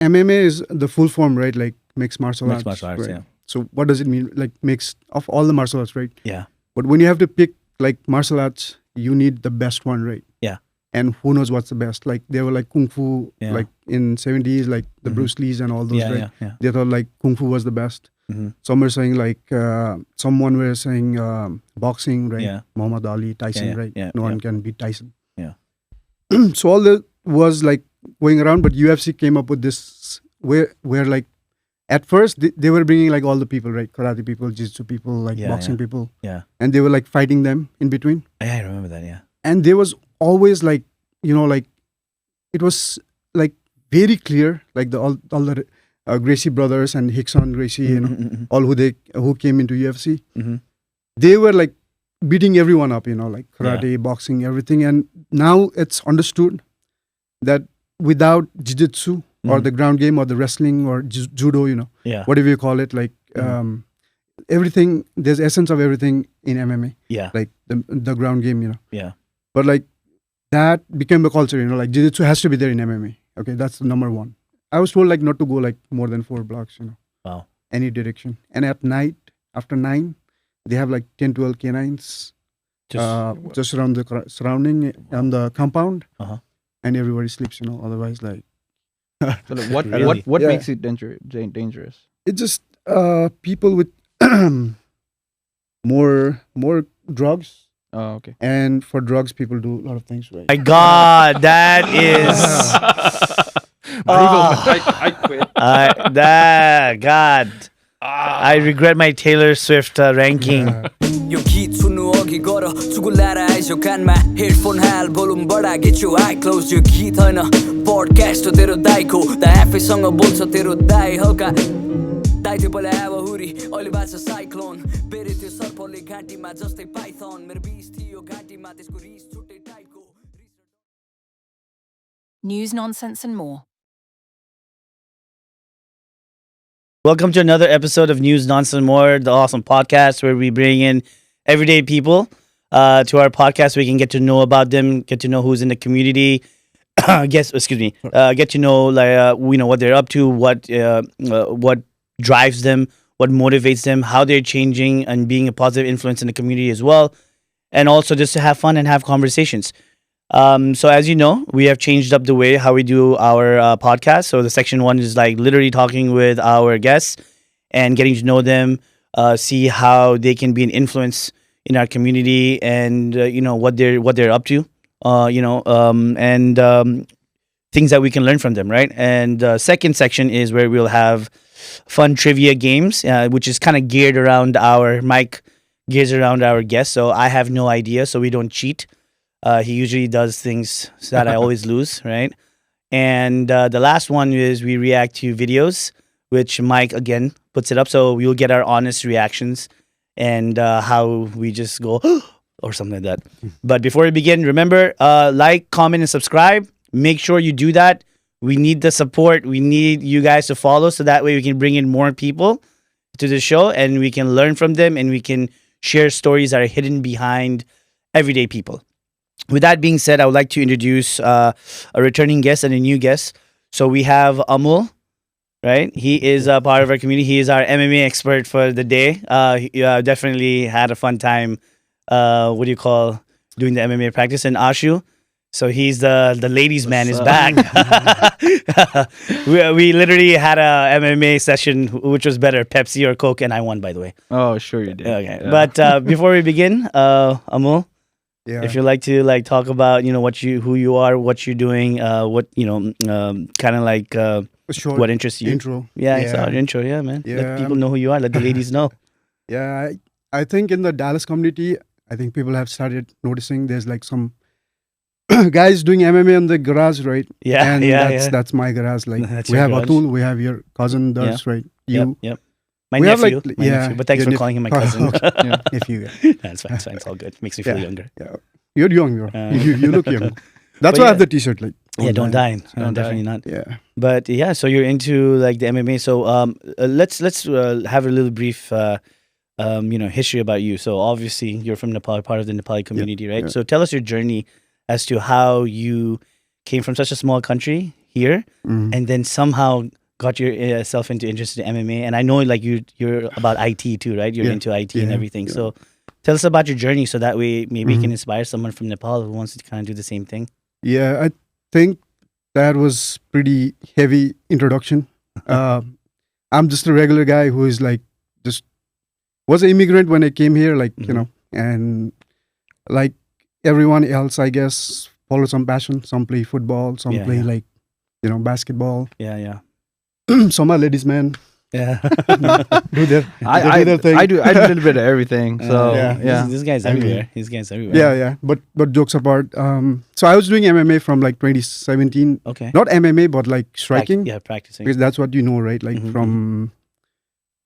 MMA is the full form, right? Like mixed martial arts. Mixed martial arts, right? yeah. So what does it mean? Like mix of all the martial arts, right? Yeah. But when you have to pick like martial arts, you need the best one, right? Yeah. And who knows what's the best? Like they were like kung fu, Yeah. like in 70s, like the Bruce Lees and all those, Yeah, right? yeah. They thought like kung fu was the best. Mhm. Some were saying like, someone were saying boxing, right? Yeah. Muhammad Ali, Tyson, Yeah, right? yeah, No yeah. one can beat Tyson. Yeah. So all that was like going around, but UFC came up with this where like at first they were bringing like all the people, right? Karate people, jiu-jitsu people, like Yeah, boxing yeah. people, Yeah. and they were like fighting them in between. Yeah, I remember that, yeah. And there was always like, like it was like very clear, like all the Gracie brothers and Hickson Gracie, all who came into UFC, they were like beating everyone up, like karate, boxing, everything. And now it's understood that without jiu-jitsu or the ground game or the wrestling or judo, Yeah. whatever you call it, like everything, there's essence of everything in MMA, Yeah. like the ground game, Yeah. But like that became the culture, like jiu-jitsu has to be there in MMA. Okay, that's the number one. I was told like not to go like more than 4 blocks, Wow. any direction. And at night, after 9, they have like 10, 12 canines just around the surrounding on the compound, and everybody sleeps, Otherwise, like So like, what Really? what Yeah. makes it dangerous? it's just people with more drugs, Oh, okay. and for drugs, people do a lot of things, right? My God, that is. I quit. God. I regret my Taylor Swift ranking. यो गीत सुन्नु अघि गर चुगुलाएर iso कानमा headphone हाल volume बढा gate यु आई close यो गीत होइन podcast हो तेरो दाइको द आफैसँग बोल्छ तेरो दाइ हल्का दाइ त्यो पहिला आवा हुरी अहिले बाछ साइक्लोन बेरे त्यो सर्पले घाँटीमा जस्तै पाइथन मेरो बिस थियो घाँटीमा त्यसको रिस छुट्टै टाइपको News, nonsense, and more. Welcome to another episode of News, Nonsense, and More, the awesome podcast where we bring in everyday people to our podcast. We can get to know about them, get to know who's in the community, get to know like what they're up to, what drives them, what motivates them, how they're changing and being a positive influence in the community as well, and also just to have fun and have conversations. So as you know, we have changed up the way how we do our podcast. So the section 1 is like literally talking with our guests and getting to know them, see how they can be an influence in our community, and what they're up to, and things that we can learn from them, right? And the second section is where we'll have fun trivia games, which is kind of geared around our guests. So I have no idea, so we don't cheat. He usually does things so that I always lose, right? And the last one is we react to videos, which Mike, again, puts it up. So we'll get our honest reactions and how we just go, or something like that. But before we begin, remember, like, comment, and subscribe. Make sure you do that. We need the support. We need you guys to follow so that way we can bring in more people to the show and we can learn from them and we can share stories that are hidden behind everyday people. With that being said, I would like to introduce a returning guest and a new guest. So we have Amul, right? He is a part of our community. He is our MMA expert for the day. He definitely had a fun time, doing the MMA practice. And Ashu, so he's the ladies' man, is back. we literally had a MMA session, which was better, Pepsi or Coke, and I won, by the way. Oh, sure you did. Okay, Yeah. but before we begin, Amul, Yeah. if you like to talk about who you are, what you're doing, kind of like Short what interests you. intro. Yeah, it's our intro. Yeah, man. Let Yeah, people know who you are. Let the ladies know. Yeah, I think in the Dallas community, I think people have started noticing there's like some guys doing MMA in the garage, right? Yeah, and yeah. that's my garage. Like That's we your have garage. Atul, we have your cousin does, right? You, Yep. My We have, nephew. like, my yeah, nephew. But thanks your for calling him my cousin. Okay. nephew. Yeah. That's fine. It's fine. It's all good. Makes me feel Yeah. younger. Yeah, you're young. You look young. That's But why I yeah. have the T-shirt. Like Don't die. No, Don't die. definitely not. Yeah. But yeah, so you're into like the MMA. So let's have a little brief history about you. So obviously you're from Nepal, part of the Nepali community, right? yeah. So tell us your journey as to how you came from such a small country here, Mhm. and then somehow got yourself into interested in MMA. And I know like you're about IT too, right? You're Yeah, into IT and yeah, everything. yeah. So tell us about your journey, so that way maybe you can Mhm. inspire someone from Nepal who wants to kind of do the same thing. Yeah, I think that was pretty heavy introduction. I'm just a regular guy who is like just was an immigrant when I came here, like Mhm. and like everyone else, I guess, follow some passion. Some play football, some Yeah, play yeah. like basketball. Yeah. Some are ladies man Yeah. do their I do their thing. I do a little bit of everything. So Yeah. yeah. This guy's I mean, everywhere. This guy's everywhere. Yeah. But jokes apart. So I was doing MMA from like 2017. Okay. Not MMA, but like striking. Practicing. Because that's what you know, right? Like Mhm, from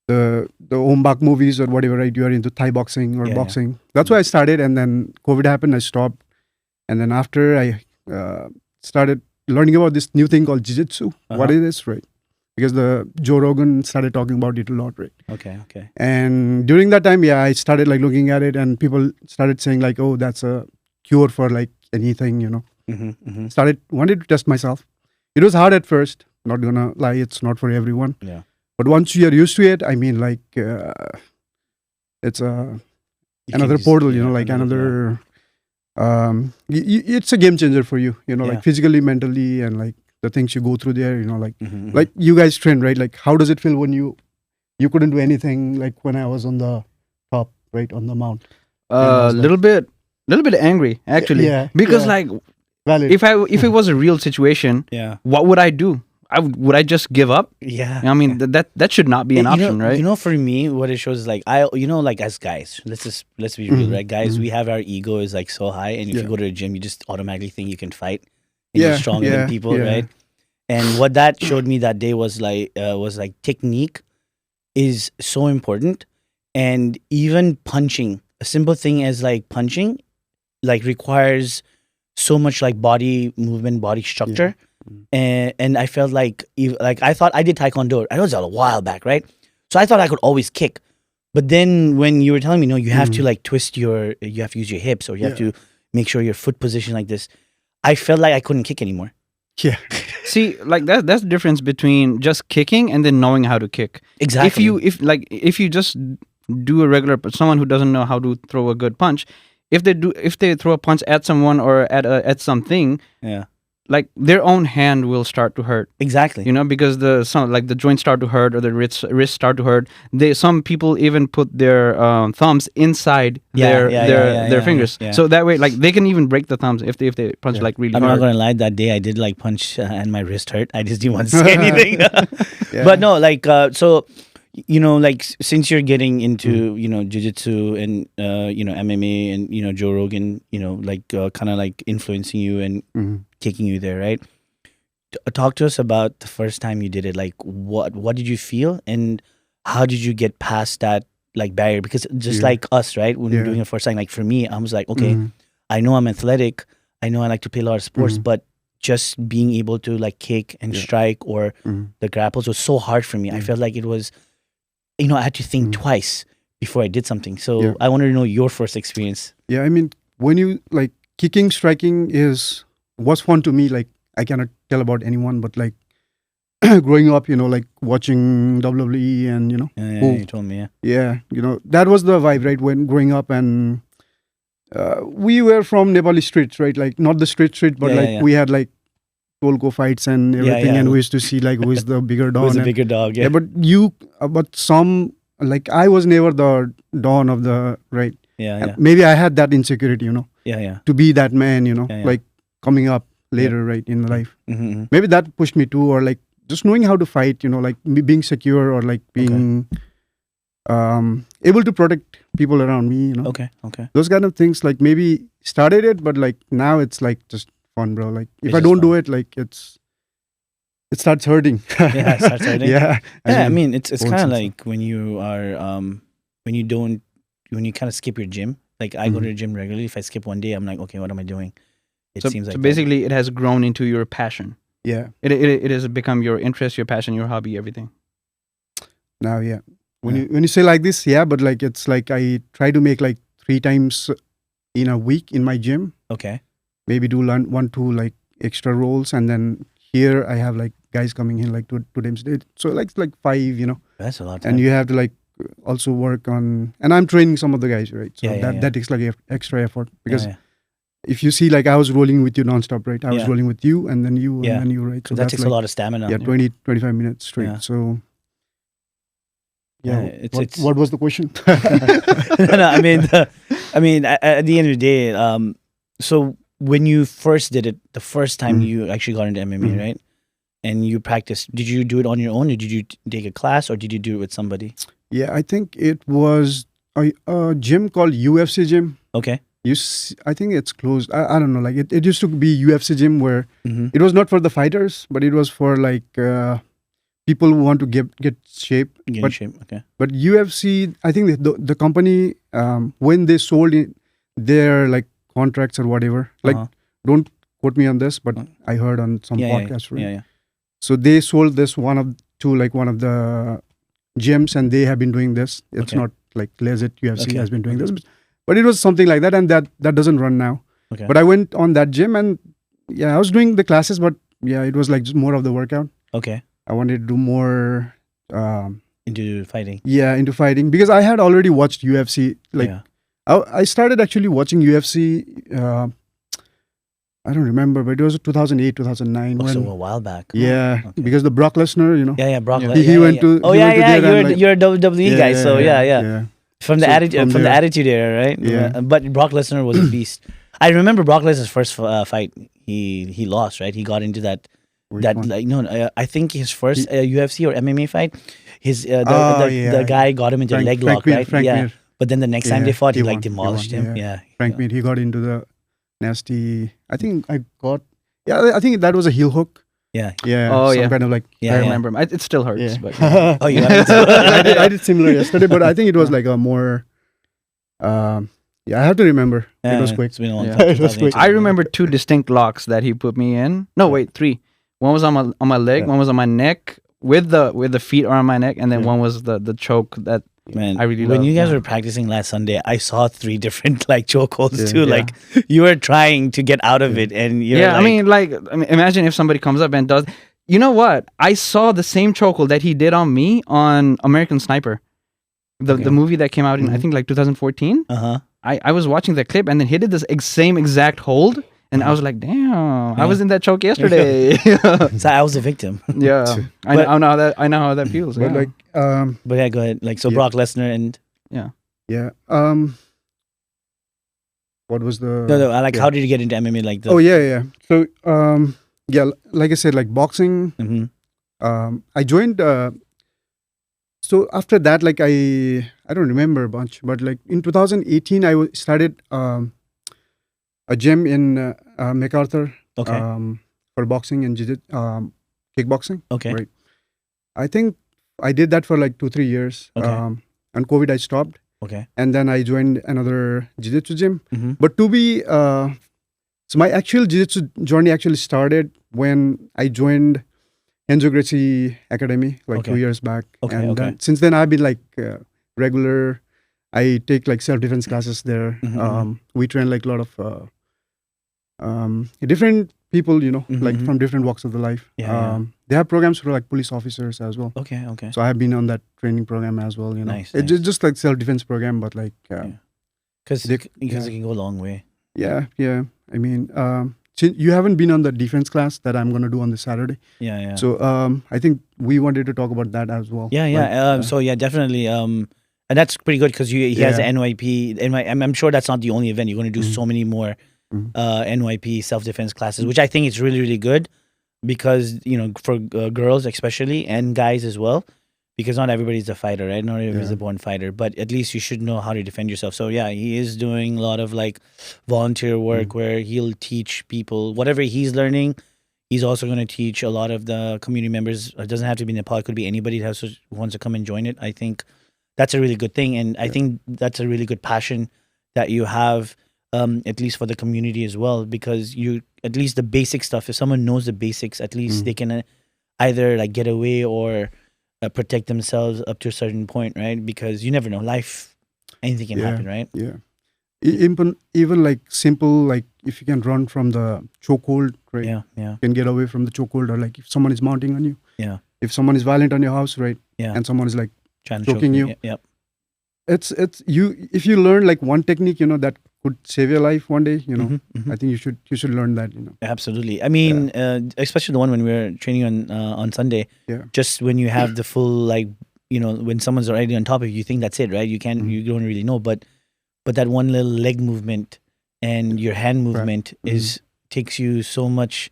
the Ombak movies or whatever, right? You are into Thai boxing or Yeah, yeah. boxing. That's why I started, and then COVID happened. I stopped, and then after I started learning about this new thing called Jiu-Jitsu. What Uh-huh. is this, right? Because the Joe Rogan started talking about it a lot, right? Okay. And during that time, I started like looking at it, and people started saying like, "Oh, that's a cure for like anything," Mm-hmm. Wanted to test myself. It was hard at first. Not gonna lie, it's not for everyone. Yeah. But once you are used to it, I mean, like, it's another portal, like another. It's a game changer for you, Yeah. like physically, mentally, and like the things you go through there, Mm-hmm. like you guys train, right? Like, how does it feel when you couldn't do anything? Like when I was on the top, right on the mount. A little bit angry actually. Yeah, Because yeah. like Valid. if it was a real situation, Yeah. what would I do? Would I just give up? Yeah. I mean that should not be an option, right? You know, for me, what it shows is like like as guys, let's be real, Mhm, right? Guys, mhm. we have our ego is like so high, and if you Yeah. go to a gym, you just automatically think you can fight, and Yeah, you're stronger yeah, than people, yeah. right? And what that showed me that day was like technique is so important, and even punching, a simple thing as like punching, like requires so much like body movement, body structure. And I felt like I thought I did taekwondo. I know it's a while back, right? So I thought I could always kick. But then when you were telling me, no, you have to like twist you have to use your hips, or you have Yeah. to make sure your foot position like this. I felt like I couldn't kick anymore. Yeah. See, like that's the difference between just kicking and then knowing how to kick. Exactly. If you just do a regular someone who doesn't know how to throw a good punch, if they throw a punch at someone or at something, Yeah. like their own hand will start to hurt, Exactly. because the joints start to hurt or the wrists start to hurt. Some people even put their thumbs inside their fingers, yeah. so that way like they can even break the thumbs if they punch like really I'm hard. not gonna lie. That day I did like punch and my wrist hurt. I just didn't want to say anything. Yeah. But no, like so, like since you're getting into jiu-jitsu and MMA and Joe Rogan, like kind of like influencing you and Mhm. taking you there, right? Talk to us about the first time you did it. Like what did you feel, and how did you get past that like barrier? Because just Yeah. like us, right? When we're Yeah. doing it first time, like for me, I was like, okay, Mhm. I know I'm athletic. I know I like to play a lot of sports, Mhm. but just being able to like kick and Yeah. strike or Mhm. the grapples was so hard for me. I Yeah. felt like it was, I had to think Mhm. twice before I did something. So Yeah. I wanted to know your first experience. Yeah, I mean, when you like kicking, striking was fun to me. Like I cannot tell about anyone, but like growing up, like watching WWE and Yeah, Cool. you told me, yeah. yeah, that was the vibe, right? When growing up, and we were from Nepali streets, right? Like not the street, but Yeah, like yeah. we had like Tolko fights and everything, yeah. and we used to see like who is the bigger It don. was a and- bigger dog, yeah, but some like I was never the don of the right. yeah, And yeah, maybe I had that insecurity, yeah. to be that man, Yeah. like coming up later, right, in life. Mm-hmm. Maybe that pushed me too, or like just knowing how to fight, like me being secure or like being able to protect people around me, Okay. those kind of things. Like maybe started it, but like now it's like just fun, bro. Like if It's I just don't do fun. it, like it starts hurting. Yeah, it starts hurting. Yeah, I mean, it's bones kind of and like when you are when you kind of skip your gym. Like I go to the gym regularly. If I skip one day, I'm like, okay, what am I doing? It So, seems like so that. basically it has grown into your passion. yeah. It has become your interest, your passion, your hobby, everything. Now, yeah. When you say like this, yeah, but like it's like I try to make like 3 times in a week in my gym. Okay. Maybe do 1-2 like extra rolls, and then here I have like guys coming in like two times a day. So like 5, you know. That's a lot. Of And time. you have to like also work on, and I'm training some of the guys, right? So that takes like extra effort, because if you see, like I was rolling with you nonstop, right? I was rolling with you and then you and then you, right? So that takes like, a lot of stamina. Yeah, 20-25 minutes straight. Yeah. So what was the question? No, I mean, at the end of the day, so when you first did it, the first time you actually got into MMA, right? And you practiced, did you do it on your own, or did you take a class, or did you do it with somebody? Yeah, I think it was a gym called UFC gym. Okay. I think it's closed. I don't know. Like it used to be UFC gym where it was not for the fighters, but it was for like people who want to get shape. Get in shape. Okay. But UFC, I think the company, when they sold their like contracts or whatever, like don't quote me on this, but I heard on some podcast, right? Yeah. So they sold this one of the gyms, and they have been doing this. It's not like legit UFC has been doing this, but it was something like that, and that doesn't run now. Okay. But I went on that gym, and I was doing the classes, but it was like just more of the workout. Okay. I wanted to do more into fighting. Yeah, into fighting, because I had already watched UFC. Like I started actually watching UFC. I don't remember, but it was 2008, 2009. So a while back. Yeah, because the Brock Lesnar, you know. Yeah, Brock Lesnar. He went to. Oh you're a WWE guy, so yeah. From the attitude era, right? Yeah. But Brock Lesnar was a beast. I remember Brock Lesnar's first fight. He lost, right? He got into that. I think his first UFC or MMA fight, the guy got him into a leg lock, right? Frank Mir. But then the next time they fought, he like demolished him. Yeah. Frank Mir, he got into the nasty. I think I think that was a heel hook. Yeah. Yeah. Oh, some kind of like. I remember. It still hurts. Yeah. But, oh, you have I did similar yesterday, but I think it was like a more. I have to remember. It was quick. It's been a long time. It was quick. I remember 2 distinct locks that he put me in. No, wait, 3. One was on my leg. One was on my neck with the feet around my neck, and then one was the choke that. Man, I really when love. you guys were practicing last Sunday, I saw 3 different like chokeholds too. Like you were trying to get out of it, and you're like, I mean, imagine if somebody comes up and does. You know what? I saw the same chokehold that he did on me on American Sniper, the movie that came out in I think like 2014. I was watching the clip, and then he did this same exact hold. And I was like, damn, I was in that choke yesterday. So I was a victim. Yeah. I know how that feels. But like, but yeah, go ahead. Like, so Brock Lesnar and. Yeah. What was the. No, like, how did you get into MMA? Like, yeah. So, like I said, like boxing, I joined. So after that, like, I don't remember a bunch, but like in 2018, I started a gym in MacArthur for boxing and kickboxing. Okay. Right. I think I did that for like 2-3 years. Okay. And COVID, I stopped. Okay. And then I joined another Jiu-Jitsu gym. But to be, so my actual Jiu-Jitsu journey actually started when I joined Enzo Gracie Academy like 2 years back. And since then, I've been like regular. I take like self-defense classes there. We train like a lot of different people, you know, like from different walks of the life. They have programs for like police officers as well. Okay. So I have been on that training program as well, you know. Nice. It's just like self-defense program, but like... Because it can go a long way. Yeah. I mean, you haven't been on the defense class that I'm going to do on this Saturday. Yeah. So I think we wanted to talk about that as well. Yeah. So yeah, definitely. And that's pretty good because he has the NYP. I'm sure that's not the only event. You're going to do so many more NYP self-defense classes, which I think is really, really good because, you know, for girls especially and guys as well, because not everybody's a fighter, right? Not everybody's a born fighter, but at least you should know how to defend yourself. So yeah, he is doing a lot of like volunteer work where he'll teach people whatever he's learning. He's also going to teach a lot of the community members. It doesn't have to be Nepal. It could be anybody who wants to come and join it. I think that's a really good thing. And I think that's a really good passion that you have, at least for the community as well, because you, at least the basic stuff, if someone knows the basics, at least they can either like get away or protect themselves up to a certain point, right? Because you never know. Life, anything can happen, right? Yeah. even like simple, like if you can run from the chokehold, right? Yeah. You can get away from the chokehold, or like if someone is mounting on you. Yeah. If someone is violent on your house, right? Yeah. And someone is like Trying to choking you. Yep. It's you. If you learn like one technique, that could save your life one day. I think you should learn that. Absolutely. I mean, especially the one when we were training on Sunday. Yeah. Just when you have the full like, when someone's already on top of you, you think that's it, right? You can't. You don't really know, but that one little leg movement and your hand movement takes you so much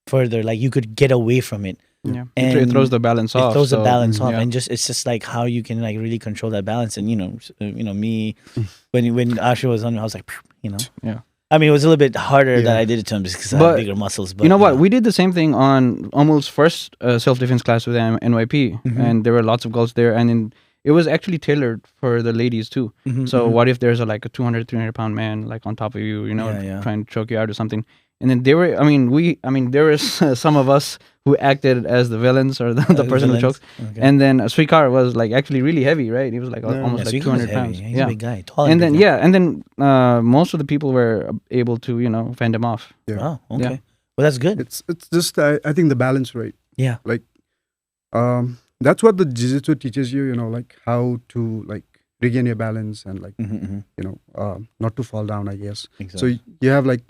further. Like you could get away from it. Yeah, And it throws the balance off. It throws the balance off, yeah. and it's just like how you can like really control that balance. And me, when Asha was on, I was like, Yeah. I mean, it was a little bit harder that Yeah. I did it to him because I have bigger muscles. But you know what? We did the same thing on Amul's first self-defense class with NYP, and there were lots of girls there, and it was actually tailored for the ladies too. So what if there's a 200, 300 pound man like on top of you, trying to choke you out or something? And then there were some of us who acted as the villains or the person who choked. Okay. And then Srikar was like actually really heavy, right? He was like almost like 200 pounds. Yeah, he's a big guy, tall. And then most of the people were able to fend him off. Yeah. Oh, okay. Yeah. Well, that's good. It's just I think the balance, right? Yeah. Like, that's what the Jiu-Jitsu teaches you. Like how to like regain your balance and like not to fall down, I guess. Exactly. So you have like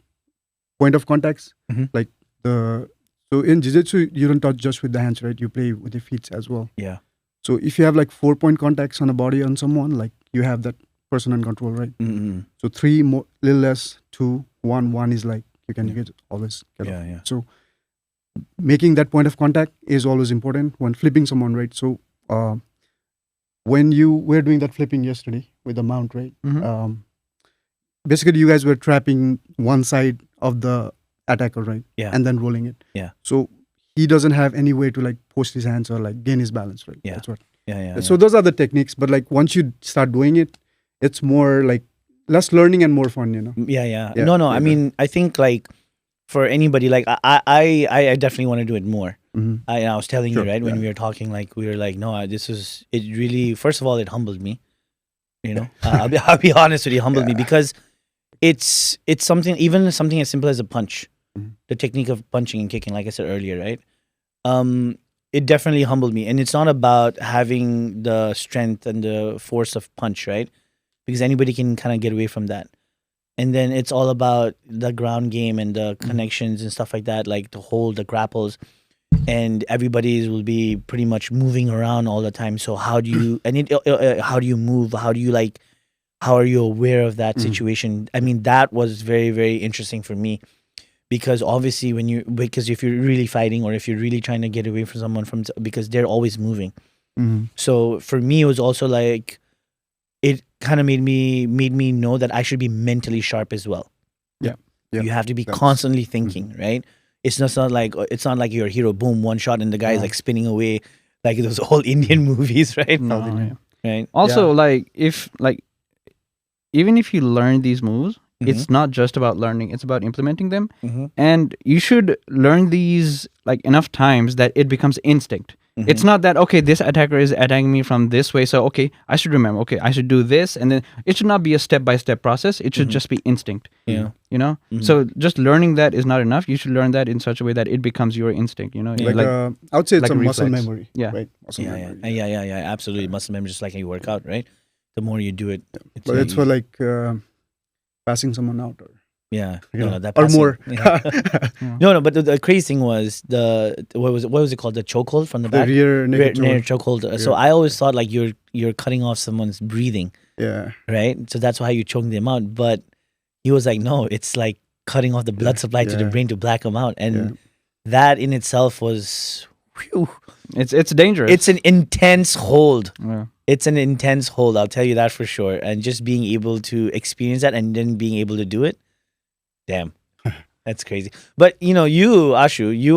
point of contacts, like so in Jiu-Jitsu you don't touch just with the hands, right? You play with your feet as well. Yeah. So if you have like 4-point contacts on a body on someone, like you have that person in control, right? So 3 more, little less, 2, 1 is like you can get always get off. Yeah. So making that point of contact is always important when flipping someone, right? So when you were doing that flipping yesterday with the mount, right? Basically you guys were trapping one side of the attacker, right? Yeah. And then rolling it. Yeah. So he doesn't have any way to like post his hands or like gain his balance, right? Yeah. That's what. Yeah. So those are the techniques, but like once you start doing it, it's more like less learning and more fun, Yeah. No. I mean, I think like for anybody, like I definitely want to do it more. I was telling you, right, when we were talking, like we were like, no, it really, first of all, it humbled me. I'll be honest with you, humbled me because it's something, even something as simple as a punch, the technique of punching and kicking, like I said earlier, right? It definitely humbled me, and it's not about having the strength and the force of punch, right? Because anybody can kind of get away from that. And then it's all about the ground game and the connections and stuff like that, like to hold the grapples, and everybody will be pretty much moving around all the time. So how do you how do you move? How are you aware of that situation? I mean, that was very, very interesting for me, because obviously because if you're really fighting or if you're really trying to get away from someone because they're always moving. So for me, it was also like, it kind of made me know that I should be mentally sharp as well. Yeah. You have to be constantly thinking, right? It's not like you're a hero, boom, one shot and the guy is like spinning away like those old Indian movies, right? Right. Also, even if you learn these moves, it's not just about learning, it's about implementing them. And you should learn these like enough times that it becomes instinct. It's not that, okay, this attacker is attacking me from this way, so okay, I should remember, okay, I should do this, and then it should not be a step-by-step process. It should just be instinct. Yeah. So just learning that is not enough. You should learn that in such a way that it becomes your instinct, I would say it's like a a muscle reflex. memory. Yeah. Right? Muscle memory. Yeah, absolutely. Muscle memory, just like you work out, right? The more you do it. But it's for like passing someone out or that or passing, more. No, but the crazy thing was what was it called? The chokehold from the back? The rear naked chokehold. So I always thought like you're cutting off someone's breathing. Yeah. Right? So that's why you're choking them out. But he was like, no, it's like cutting off the blood supply to the brain to black them out. And that in itself was, whew, it's dangerous. it's an intense hold. Yeah. It's an intense hold, I'll tell you that for sure. And just being able to experience that and then being able to do it, damn, that's crazy. But you, Ashu, you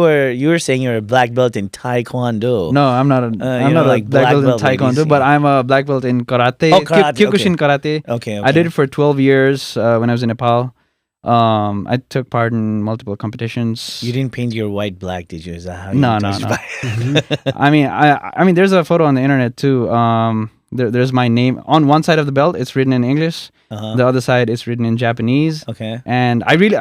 were saying you're a black belt in Taekwondo. No, I'm not. I'm not like black belt in Taekwondo, but I'm a black belt in karate. Kyokushin karate. Okay. I did it for 12 years when I was in Nepal. I took part in multiple competitions. You didn't paint your white black, did you? Is that how? No. I mean, there's a photo on the internet too. there's my name on one side of the belt. It's written in English. The other side is written in Japanese. Okay. And I really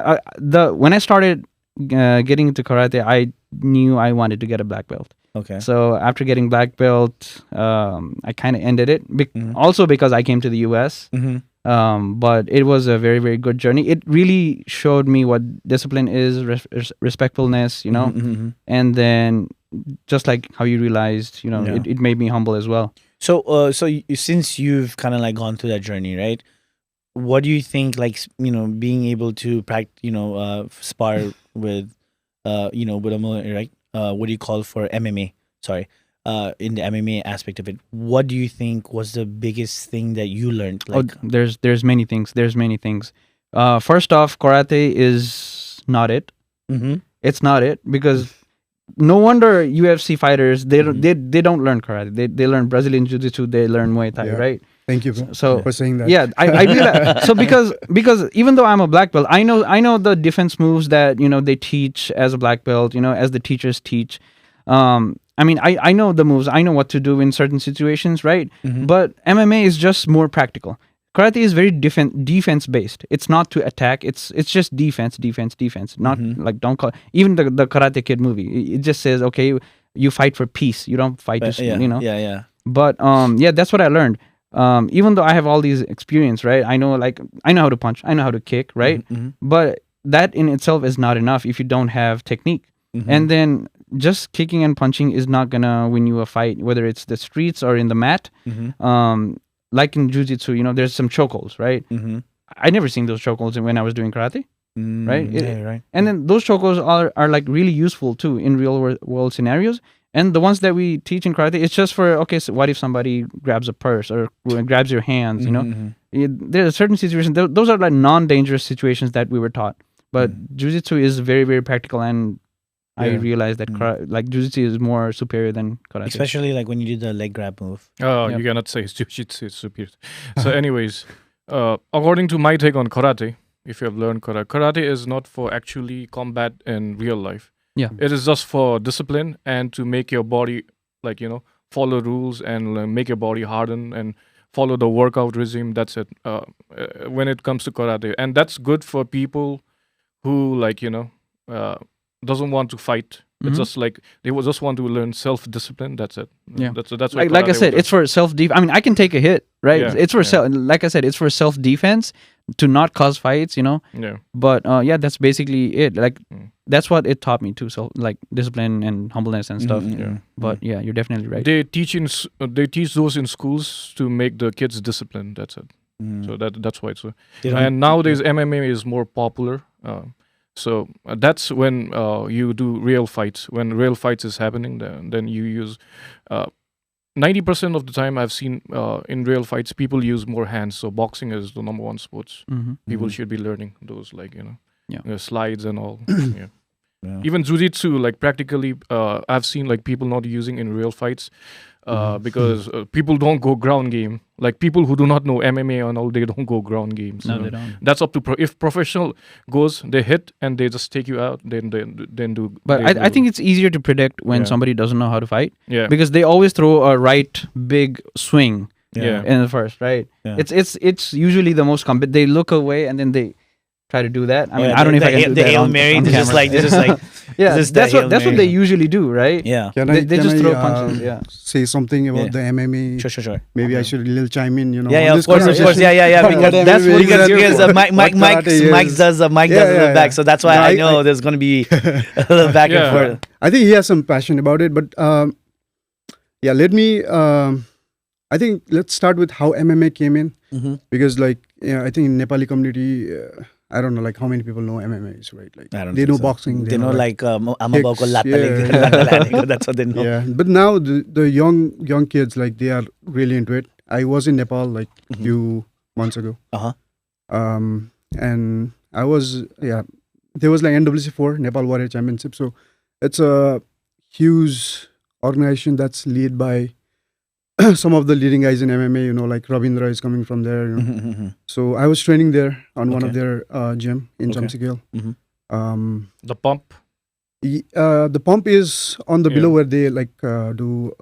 when I started getting into karate, I knew I wanted to get a black belt. Okay. So after getting black belt, I kind of ended it. Also because I came to the US. But it was a very, very good journey. It really showed me what discipline is, respectfulness, you know. And then just like how you realized, you know, it made me humble as well. So, since you've kind of like gone through that journey, right? What do you think, like, you know, being able to practice, you know, spar with, you know, with a, right? What do you call for MMA? Sorry, in the MMA aspect of it, what do you think was the biggest thing that you learned? Like, there's many things. There's many things. First off, karate is not it. It's not it because no wonder UFC fighters they don't learn karate. They learn Brazilian Jiu-Jitsu. They learn Muay Thai, right? Thank you for saying that. Yeah, I do that. So because even though I'm a black belt, I know the defense moves that, you know, they teach as a black belt, you know, as the teachers teach. I mean, I know the moves. I know what to do in certain situations, right? But MMA is just more practical. Karate is very defense based. It's not to attack. It's just defense. Not like, don't call even the Karate Kid movie. It just says, okay, you fight for peace. You don't fight to, you know. Yeah. But that's what I learned. Even though I have all these experience, right? I know how to punch. I know how to kick, right? But that in itself is not enough if you don't have technique. And then just kicking and punching is not gonna win you a fight, whether it's the streets or in the mat. Like in Jiu-Jitsu, you know, there's some chokeholds, right? I never seen those chokeholds when I was doing karate, right? Right. And then those chokeholds are like really useful too in real world scenarios. And the ones that we teach in karate, it's just for, okay, so what if somebody grabs a purse or grabs your hands, you know? There are certain situations, those are like non-dangerous situations that we were taught. But Jiu-Jitsu is very, very practical, and I realized that like Jiu-Jitsu is more superior than karate. Especially like when you do the leg grab move. Oh, you cannot say Jiu-Jitsu is superior. So anyways, according to my take on karate, if you have learned karate is not for actually combat in real life. Yeah. It is just for discipline and to make your body, like, you know, follow rules and make your body harden and follow the workout regime. That's it. When it comes to karate. And that's good for people who, like, you know, doesn't want to fight. It's just like they just want to learn self-discipline. That's it. Yeah, that's what like I said, it's for self-defense. I mean, I can take a hit, right? Yeah. It's for like I said, it's for self-defense to not cause fights, you know. Yeah. But that's basically it. Like that's what it taught me too. So like discipline and humbleness and stuff. Yeah. But yeah, you're definitely right. They teach those in schools to make the kids disciplined. That's it. So that's why it's. And nowadays MMA is more popular. So that's when you do real fights. When real fights is happening, then you use 90% of the time I've seen in real fights, people use more hands. So boxing is the number one sports. People should be learning those, like, you know, slides and all. Even Jiu-Jitsu, like practically, I've seen like people not using in real fights because people don't go ground game. Like people who do not know MMA and all, they don't go ground games. No, they don't. That's up to if professional goes, they hit and they just take you out. Then do. But I think it's easier to predict when somebody doesn't know how to fight. Yeah. Because they always throw a right big swing. Yeah. In the first, right? Yeah. It's usually the most common. They look away and then they try to do that. I mean, I don't know if I can do the that Hail on Mary, on they just camera. like, they just like, yeah, this is that's the what Hail they Mary. usually do, right? yeah. They just throw punches. Yeah. Say something about the MMA. Sure. Maybe I should a little chime in, you know. Yeah, on of this course. conversation. Yeah. Because What that's MMA what is because and Mike what karate is. does the back, so that's why No, I know there's gonna be a little back and forth. I think he has some passion about it, but let me. I think let's start with how MMA came in, because like I think in Nepali community, I don't know like how many people know MMA is, right? Like I don't they think know so. boxing, They know like Amaboko kicks, Latta, that's what they know. Yeah, but now the young kids, like they are really into it. I was in Nepal like few months ago. And I was there was like NWC4 Nepal Warrior Championship. So it's a huge organization that's led by some of the leading guys in MMA. You know, like Ravindra is coming from there. You know. So I was training there on one of their gym in Jamsikil. The pump. The pump is on the below where they like do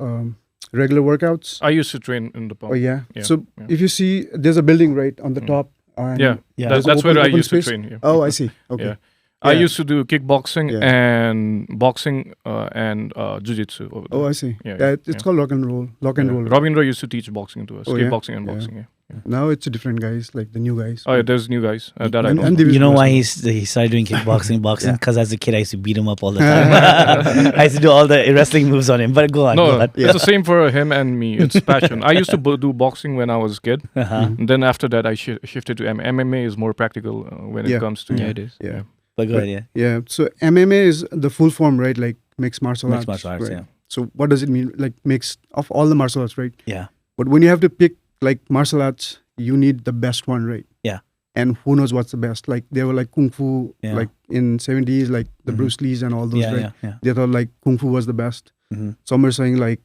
regular workouts. I used to train in the pump. Oh yeah. Yeah, So yeah. if you see, there's a building right on the top. And Yeah, Yeah. there's that's open- where I open used space. to train. Yeah. Oh, I see. Okay. Yeah. I Yeah. used to do kickboxing Yeah. and boxing and jiu-jitsu over there. Oh, I see. Yeah, Yeah, yeah, it's yeah. called rock and roll. Rock and Yeah. roll. Ravindra used to teach boxing to us, Oh, yeah? kickboxing and Yeah. boxing. Yeah. Now it's different guys, like the new guys. Oh yeah, there's new guys that I And- know. and You division know why also. he started doing kickboxing, boxing? Yeah. Because as a kid, I used to beat him up all the time. I used to do all the wrestling moves on him. But go on. No, Go on. it's the same for him and me. It's passion. I used to do boxing when I was a kid. Uh-huh. And then after that, I shifted to MMA. Is more practical when Yeah. it comes to Yeah, it is. Yeah. But go But- ahead, yeah. Yeah. So MMA is the full form, right? Like mixed martial Mixed arts. martial arts, right? yeah. So what does it mean? Like mixed of all the martial arts, right? Yeah. But when you have to pick like martial arts, you need the best one, right? Yeah. And who knows what's the best? Like they were like kung fu, Yeah. like in 70s, like the Mhm. Bruce Lees and all those, Yeah, right? yeah, yeah. They thought like kung fu was the best. Mhm. Some were saying like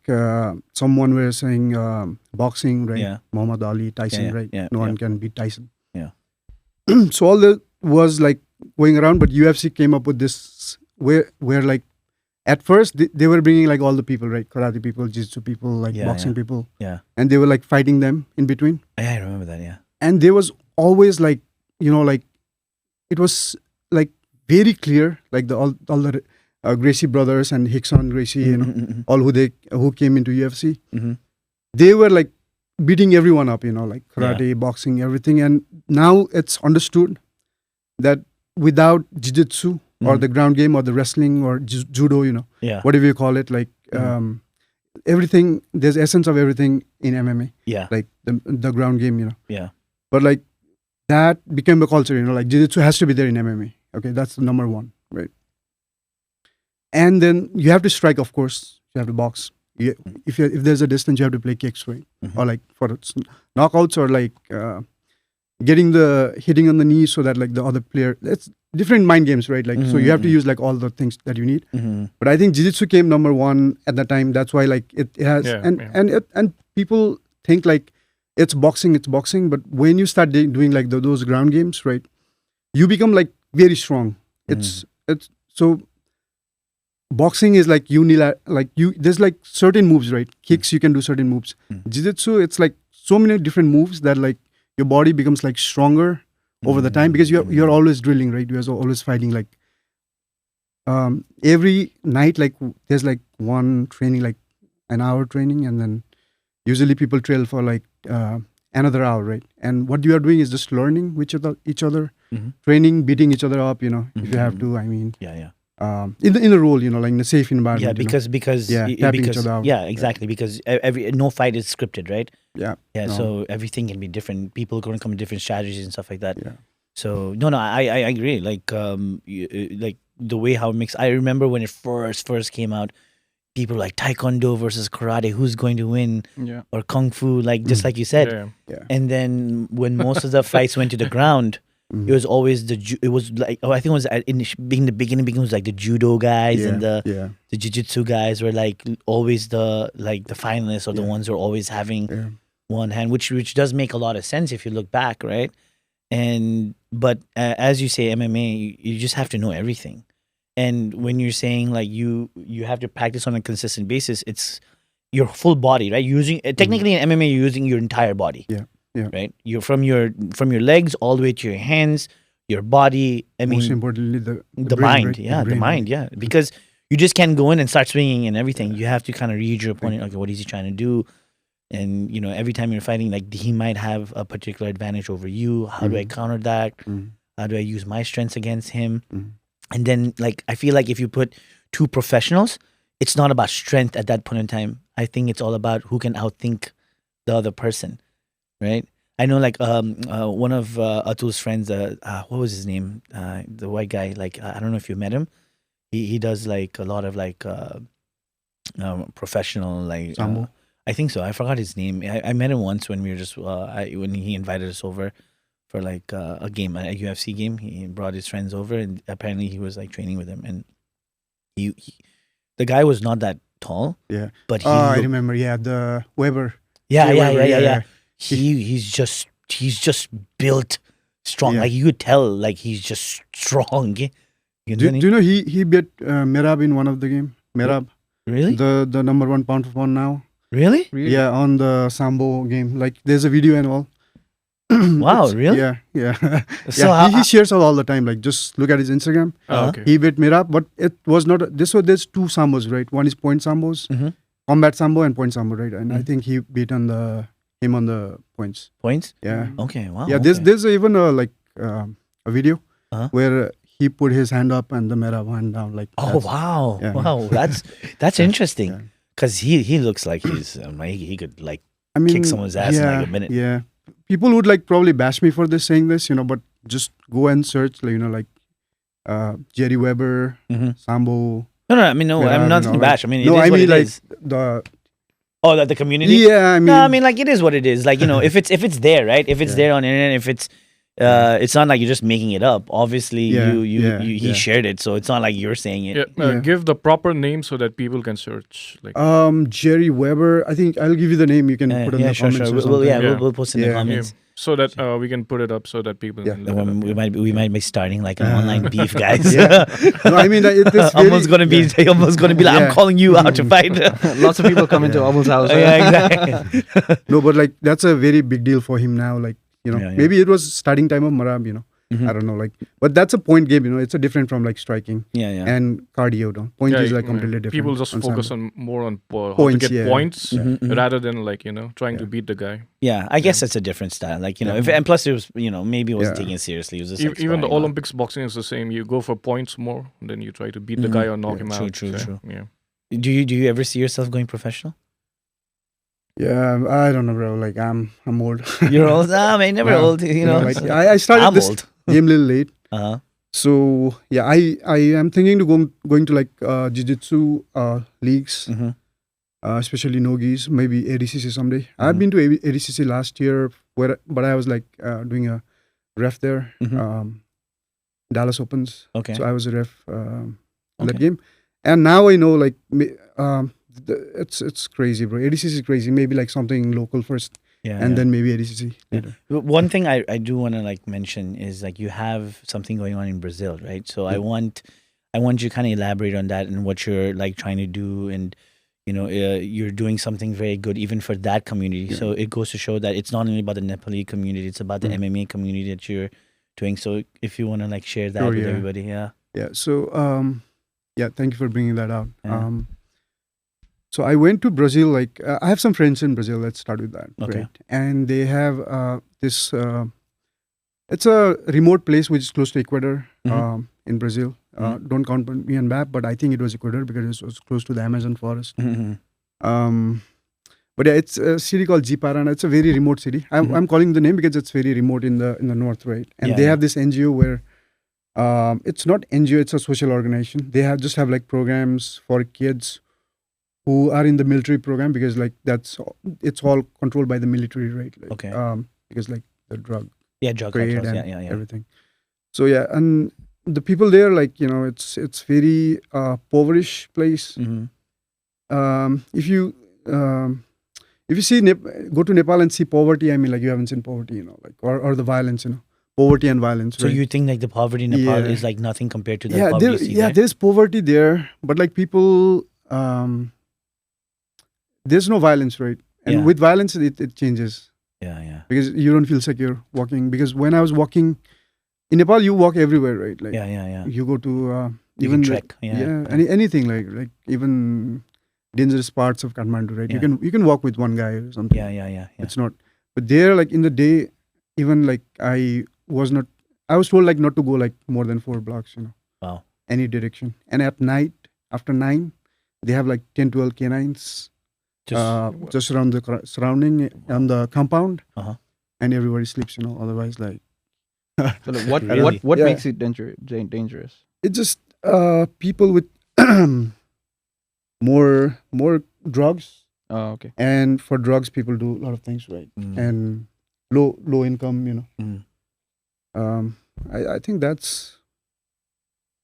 someone were saying boxing, right? Yeah. Muhammad Ali, Tyson, yeah, right? yeah, No yeah. one can beat Tyson. Yeah. So all that was like going around, but UFC came up with this where like at first they were bringing like all the people, right? Karate people, jiu-jitsu people, like Yeah, boxing yeah. people, Yeah. and they were like fighting them in between. Yeah, I remember that, yeah. And there was always like like it was like very clear, like all the Gracie brothers and Hickson Gracie, Mhm. all who came into UFC, Mhm. they were like beating everyone up, like karate, boxing, everything. And now it's understood that without jiu-jitsu or Mhm. the ground game or the wrestling or judo, Yeah. whatever you call it, like Mhm. everything, there's essence of everything in MMA, Yeah. like the ground game, Yeah. But like that became a culture, like jiu-jitsu has to be there in MMA. Okay, that's the number one, right? And then you have to strike, of course. You have to box. If there's a distance, you have to play kicks, right? Mhm. Or like for knockouts or like hitting on the knee so that like the other player. It's different mind games, right? Like so you have to Mhm. use like all the things that you need. Mhm. But I think jiu-jitsu came number one at that time. That's why like it has Yeah, and yeah. and people think like it's boxing. But when you start doing like those ground games, right, you become like very strong. It's so boxing is like there's like certain moves, right? Kicks, you can do certain moves. Mm. Jiu-jitsu, it's like so many different moves that like your body becomes like stronger over the time because you're always drilling, right? You're always fighting. Like every night, like there's like one training, like an hour training, and then usually people trail for like another hour, right? And what you are doing is just learning with each other, Mhm. training, beating each other up, if you have to. I mean, Yeah, yeah. in the role, like in a safe environment. Yeah, because Yeah, y- tapping each because other out. yeah, exactly. Because every no fight is scripted, right? Yeah. Yeah, No. so everything can be different. People are going to come with different strategies and stuff like that. Yeah. So no, I agree. Like like the way how it makes. I remember when it first came out, people were like Taekwondo versus karate. Who's going to win? Yeah. Or kung fu? Like just like you said. Yeah. Yeah. And then when most of the fights went to the ground, Mhm. it was always it was like I think it was in the beginning it was like the judo guys and the jiu-jitsu guys were like always the finalists or the Yeah. ones who are always having Yeah. one hand, which does make a lot of sense if you look back, right? But as you say, MMA, you just have to know everything. And when you're saying like you have to practice on a consistent basis, it's your full body, right? Using technically in MMA, you're using your entire body. Yeah. Yeah. Right. You're from your legs all the way to your hands, your body. I mean, Most importantly, the the brain, mind, right? yeah, the brain, mind, right? yeah. Because you just can't go in and start swinging and everything. You have to kind of read your opponent. Okay, what is he trying to do? And every time you're fighting, like he might have a particular advantage over you. How do I counter that? Mhm. How do I use my strengths against him? Mhm. And then, like, I feel like if you put two professionals, it's not about strength at that point in time. I think it's all about who can outthink the other person, right? I know, like, one of Atul's friends, what was his name? The white guy. Like, I don't know if you met him. He does like a lot of like professional like. Sambo? I think so. I forgot his name. I met him once when we were just when he invited us over for like a game, a UFC game. He brought his friends over, and apparently he was like training with him. And he the guy was not that tall. Yeah. But he I looked- remember. Yeah, the Weber. yeah, Weber, yeah. He's just built strong. Yeah. Like you could tell, like he's just strong. You know Do you know he beat Merab in one of the game? Merab, really? the number one pound for pound now. Really? Yeah, on the Sambo game. Like there's a video and all. Wow, really? Yeah, yeah. So yeah, how- he shares all the time. Like just look at his Instagram. Okay. He beat Mira, but it was not. There's two Sambos, right? One is point Sambos, Mhm. combat Sambo and point Sambo, right? And I Mhm. think he beat him on the points. Points? Yeah. Okay, wow. Yeah, okay. there's even a video Uh-huh. where he put his hand up and the Mera went down. Like Oh that's- wow, yeah. wow, that's interesting. yeah. Because he looks like he's he could like I mean, kick someone's ass in yeah, like a minute. Yeah, people would like probably bash me for this saying this, but just go and search, like Jerry Weber, Mhm. Sambo. No, I mean no, Yeah, I'm not no, to like- bash. I mean, no, it is I what mean it like is. the Oh, that the community. yeah. I mean, No, I mean like it is what it is. Like if it's there, right? If it's Yeah. there on the internet, if it's not like you're just making it up. Obviously, Yeah, he yeah. shared it, so it's not like you're saying it. Yeah, Yeah. give the proper name so that people can search. Like Jerry Weber. I think I'll give you the name. You can put in the sure, comments. sure. Or We'll, something. yeah, Yeah. we'll post in the Yeah. comments. so that we can put it up so that people. Yeah. Can Then look it up, we might be starting like an online beef, guys. Yeah. No, I mean it is very, almost gonna be almost gonna be like I'm Yeah. calling you out to fight. Lots of people come into Amul's house. Yeah, exactly. No, but like that's a very big deal for him now. Like Yeah. maybe it was starting time of Marab. Mhm. I don't know. Like, but that's a point game. It's a different from like striking Yeah. and cardio. Point is like yeah. completely different. People just focus Sambo. more on how Points, to get yeah. points Mhm, mhm. rather than like trying to Yeah. beat the guy. Yeah, I guess that's a different style. Like if and plus it was maybe it wasn't Yeah. taken seriously. It was just like Even the sparring, Olympics boxing is the same. You go for points more, then you try to beat the Mhm. guy or knock Yeah. him True, out. true, so, true. Yeah. Do you ever see yourself going professional? Yeah, I don't know, bro. Like I'm old. You're old. Ah, man, never Yeah. old. Like I started I'm this old. game a little late. Uh-huh. So yeah, I am thinking to going to like jiu-jitsu leagues, Mm-hmm. especially nogis, maybe ADCC someday. I've Mhm. been to ADCC last year, but I was like doing a ref there, Mhm. Dallas Opens. Okay. So I was a ref in that Okay. game, and now I know like it's crazy, bro. ADCC is crazy. Maybe like something local first, Yeah. and yeah. then maybe ADCC Yeah. later. One thing I do want to like mention is like you have something going on in Brazil, right? So I want you to kind of elaborate on that and what you're like trying to do, and you're doing something very good even for that community. Yeah. So it goes to show that it's not only about the Nepali community; it's about the Mm. MMA community that you're doing. So if you want to like share that Sure, with yeah. everybody, yeah. Yeah. So yeah, thank you for bringing that out. Yeah. So I went to Brazil. Like I have some friends in Brazil. Let's start with that. Okay. Right? And they have this. It's a remote place which is close to Ecuador, Mhm. in Brazil. Don't count me on map, but I think it was Ecuador because it was close to the Amazon forest. Mhm. But yeah, it's a city called Jiparana. It's a very remote city. I'm calling the name because it's very remote in the north, right? And Yeah, they yeah. have this NGO where it's not NGO, it's a social organization. They just have like programs for kids who are in the military program because like it's all controlled by the military, right? Like, Okay. because like the drug Yeah, drug trade cartels. and Yeah. everything. So yeah, and the people there, like it's very poverish place. Mhm. If you see go to Nepal and see poverty, I mean like you haven't seen poverty, like or the violence, poverty and violence. So right? you think like the poverty in Nepal Yeah. is like nothing compared to the yeah, poverty you see there? there's poverty there, but like people, there's no violence, right? And Yeah. with violence, it changes Yeah. because you don't feel secure walking. Because when I was walking in Nepal, you walk everywhere, right? Like Yeah. you go to You even can trek. Yeah. anything like even dangerous parts of Kathmandu, right? Yeah. You can walk with one guy or something. Yeah. It's not, but there, like in the day, even like I was told like not to go like more than 4 blocks, Wow. any direction. And at night, after 9, they have like 10-12 canines just around the surrounding on the compound, Uh-huh. and everybody sleeps, Otherwise, like So like, what Really? what Yeah. makes it dangerous? it's just people with more drugs, Oh, okay. and for drugs, people do a lot of things, right? Mm. And low income, Mm. I think that's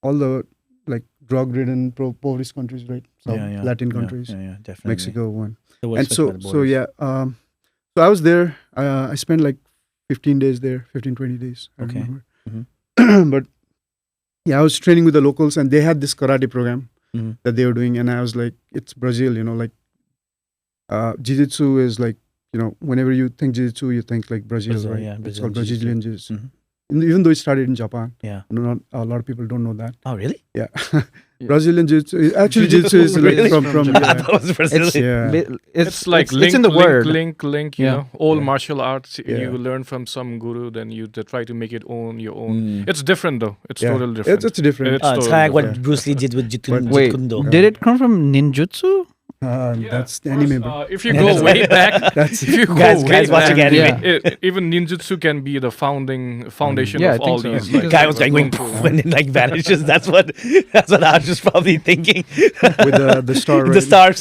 all the like drug-ridden poorest countries, right? Latin countries, Yeah, definitely. Mexico one, The and worst part of the so borders. yeah. So I was there. I spent like 15 days there, 15-20 days. I Okay. remember. But yeah, I was training with the locals, and they had this karate program Mhm. that they were doing, and I was like, it's Brazil, like Jiu-Jitsu is like, whenever you think Jiu-Jitsu, you think like Brazil, Brazil, right? yeah, It's Brazilian called Brazilian Jiu-Jitsu. Mhm. Even though it started in Japan. Yeah. Not a lot of people don't know that. Oh, really? Yeah. Brazilian Jiu-Jitsu. Actually, Jiu-Jitsu is like Really? from I yeah. thought it was Brazilian. Yeah. It's like it's in the word. link. You Yeah. know, all Yeah. martial arts Yeah. you learn from some guru, then you try to make it your own. Mm. It's different though. It's Yeah. totally different. It's different. It's It's totally kind of like different. what Bruce Lee did with Jeet Wait, Kune Do. did it come from ninjutsu? That's the anime, bro. If you go way back, That's if you go Guys way watching back, anime. even ninjutsu can be the foundation Yeah, of I think all so. these. Because Guy was going Kung poof, Fu. and then like vanishes. That's what I was just probably thinking. with the star. The Right? stars.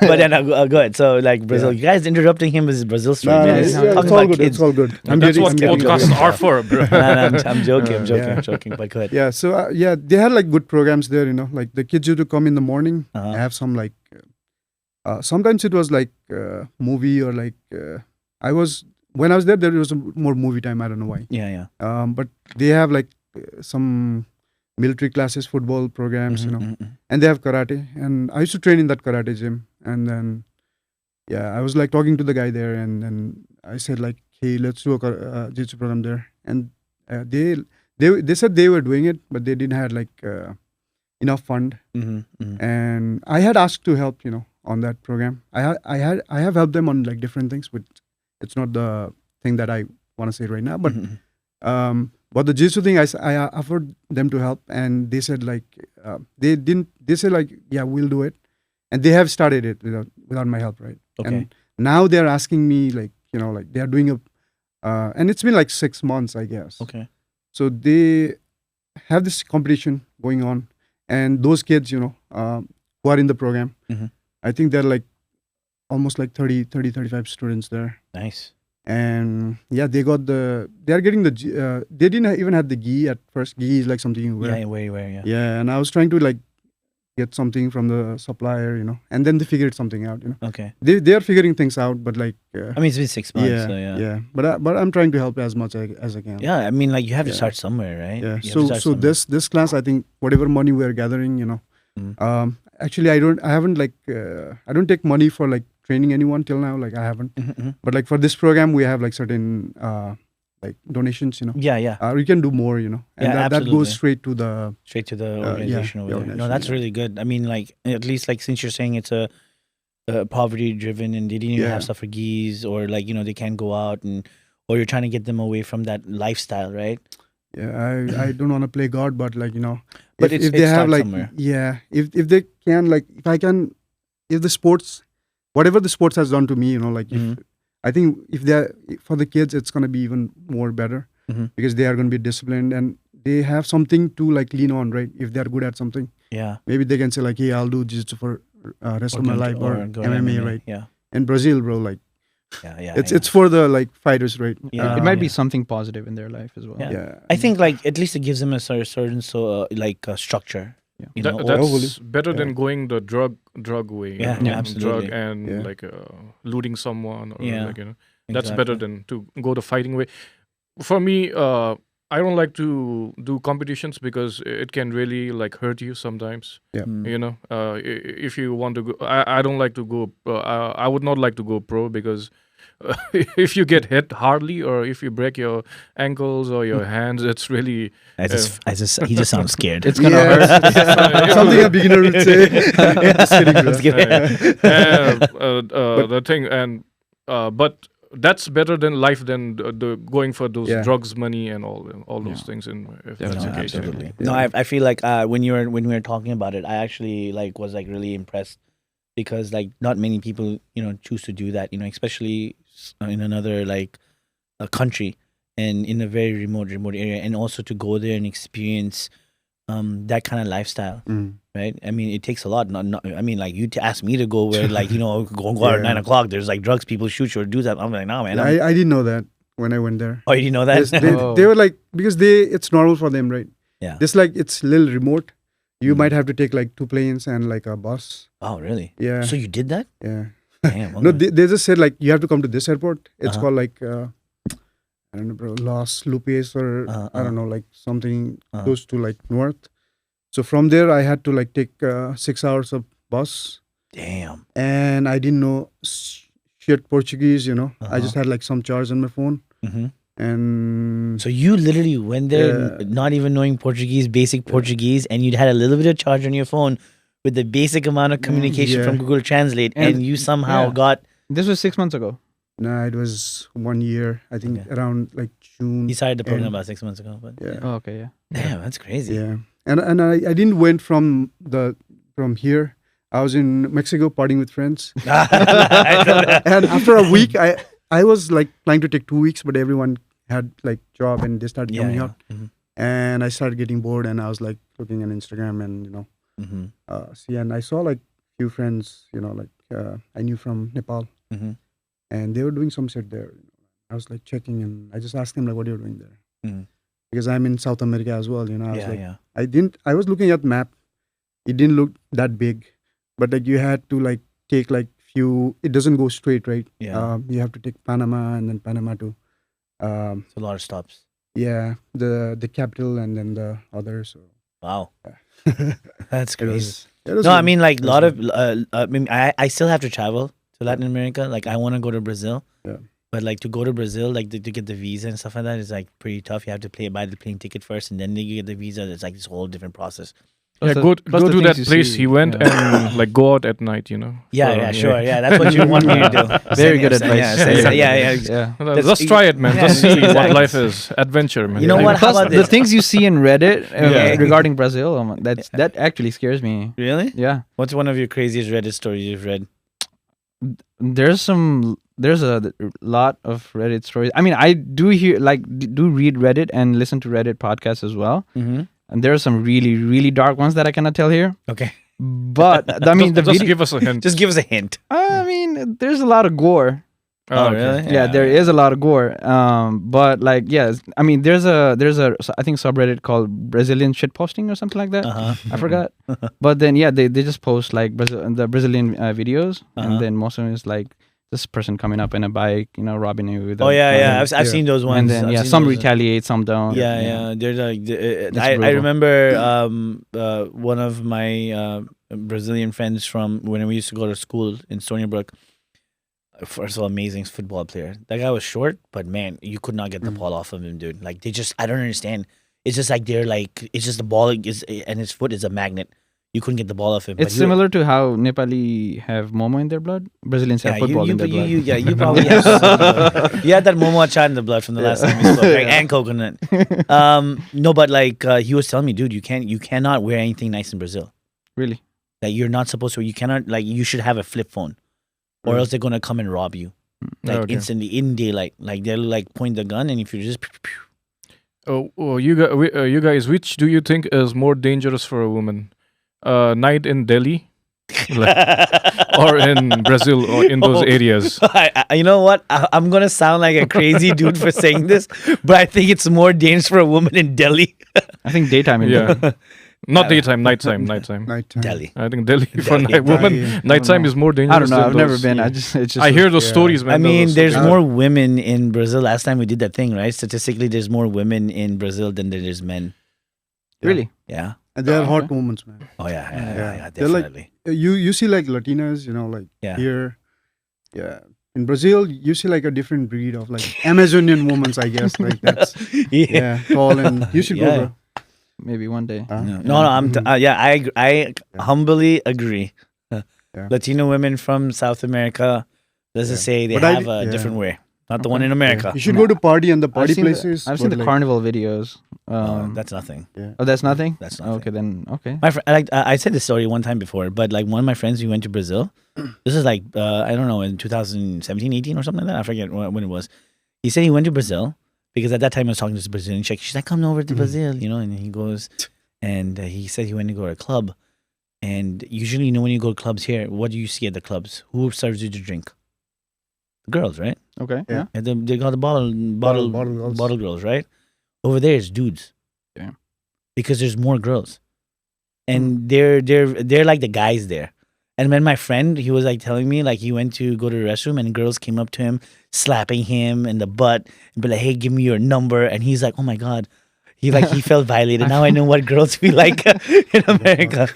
But then go ahead. So like Brazil, you guys interrupting him with his Brazil story. No, man. it's, He's it's talking all about good. kids. It's all good. That's what getting podcasts are for, bro. I'm joking. I'm Yeah. joking. But go ahead. Yeah. So they had like good programs there. Like the kids used to come in the morning. Uh-huh. Have some like. Sometimes it was like movie or like when I was there was more movie time. I don't know why. Yeah. But they have like some military classes, football programs, Mhm. and they have karate. And I used to train in that karate gym. And then, I was like talking to the guy there, and then I said like, hey, let's do a jiu-jitsu program there. And they said they were doing it, but they didn't have like enough fund. Mhm. And I had asked to help, on that program. I have helped them on like different things, but it's not the thing that I want to say right now. But Mhm. but the jiu-jitsu thing, I offered them to help, and they said like they didn't. They said like, yeah, we'll do it, and they have started it without my help, right? Okay. And now they're asking me like, like they are doing and it's been like 6 months, I guess. Okay. So they have this competition going on, and those kids, who are in the program, Mhm. I think they're like almost like 35 students there. Nice. And they are getting they didn't even have the gi at first. Gi is like something you wear. Yeah, where, yeah. Yeah, and I was trying to like get something from the supplier, and then they figured something out, Okay. They are figuring things out, but like I mean, it's been 6 months, so yeah. But I'm trying to help as much as I can. Yeah, I mean, like you have to Yeah. start somewhere, right? Yeah. You have to So start somewhere. this class, I think whatever money we're gathering, actually I don't take money for like training anyone till now. Like I haven't. Mhm. But like for this program, we have like certain like donations, Yeah. we can do more, and Yeah, that absolutely. goes straight to the Straight to the yeah, organization the over there. No, organization, that's yeah. really good. I mean, like at least like since you're saying it's a poverty driven and they didn't even Yeah. have stuff for geese or like they can't go out or you're trying to get them away from that lifestyle, right? I don't want to play God, but like But if it they have starts like somewhere. if they can like if the sports, whatever the sports has done to me, like Mhm. I think if they're for the kids, it's gonna be even more better Mhm. because they are gonna be disciplined and they have something to like lean on, right? If they're good at something, Yeah. maybe they can say like, hey, I'll do jiu-jitsu for rest of my life or go MMA, right? Yeah. In Brazil, bro, like Yeah. it's for the like fighters, right? Yeah. It might be Yeah. something positive in their life as well. Yeah. Yeah. I think like at least it gives them a certain structure. Yeah. You know, That's hopefully. better Yeah. than going the drug way. Yeah, yeah, absolutely. Drug and Yeah. like looting someone or Yeah. like that's better Exactly. than to go the fighting way. For me, I don't like to do competitions because it can really like hurt you sometimes. Mm. If you want to go, I don't like to go. I would not like to go pro because if you get hit hardly or if you break your ankles or your hands, it's really He just sounds scared. It's gonna Yeah. hurt. Something a beginner would say. Just kidding, bro. Just kidding. the thing and but that's better than life than the going for those Yeah. drugs, money, and all those Yeah. things. In if No, that's the case, Absolutely. Yeah. No, I feel like when we were talking about it, I actually like was like really impressed because like not many people choose to do that. Especially in another like a country and in a very remote area, and also to go there and experience that kind of lifestyle. Mm. Right? I mean, it takes a lot. Not I mean, like you asked me to go where like go out at Yeah. 9 o'clock. There's like drugs, people shoot you or do that. I'm like, no, man. I didn't know that when I went there. Oh, you didn't know that? Yes, they were like because it's normal for them, right? Yeah. Just like it's a little remote. You Mm. might have to take like 2 planes and like a bus. Oh, really? Yeah. So you did that? Yeah. Damn. No, okay. they just said like you have to come to this airport. It's Uh-huh. called like I don't know, bro, Los Lupes or I don't know, like something Uh-huh. close to like north. So from there, I had to like take 6 hours of bus Damn. And I didn't know shit Portuguese. You know, I just had like some charts on my phone, and So you literally went there not even knowing Portuguese, basic Portuguese, and you'd had a little bit of charge on your phone with the basic amount of communication from Google Translate, and you somehow got. This was 6 months ago. nah, it was 1 year. I think around like June. He started the program end. about 6 months ago, but Yeah, Oh, okay, yeah. damn, that's crazy. yeah. And I didn't went from here. I was in Mexico partying with friends. And after a week, I was like planning to take 2 weeks, but everyone had like job and they started coming out. And I started getting bored, and I was like looking on Instagram, and see, and I saw like few friends, I knew from Nepal, and they were doing some shit there. I was like checking, and I just asked them like, "What are you doing there?" Because I'm in South America as well. I was like, I was looking at map. It didn't look that big, but like you had to like take like few. It doesn't go straight, right? Yeah. You have to take Panama, and then Panama to. It's a lot of stops. Yeah, the capital and then the others. So. Wow. That's It crazy. was No, I good. mean, like, a It was lot of, good. I mean, I still have to travel to Latin America. Like, I want to go to Brazil. Yeah. But, like, to go to Brazil, like, to get the visa and stuff like that is, like, pretty tough. You have to buy the plane ticket first, and then you get the visa. It's, like, this whole different process. Yeah, go to that place he went and like go out at night, Yeah, So, yeah, sure. Yeah, that's what you want me to do. Very good advice. Yeah. That's- Let's try it, man. Yeah, Let's see exactly. what life is. Adventure, man. You know what? How Plus, about the this? things you see in Reddit Yeah. regarding Brazil, that actually scares me. Really? Yeah. What's one of your craziest Reddit stories you've read? There's a lot of Reddit stories. I mean, I do read Reddit and listen to Reddit podcasts as well. Mm-hmm. And there are some really, really dark ones that I cannot tell here. Okay. But I mean, just give us a hint. Just give us a hint. I mean, there's a lot of gore. Oh, okay. really? Yeah, there is a lot of gore. But like, yes, I mean, there's a I think subreddit called Brazilian shitposting or something like that. I forgot. But then yeah, they just post like the Brazilian videos, and then most of them is like this person coming up in a bike, robbing you with. Oh yeah. I've seen those ones. And then I've seen some those. retaliate, some don't. Yeah. There's like I brutal. remember one of my Brazilian friends from when we used to go to school in Stony Brook. First of all, amazing football player. That guy was short, but man, you could not get the ball off of him, dude. Like I don't understand. It's just like it's just the ball is, and his foot is a magnet. You couldn't get the ball off him. It's similar to how Nepali have Momo in their blood. Brazilians have football in their blood. You probably have you had that Momo chat in the blood from the last time we spoke, right? And coconut. No, but like he was telling me, dude, you cannot wear anything nice in Brazil. Really? Like you're not supposed to. You cannot you should have a flip phone, or else they're gonna come and rob you, like instantly in daylight. Like they'll like point the gun, and if you just. You guys, which do you think is more dangerous for a woman? Night in Delhi or in Brazil or in those areas? You know what? I'm going to sound like a crazy dude for saying this, but I think it's more dangerous for a woman in Delhi. I think daytime in Delhi. Not daytime, nighttime. Nighttime. Delhi. I think Delhi for women, nighttime is more dangerous. I don't know. than I've never those- been. It's just. I hear those stories, man. I mean, Those there's stories. more women in Brazil. Last time we did that thing, right? Statistically, there's more women in Brazil than there is men. Really? Yeah. And they have hot moments, man. Oh, yeah, They're like- definitely. You see like Latinas, here. Yeah. In Brazil, you see like a different breed of like Amazonian women, I guess. Like that's tall, and you should go, bro. Maybe one day. No, I humbly agree. Latino women from South America, let's just say they But I have a different way. Not the one in America. You should go to party and the party places. I've seen but, the like, carnival videos. That's nothing. Oh, that's nothing. That's nothing. Okay, then okay. My friend, I said this story one time before, but like one of my friends who went to Brazil, this is like I don't know, in 2017, 18 or something like that. I forget when it was. He said he went to Brazil because at that time I was talking to this Brazilian chick. She's like, "Come over to Brazil," and he goes, and he said he went to go to a club, and usually when you go to clubs here, what do you see at the clubs? Who serves you to drink? The girls, right? Okay. Yeah. Yeah. And they got the bottle girls, right? Over there it's dudes. Yeah. Because there's more girls. And they're like the guys there. And when my friend, he was like telling me like he went to go to the restroom and girls came up to him, slapping him in the butt and be like, "Hey, give me your number." And he's like, "Oh my God." He felt violated. Now I know what girls feel like in America.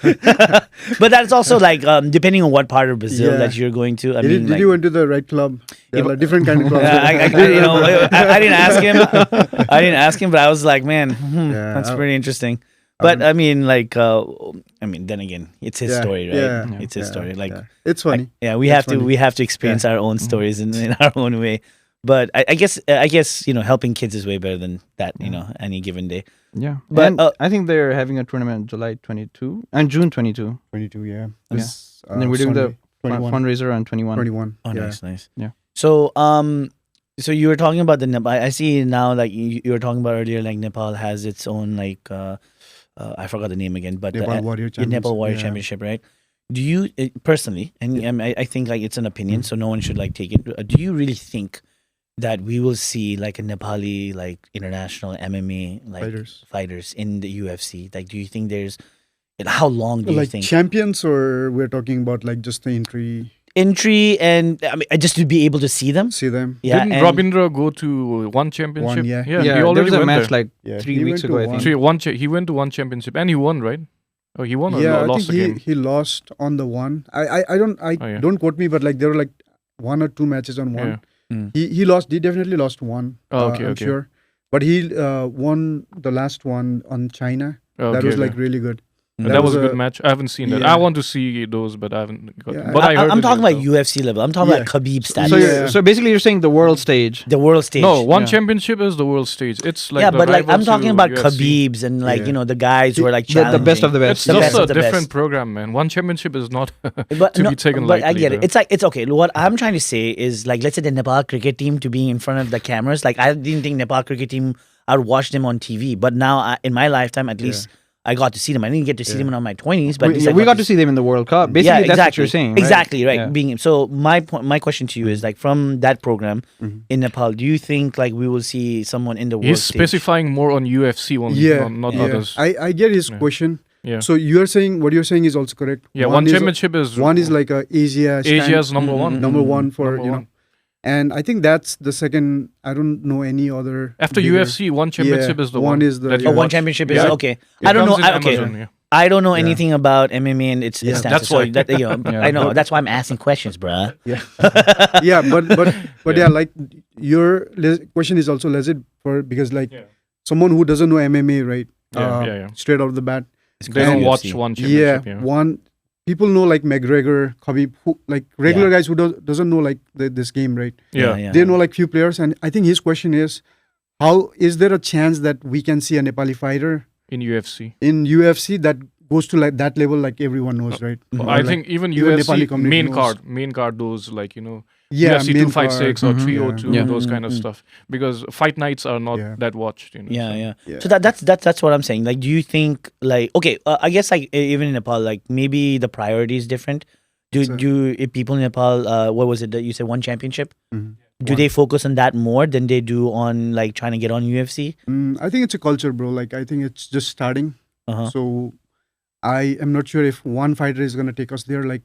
But that's also like depending on what part of Brazil Yeah. that you're going to. I Did, mean, did like, you went to the right club? There are different kind of clubs. I didn't ask him. I didn't ask him, but I was like, man, Yeah, that's I- pretty interesting. But I mean, like, then again, it's his Yeah, story, right? yeah, It's his yeah, story. Like, yeah. It's funny. we It's have to funny. we have to experience our own stories in our own way. But I guess helping kids is way better than that. Any given day. Yeah. But, And I think they're having a tournament July 22 and June 22. 22, yeah. Yeah. This, And then we're doing Sunday, the 21. fundraiser on 21. 21. Oh, yeah. nice. Yeah. So so you were talking about the Nepal. I see now, like you were talking about earlier, like Nepal has its own like I forgot the name again, but Nepal Warrior the Nepal Championship, Warrior yeah. Championship, right? Do you personally, and I think like it's an opinion, so no one should like take it. Do you really think that we will see like a Nepali like international MMA like fighters in the UFC? Like, do you think there's how long do you Like think champions, or we're talking about like just the entry and I mean just to be able to see them? see them? Yeah, Didn't and- Rabindra go to one championship? One, yeah. he Yeah, already there was a went match there. like Yeah, 3 he weeks went to ago, I one. think. He went to one championship and he won, right? Oh, he won or Yeah, I lost think the game? he lost on the one. I don't yeah. don't quote me, but like there were like 1 or 2 matches on one. Mm. He lost. He definitely lost one. Oh, okay, I'm okay. sure. But he won the last one on China. Okay, That was okay. like really good. That was a good match. I haven't seen that. Yeah. I want to see those, but I haven't got Yeah, them. But I heard I'm it talking is, about though. UFC level. I'm talking Yeah. about Khabib status. So, Yeah. so basically, you're saying the world stage. The world stage. No, one Yeah. championship is the world stage. It's like yeah, the but like I'm rival talking to about UFC. Khabib's and like Yeah. the guys who are like The challenging. best of the best. It's The just best a of the best. different program, man. One championship is not But to be taken but I lightly. get it. though. It's like it's okay. What I'm trying to say is like let's say the Nepal cricket team to being in front of the cameras. Like I didn't think Nepal cricket team. I would watch them on TV, but now in my lifetime, at least I got to see them. I didn't get to see them in my 20s, but at least I we got to see them in the World Cup. Basically, that's what you're saying. Right? Exactly right. Yeah. Being so, my question to you is like from that program in Nepal, do you think like we will see someone in the world He's stage? specifying more on UFC only, Yeah, not yeah. others. I get his question. Yeah. So you are saying what you're saying is also correct. Yeah, one is- championship is one is like a Asia's number one. number one for Number one. and I think that's the second. I don't know any other After bigger- UFC, one championship is the one. one is the- that you Oh, one watch. championship is Yeah. okay. It I don't know. comes in Okay, Amazon, yeah. I don't know anything about MMA and its Yeah. stances. That's so why. that, Yeah. I know. That's why I'm asking questions, bruh. yeah, but yeah, like your question is also legit for because like someone who doesn't know MMA, right? Yeah. Straight out of the bat. They don't UFC. watch one Yeah, championship. one people know like McGregor, Khabib, who like regular guys who doesn't know like this game, right? Yeah. They know like few players, and I think his question is, how is there a chance that we can see a Nepali fighter In UFC. in UFC that goes to like that level, like everyone knows, right? Well, Or, I like, think even even UFC Nepali community main card those like yeah, UFC main 256 card. or 302 Yeah. those kind of stuff because fight nights are not Yeah. that watched. Yeah. Yeah. So that's what I'm saying. Like, do you think like okay? I guess like even in Nepal, like maybe the priority is different. Do if people in Nepal, what was it that you said one championship? Mhm. Do they focus on that more than they do on like trying to get on UFC? I think it's a culture, bro. Like I think it's just starting. Uh-huh. So I am not sure if one fighter is gonna take us there. Like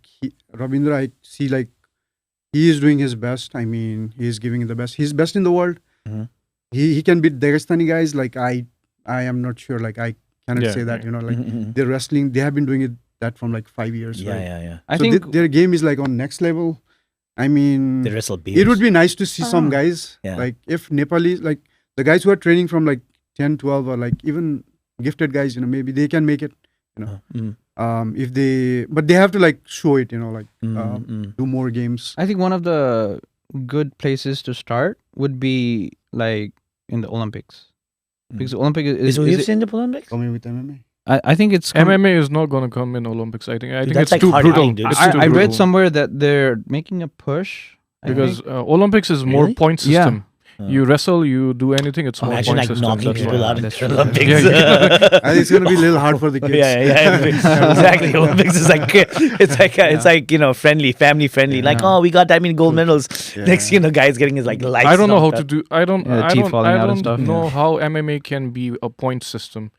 Rabindra, I see like he is doing his best. I mean, he is giving it the best. He's best in the world. Mhm. He can beat Dagestani guys. Like I am not sure. Like I cannot Yeah, say that. yeah. Like Mhm. they're wrestling. They have been doing it that from like 5 years. Yeah, right? yeah. I So think their game is like on next level. I mean, They wrestle beers. it would be nice to see some guys Yeah. like if Nepalese, like the guys who are training from like 10, 12 or like even gifted guys, maybe they can make it. Mm, If they, but they have to like show it, like mm. do more games. I think one of the good places to start would be like in the Olympics. Because the Olympic Is UFC in the Olympics? Coming with MMA. I think it's MMA is not going to come in Olympics. I think that's it's like too hard brutal. hitting, dude. It's I too read brutal. somewhere that they're making a push I because think. Olympics is more Really? point Yeah. system. You wrestle, you do anything. It's more Imagine point like system. knocking That's people why. out in That's the true. Olympics. Yeah, I think it's gonna be a little hard for the kids. Yeah, exactly. Olympics is like it's like friendly, family friendly. Like, oh, we got that many gold medals. Yeah. Next, guys getting his like life. I don't know how knocked to out. do. I don't. Yeah, I teeth don't. falling I out and don't stuff. know Yeah. how MMA can be a point system.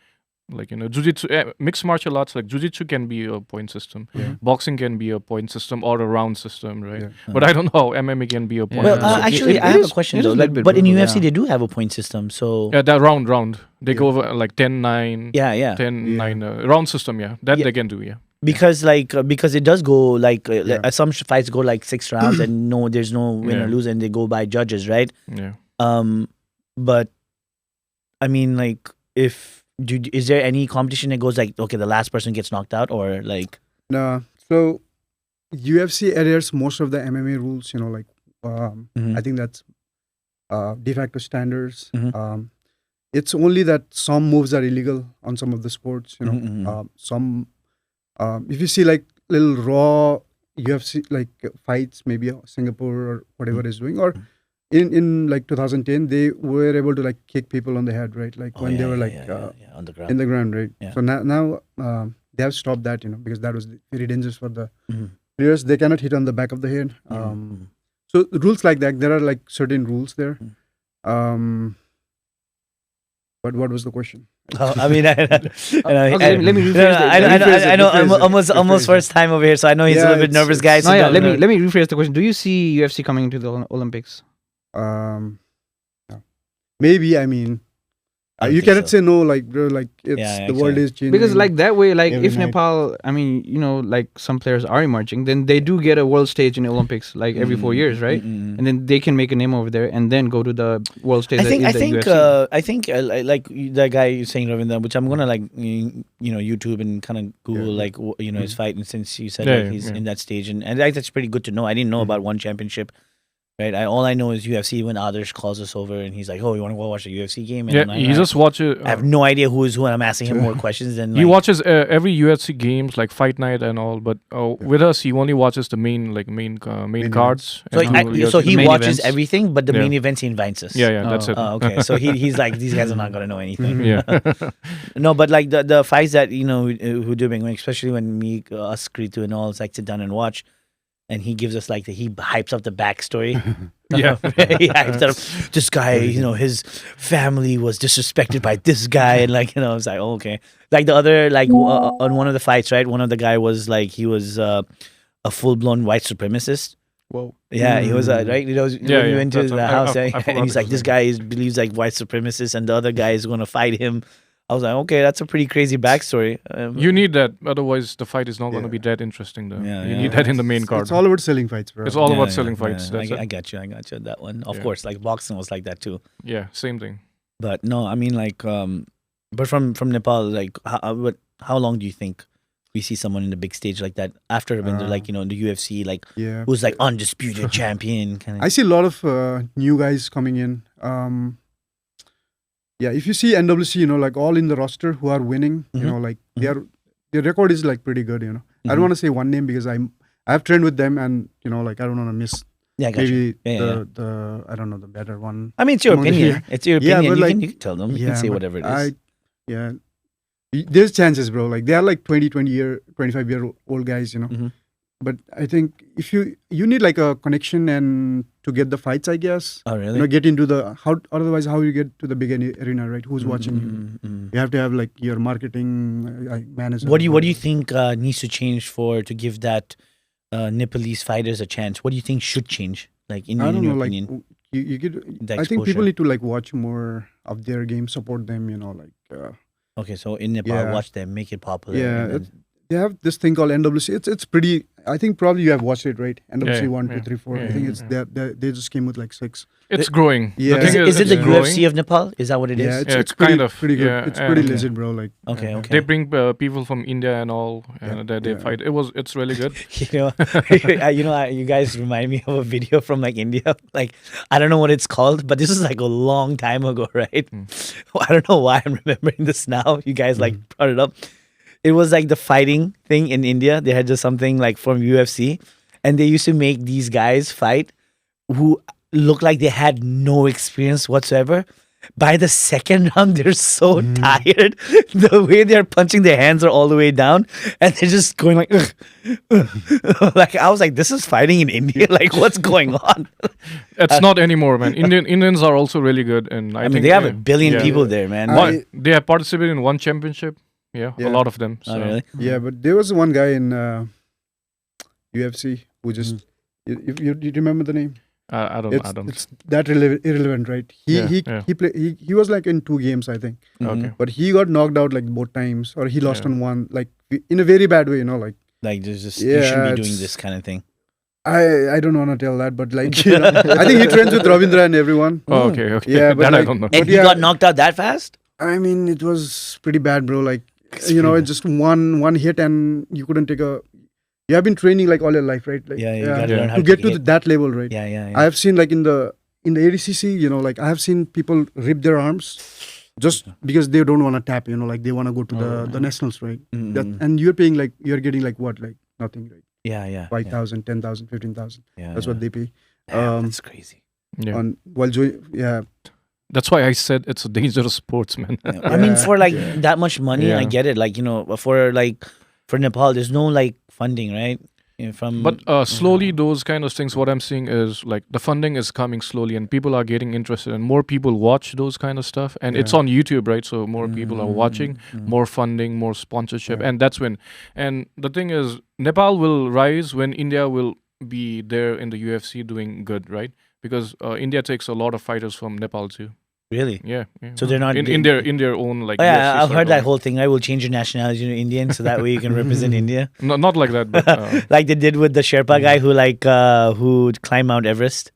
Like, jiu-jitsu, mixed martial arts, like jiu-jitsu can be a point system. Boxing can be a point system or a round system, right? But I don't know how MMA can be a point Well, system. actually, I have a question though. Like, but in UFC, they do have a point system. So Yeah, that round. They go over like 10-9. yeah. 10-9 round system, that they can do, Because it does go like some fights go like 6 rounds and there's no win or lose and they go by judges, right? Yeah. But I mean, like, is there any competition that goes like, okay, the last person gets knocked out, or like? No. So UFC adheres most of the MMA rules. Like I think that's de facto standards. It's only that some moves are illegal on some of the sports. Some if you see like little raw UFC like fights, maybe Singapore or whatever is doing, or in like 2010 they were able to like kick people on the head, right? Like when they were like on the ground. in the ground, right? Yeah. So now they have stopped that, because that was very dangerous for the players. They cannot hit on the back of the head. So rules like that, there are like certain rules there. But what was the question? I mean, let me rephrase I know almost first time over here, so I know he's a little bit nervous, guys. No, let me rephrase the question. Do you see UFC coming into the Olympics? No. Maybe, I mean, you think cannot so. say no, like, bro, like, the world is changing. Because like that way, like every if night. Nepal, I mean, like some players are emerging, then they do get a world stage in the Olympics like every 4 years, right? And then they can make a name over there and then go to the world stage. I think UFC. like the guy you're saying, Ravinder, which I'm gonna like YouTube and kind of Google like his fight, and since you said he's in that stage, and that's pretty good to know. I didn't know about one championship. Right, all I know is UFC. When Adarsh calls us over and he's like, "Oh, you want to go watch a UFC game?" And he just watches. I have no idea who is who, and I'm asking him more questions than. He watches every UFC games like Fight Night and all, but with us, he only watches the main cards. So he watches events. everything, but the main events he invites us. Yeah, that's it. Okay, so he's like, these guys are not gonna know anything. Yeah. No, but like the fights that who doing, especially when me, us, Kritu, and all like sit down and watch. And he gives us like he hypes up the backstory. Yeah. He hypes up this guy. His family was disrespected by this guy, and like I was like, oh, okay. Like the other on one of the fights, right? One of the guy was like he was a full blown white supremacist. Whoa. Yeah, he was right. When we went to the house, I and forgot he's like, this guy believes like white supremacist, and the other guy is going to fight him. I was like, okay, that's a pretty crazy backstory. You need that, otherwise the fight is not going to be that interesting. Though you need that in the main card. It's all about selling fights, bro. It's all about selling fights. Yeah. That's I got you. That one, of course. Like boxing was like that too. Yeah, same thing. But no, I mean like, but from Nepal, like, how long do you think we see someone in the big stage like that after Ravinder, like the UFC, like who's like undisputed champion? Kind of. I see a lot of new guys coming in. If you see NWC, like all in the roster who are winning, like their record is like pretty good. I don't want to say one name because I've trained with them, and like I don't want to miss. Yeah, I got maybe you. the I don't know, the better one. I mean, it's your Among the opinion. here. It's your opinion. but You can tell them. You can say but whatever it is. There's chances, bro. Like they are like 25-year-old guys, But I think if you need like a connection and to get the fights, I guess. Oh, really? Get into otherwise how you get to the big arena, right? Who's watching you? You have to have like your marketing manager. What do you think needs to change to give that Nepalese fighters a chance? What do you think should change? Like in your opinion? You get. I think people need to like watch more of their game, support them. Okay, so in Nepal, watch them, make it popular. Yeah. They have this thing called NWC. It's pretty. I think probably you have watched it, right? NWC 1, 2, 3, 4. I think it's they just came with like 6. It's growing. Yeah. Is it the growing. UFC of Nepal? Is that what it is? Yeah, it's pretty, kind of pretty good. Yeah, it's pretty legit, bro. Like okay. They bring people from India and all, and they fight. It's really good. You guys remind me of a video from like India. Like I don't know what it's called, but this is like a long time ago, right? I don't know why I'm remembering this now. You guys like brought it up. It was like the fighting thing in India. They had just something like from UFC, and they used to make these guys fight who looked like they had no experience whatsoever. by the second round, they're so tired. The way they're punching, their hands are all the way down, and they're just going like, ugh, ugh. Like I was like, this is fighting in India. Like, what's going on? It's not anymore, man. Indians are also really good, and I I mean, think they have 1 billion people there, man. They have participated in one championship. Yeah, Yeah. a lot of them. So. Oh, really? Yeah, but there was one guy in UFC who just you remember the name? I don't. It's that irrelevant, right? He was like in 2 games, I think. Okay. But he got knocked out like both times, or he lost on one, like in a very bad way, you know, like. Like there's just you shouldn't be doing it's- this kind of thing. I don't want to tell that, but like you know, I think he trains with Ravindra and everyone. Oh, okay. Yeah, but that I like- don't know. And he got knocked out that fast? I mean, it was pretty bad, bro. Like you know, it's just one hit, and you couldn't take a. You have been training like all your life, right? Like, Yeah, you gotta learn how to to get take to a hit. that level, right? Yeah. I have seen like in the ADCC, you know, like I have seen people rip their arms just because they don't want to tap, you know, like they want to go to the nationals, right? And you're paying like you're getting like what, like nothing, right? Yeah. 5,000, 10,000, 15,000. Yeah, That's what they pay. Damn, that's crazy. Yeah. Yeah. That's why I said it's a dangerous sports, man. I mean, for like that much money, I Yeah. get it. Like, you know, for Nepal, there's no like funding, right? You know, from But slowly, those kind of things, what I'm seeing is like the funding is coming slowly, and people are getting interested, and more people watch those kind of stuff, and it's on YouTube, right? So more people are watching, more funding, more sponsorship, and that's when. And the thing is, Nepal will rise when India will be there in the UFC doing good, right? Because India takes a lot of fighters from Nepal too. Really? Yeah. So they're not in their own like. Oh, yeah, UFC I've heard that circle. whole thing. I will change your nationality to Indian, so that way you can represent India. No, not like that, but Like they did with the Sherpa guy who climbed Mount Everest.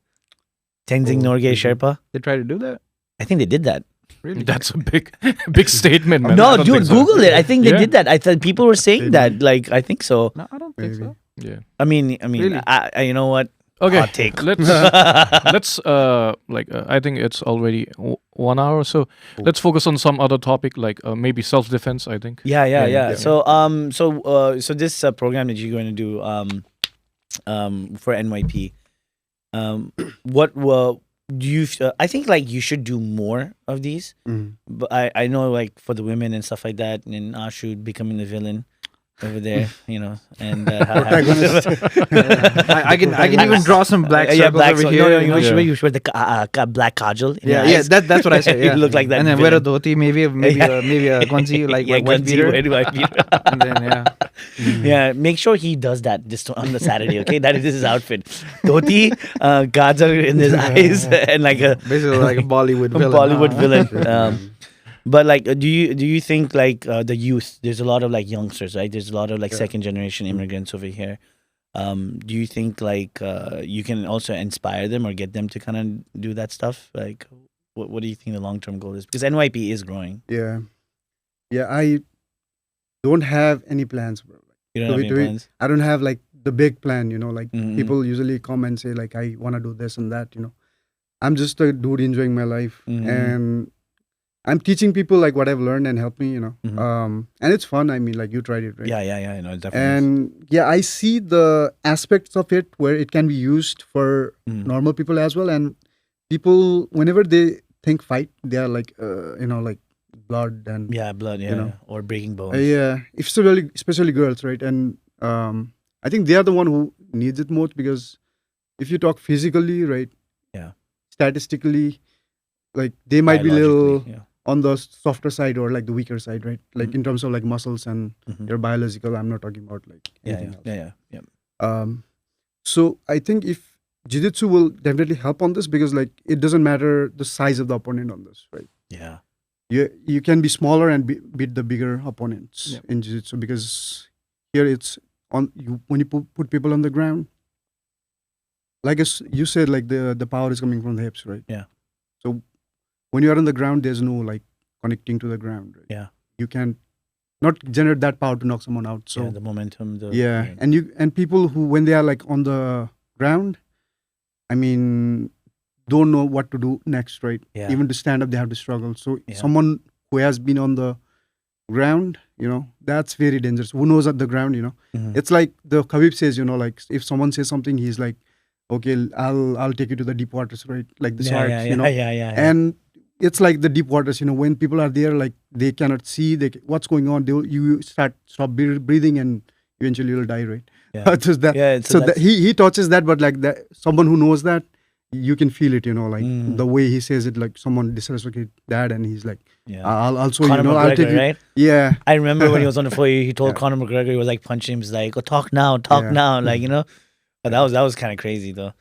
Tenzing Norgay Sherpa. They try to do that. I think they did that. Really? that's a big statement, man. I No, don't dude, think so. Google it. I think they Yeah. did that. I thought people were saying that. Like, I think so. No, I don't think Maybe. so. Yeah. I mean, Really? I you know what? Okay. Hot take. Let's I think it's already 1 hour, so let's focus on some other topic like maybe self defense. I think. Yeah. So so this program that you're going to do for NYP, what do you? I think like you should do more of these. But I know like for the women and stuff like that, and Ashu becoming the villain over there, you know, and I can even draw some black circles black over so- here. No, you know? you should wear the black kajal. in Yeah, your yeah, eyes. that's what I said. Yeah. You look like that And then wear a villain. dhoti, maybe a guanzi, like Yeah, white guanzi, beater. white beater. And then Yeah, make sure he does that just on the Saturday, okay? That is his outfit. Dhoti, kajal in his eyes, and like a basically like a Bollywood villain. Bollywood villain. But like, do you think like the youth? There's a lot of like youngsters, right? There's a lot of like second generation immigrants over here. Do you think like you can also inspire them or get them to kind of do that stuff? Like, what do you think the long term goal is? Because NYP is growing. Yeah. I don't have any plans, bro. You don't have any plans. I don't have like the big plan, you know, like Mhm. people usually come and say like I want to do this and that, you know. I'm just a dude enjoying my life Mhm. and I'm teaching people like what I've learned and help me, you know. Mhm. And it's fun. I mean, like you tried it, right? Yeah, I know, definitely. And yeah, I see the aspects of it where it can be used for Mhm. normal people as well. And people, whenever they think fight, they are like, you know, like blood and Yeah, blood, yeah, know. or breaking bones. yeah, especially girls, right? And I think they are the one who needs it most because if you talk physically, right? Yeah. Statistically, like they might be Biologically, little yeah. on the softer side or like the weaker side, right? Like in terms of like muscles and Mhm. your biological. I'm not talking about like anything else. Yeah. So I think if Jiu-Jitsu will definitely help on this because like it doesn't matter the size of the opponent on this, right? Yeah. You can be smaller and beat the bigger opponents Yep. in Jiu-Jitsu because here it's on you when you put people on the ground. Like as you said, like the power is coming from the hips, right? Yeah. So when you are on the ground, there's no like connecting to the ground, right? Yeah. You can not generate that power to knock someone out. So Yeah, the momentum. yeah, and people who when they are like on the ground, I mean, don't know what to do next, right? Yeah. Even to stand up, they have to struggle. So Yeah. someone who has been on the ground, you know, that's very dangerous. Who knows at the ground, you know? Mhm. It's like the Khabib says, you know, like if someone says something, he's like, okay, I'll take you to the deep waters, right? Like the sharks, you know. Yeah. And it's like the deep waters. When people are there, like they cannot see what's going on. You stop breathing, and eventually you'll die, right? Yeah. Just that. Yeah, So that he touches that, but like that, someone who knows that, you can feel it. Like the way he says it, like someone disrespected dad, and he's like, I'll also, Conor I'll McGregor, take you. right? Yeah. I remember when he was on the floor, he told Conor McGregor, he was like punching him. He's like, "Oh, talk now, now." Like, but that was kind of crazy though.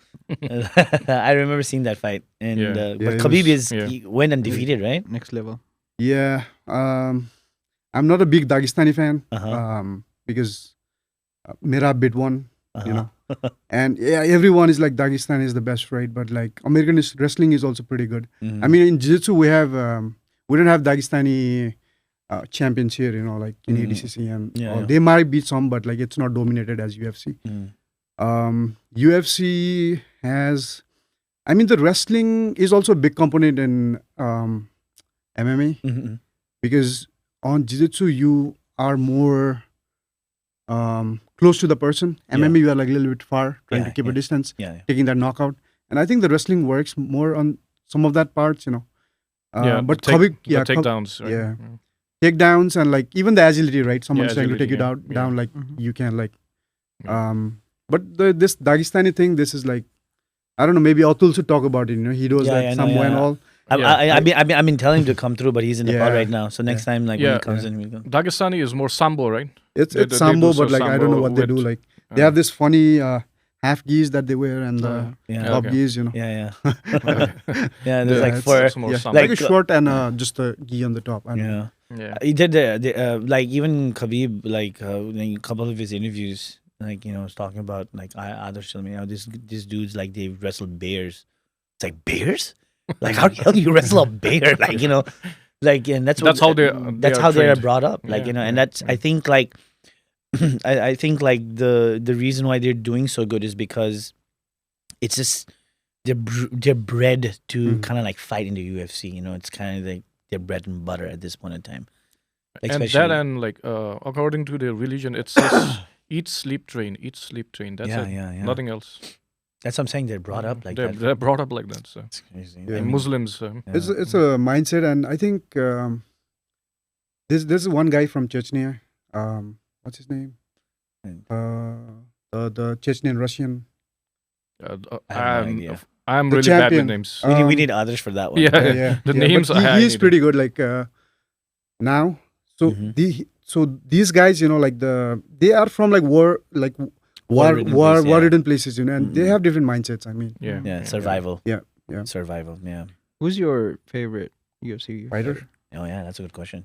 I remember seeing that fight, and but Khabib he went undefeated, right? Next level. Yeah. I'm not a big Dagestani fan. Because Mera bit one, and everyone is like Dagestan is the best, right? But like American wrestling is also pretty good. I mean, in Jiu-Jitsu we don't have Dagestani champions here, like in ADCC and they might beat some, but like it's not dominated as UFC. UFC has, I mean, the wrestling is also a big component in MMA because on Jiu-Jitsu you are more close to the person. MMA you are like a little bit far, trying to keep a distance, taking that knockout. And I think the wrestling works more on some of that parts, but takedowns. Right? Takedowns and like even the agility, right? Someone's trying to take you down, like you can like. But this Dagestani thing, this is like, I don't know. Maybe Atul should talk about it. He does and all. I've been telling him to come through, but he's in Nepal right now. So next time, like when he comes in, we go. Dagestani is more sambo, right? It's sambo, but like I don't know what they do. Like they have this funny half geese that they wear and the top geese, Yeah. There's like for like a short and just a gi on the top. He did like even Khabib, like in a couple of his interviews, like was talking about like others telling me, these dudes like they wrestle bears. It's like bears. Like how the hell do you wrestle a bear? Like like and that's how they're brought up. Like and that's I think like I think like the reason why they're doing so good is because it's just they're bred to kind of like fight in the UFC. It's kind of like their bread and butter at this point in time. And like according to their religion, it says eat, sleep, train. That's it. Nothing else. That's what I'm saying. They're brought up like that. They're brought up like that. So it's crazy. Muslims. It's a mindset, and I think there's one guy from Chechnya. What's his name? The Chechen Russian. I'm really bad with names. We need others for that one. The names. He's pretty good. Like now, so these guys, like they are from like war-ridden places, and they have different mindsets. I mean, survival. Yeah. Survival. Yeah. Who's your favorite UFC fighter? Oh yeah, that's a good question.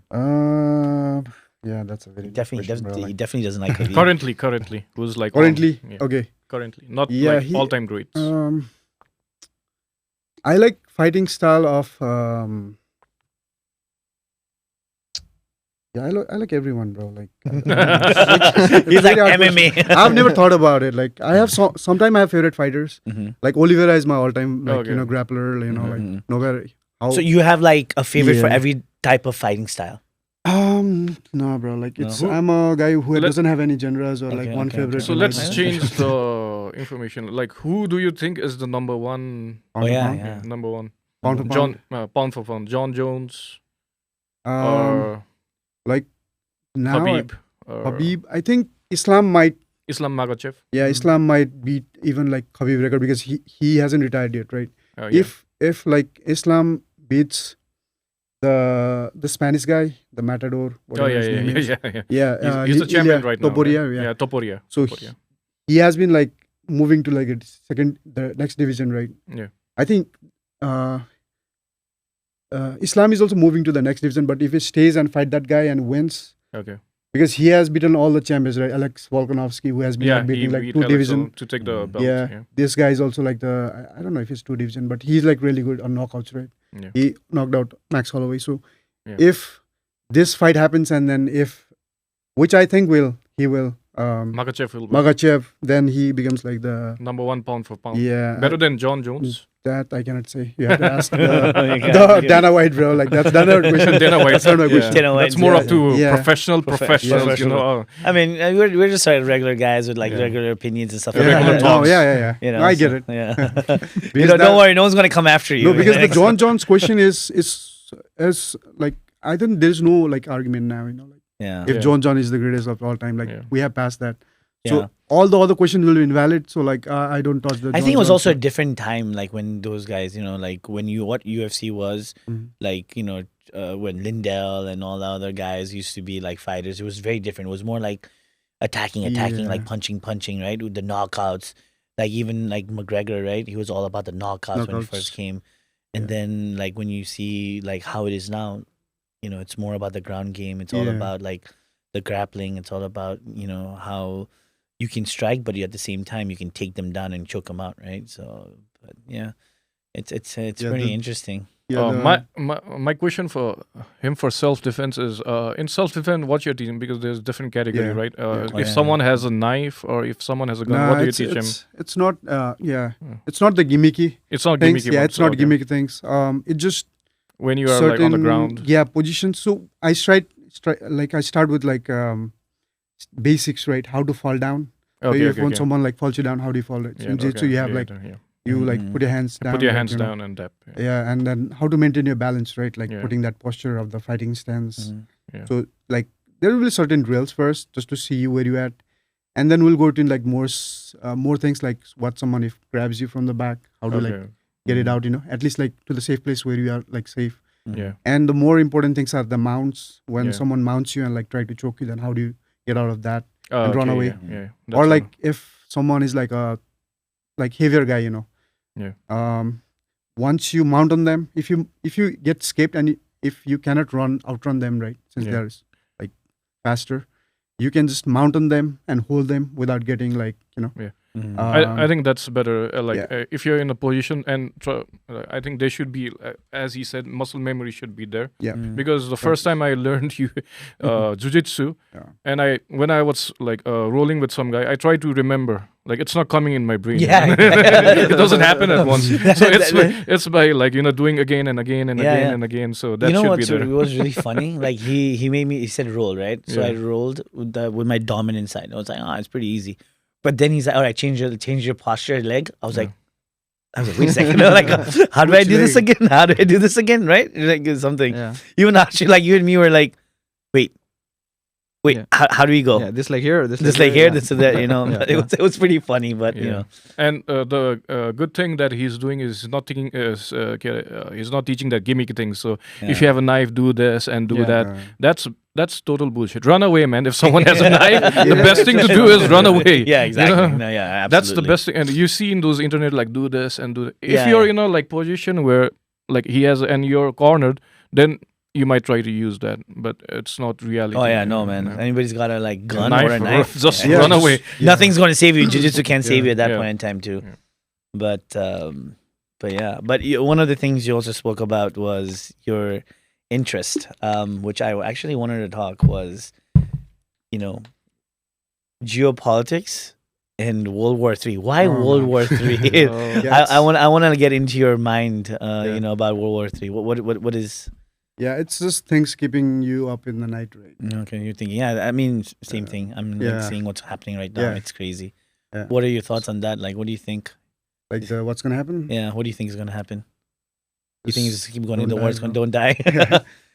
Yeah, that's a very he definitely doesn't like Khabib. Currently, who's like okay. Currently, not like all-time greats. I like fighting style of I like everyone, bro. Like he's like MMA. I've never thought about it. Like I have sometimes I have favorite fighters. Like Oliveira is my all-time grappler. Like nowhere. So you have like a favorite for every type of fighting style? No, bro. Like I'm a guy who doesn't have any genres or like one favorite. So let's change the information. Like, who do you think is the number one? Number one. Pound for pound. John Jones. Like now, Khabib. I think Islam Makhachev. Yeah, Islam might beat even like Khabib record because he hasn't retired yet, right? If like Islam beats the Spanish guy, the Matador, whatever his name is. He's a champion right now. Topuria, Topuria. So he has been like moving to like the next division, right? Yeah. I think Islam is also moving to the next division, but if he stays and fight that guy and wins, because he has beaten all the champions, right? Alex Volkanovski, who has been beating like two division to take the belt. This guy is also like I don't know if he's two division, but he's like really good on knockouts, right? He knocked out Max Holloway. So if this fight happens and then which I think he will, Makachev. Then he becomes like the number 1 pound for pound. Yeah. Better than John Jones. That I cannot say. You have to ask the Dana White, bro. Like that's Dana White question. Dana White. That's not my question. Dana That's White's, more yeah. up to Yeah. professionals. You know. I mean, we're just like regular guys with like regular opinions and stuff. Yeah, like Regular that. talks. yeah. You know, I so, get it. Yeah. Because don't worry, no one's gonna come after you. No, because the John Jones question is like I think there's no like argument now. You know, like Yeah. if John is the greatest of all time, like we have passed that. Yeah. So all the other questions will be invalid. So like I don't touch the. I John think it was Jones also a one. different time, like when those guys, you know, like when what UFC was, like, you know, when Lindell and all the other guys used to be like fighters. It was very different. It was more like attacking, like punching, right? With the knockouts. Like even like McGregor, right? He was all about the knockouts when he first came. And then like when you see like how it is now, you know, it's more about the ground game. It's all about like the grappling. It's all about, you know, how you can strike, but at the same time you can take them down and choke them out, right? So, but yeah, it's pretty interesting. Yeah, my question for him for self-defense is in self-defense, what's your teaching? Because there's different category, right? If someone has a knife or if someone has a gun, what do you teach him? It's not. It's not the gimmicky. It's not things. gimmicky. Yeah, it's not gimmicky things. It just when you are like on the ground. Yeah, position. So I start with like basics, right? How to fall down. When someone like falls you down, how do you fall? Right? So in Jiu-Jitsu, you have you like put your hands down. Put your like, hands down and dap. Yeah, and then how to maintain your balance, right? Like putting that posture of the fighting stance. So like there will be certain drills first, just to see where you at, and then we'll go to like more things like what someone if grabs you from the back, how to like get it out, you know, at least like to the safe place where you are like safe. Yeah. And the more important things are the mounts. When someone mounts you and like try to choke you, then how do you get out of that and run away? Yeah. Or like if someone is like a heavier guy, you know. Yeah. Once you mount on them, if you get escaped and if you cannot outrun them, right? Since they're like faster, you can just mount on them and hold them without getting like, you know. Yeah. I think that's better. If you're in a position and I think there should be, as he said, muscle memory should be there. Yeah. Because the first time I learned jiu-jitsu, and when I was like rolling with some guy, I tried to remember. Like it's not coming in my brain. Yeah. It doesn't happen at once. So it's by like, you know, doing again and again and again and again. So that should be there. It was really funny. Like he said roll, right? So I rolled with my dominant side. I was like, it's pretty easy. But then he's like, all right, change your posture, leg. I was like, wait a second. Like, how do I do this again? How do I do this again? Right? Like something. Yeah. Even actually, like you and me were like, wait. How do we go? Yeah, this like here, this like here, yeah. this that. You know, it was pretty funny, but you know. And the good thing that he's doing is not taking he's not teaching that gimmicky thing. So if you have a knife, do this and do that. That's total bullshit. Run away, man. If someone has a knife, the best thing to do is run away. Yeah, exactly. You know? No, yeah, absolutely. That's the best thing. And you see in those internet like do this and do that. If you're in a like position where like he has and you're cornered, then you might try to use that, but it's not reality. Oh yeah, no man. Anybody's got a like gun or a knife. Just run away. Nothing's going to save you. Jiu-Jitsu can't save you at that point in time too. Yeah. But one of the things you also spoke about was your interest, which I actually wanted to talk was, you know, geopolitics and World War III. Why World War III? I want to get into your mind, you know, about World War III. What is? Yeah, it's just things keeping you up in the night, right? Okay, you're thinking, I mean, same thing. I'm like seeing what's happening right now. It's crazy. Yeah. What are your thoughts on that? Like, what do you think? Like, what's gonna happen? Yeah, what do you think is gonna happen? You think just keep going in the war? Don't die.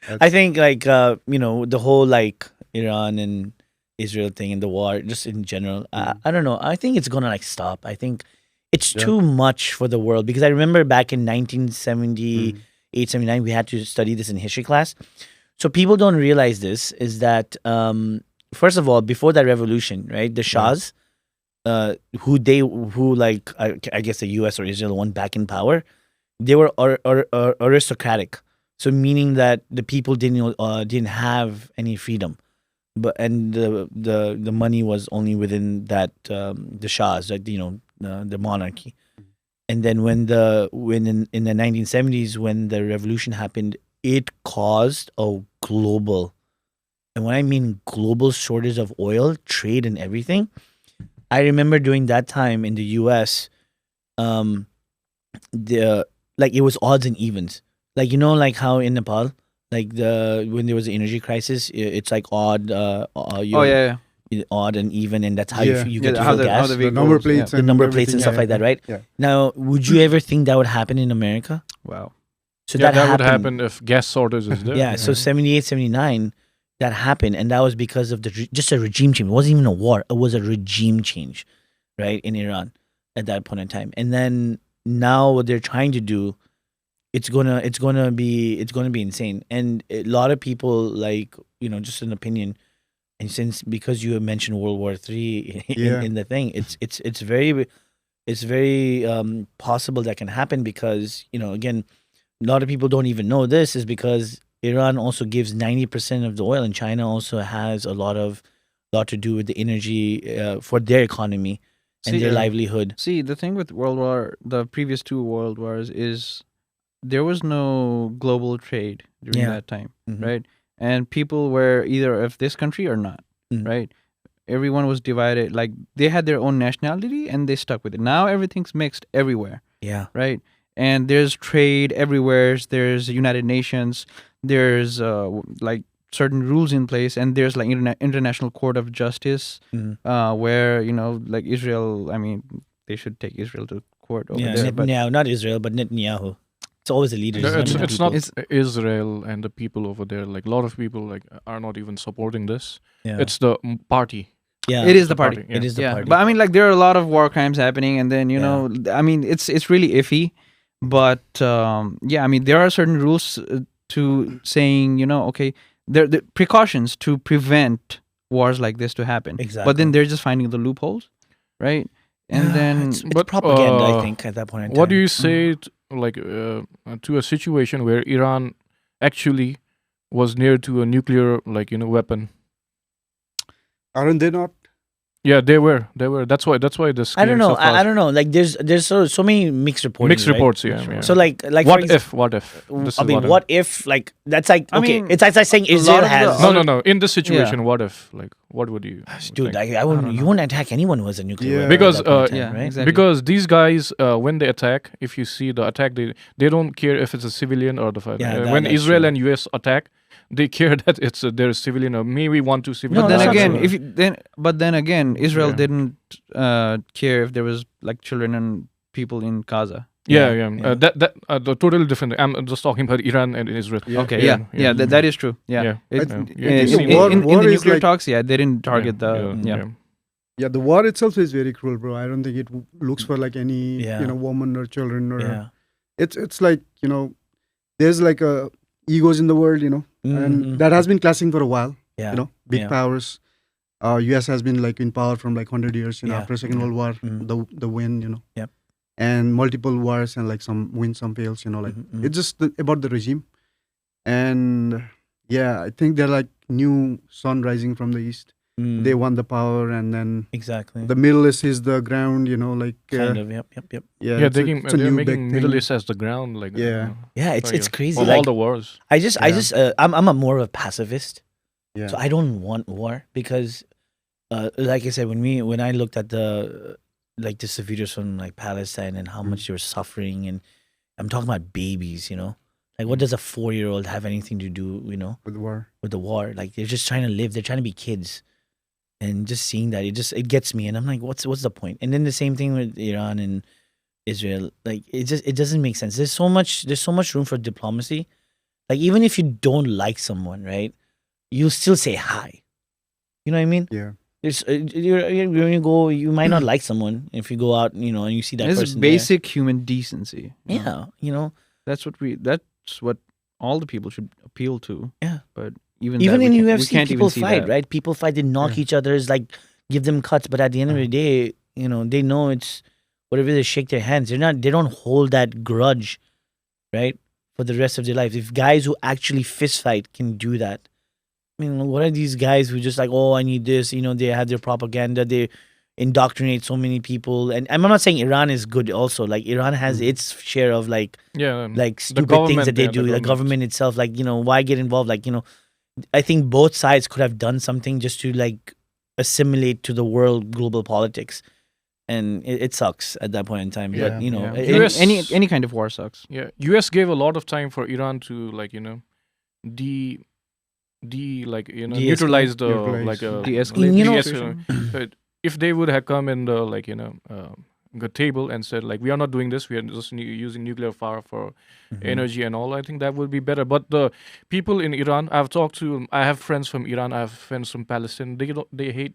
I think like you know, the whole like Iran and Israel thing in the war, just in general. I don't know. I think it's gonna like stop. I think it's too much for the world because I remember back in 1970. 879, we had to study this in history class. So people don't realize this is that first of all, before that revolution, right, the Shahs, who like I guess the US or Israel won back in power, they were aristocratic. So meaning that the people didn't have any freedom, and the money was only within that the Shahs, like, you know, the monarchy. And then when in the 1970s when the revolution happened, it caused a global and when I mean global shortage of oil, trade, and everything, I remember during that time in the U.S., the like it was odds and evens. Like like how in Nepal, like when there was an energy crisis, it's like odd. Odd and even, and that's how you get to how fill gas. the number plates, The and number plates and everything, stuff like that, right? Yeah. Now, would you ever think that would happen in America? Wow. So that happened. would happen if gas shortage is there. Yeah, so 78, 79, that happened, and that was because of just a regime change. It wasn't even a war; it was a regime change, right, in Iran at that point in time. And then now, what they're trying to do, it's gonna be insane. And a lot of people, like just an opinion. And because you mentioned World War III in the thing, it's very possible that can happen because again, a lot of people don't even know this is because Iran also gives 90% of the oil, and China also has a lot to do with the energy for their economy and their livelihood. See, the thing with the previous two world wars is there was no global trade during that time, right? And people were either of this country or not, right? Everyone was divided. Like they had their own nationality and they stuck with it. Now everything's mixed everywhere. Yeah. Right. And there's trade everywhere. There's United Nations. There's like certain rules in place, and there's like International Court of Justice, where like Israel. I mean, they should take Israel to court over there. But Not Israel, but Netanyahu. It's always the leaders. It's not Israel and the people over there. Like a lot of people like are not even supporting this. Yeah. It's the party. Yeah, it is the party. It is the party. But I mean, like there are a lot of war crimes happening, and then I mean, it's really iffy. But I mean, there are certain rules to saying okay, there the precautions to prevent wars like this to happen. Exactly. But then they're just finding the loopholes, right? And then it's propaganda, I think, at that point in time. What do you say to a situation where Iran actually was near to a nuclear weapon? Aren't they not? Yeah, they were. That's why this. I don't know. I don't know. Like there's so many mixed reports. Mixed reports, yeah. So like what if? I mean, what if? Like that's like okay. I mean, it's like saying Israel has no. In this situation, what if? Like, what would you? Dude, think? like you wouldn't attack anyone who has a nuclear weapon. Because at that point in time, right? exactly. Because these guys, when they attack, if you see the attack, they don't care if it's a civilian or the fighter. Yeah, when that's Israel true. and US attack, they care that it's they're a civilian or maybe 1-2 civilians. But No, then that's again, not then again, Israel Yeah. didn't care if there was like children and people in Gaza. Yeah. The totally different. I'm just talking about Iran and Israel. Yeah. Okay, Yeah, yeah, that is true. Yeah, Yeah. It- You see in war the is nuclear like- talks, they didn't target Yeah, the war itself is very cruel, bro. I don't think it looks for like any woman or children or Yeah. it's like there's like egos in the world, and that has been clashing for a while. Yeah. Big Yeah. powers. US has been like in power from like 100 years, Yeah. after Second World War, the win, Yep. and multiple wars and like some wins, some fails, like it's just about the regime. And I think they're like new sun rising from the east. They want the power, and then exactly the Middle East is the ground, like kind of yep. yeah, Yeah, it's a they're new making big Middle thing. East as the ground, like Yeah. Yeah, it's crazy. Of Like all the wars. I'm a more of a pacifist. Yeah. So I don't want war because, like I said, when I looked at the just the videos from like Palestine and how much they were suffering, and I'm talking about babies, like what does a 4-year-old have anything to do, with the war. with the war? Like they're just trying to live, they're trying to be kids, and just seeing that it gets me, and I'm like, what's the point? And then the same thing with Iran and Israel, like it doesn't make sense. There's so much room for diplomacy. Like even if you don't like someone, right? You still say hi. You know what I mean? Yeah. There's when you go, you might not like someone if you go out, and you see that This is person. there. basic human decency. Yeah, That's what all the people should appeal to. Yeah. But even even that, in we UFC, can't people even see fight, that. right? People fight. They knock each other's, like give them cuts, but at the end of the day, they know it's whatever. They shake their hands. They don't hold that grudge, right, for the rest of their life. If guys who actually fist fight can do that, I mean, what are these guys who just like, oh, I need this? They have their propaganda. They indoctrinate so many people. And I'm not saying Iran is good. Also, like Iran has its share of like Yeah. like the stupid things government, that they yeah, do. The government itself, like why get involved? Like I think both sides could have done something just to like assimilate to the world global politics, and it sucks at that point in time. Yeah, But you know, yeah. US Any kind of war sucks. Yeah, US gave a lot of time for Iran to like like De-escalate. neutralize the Neutralize. like De-escalate You know- the de-escalate. situation. So if they would have come in the like the table and said like we are not doing this, we are just using nuclear power for energy and all, I think that would be better. But the people in Iran, I have friends from Iran, I have friends from Palestine. They hate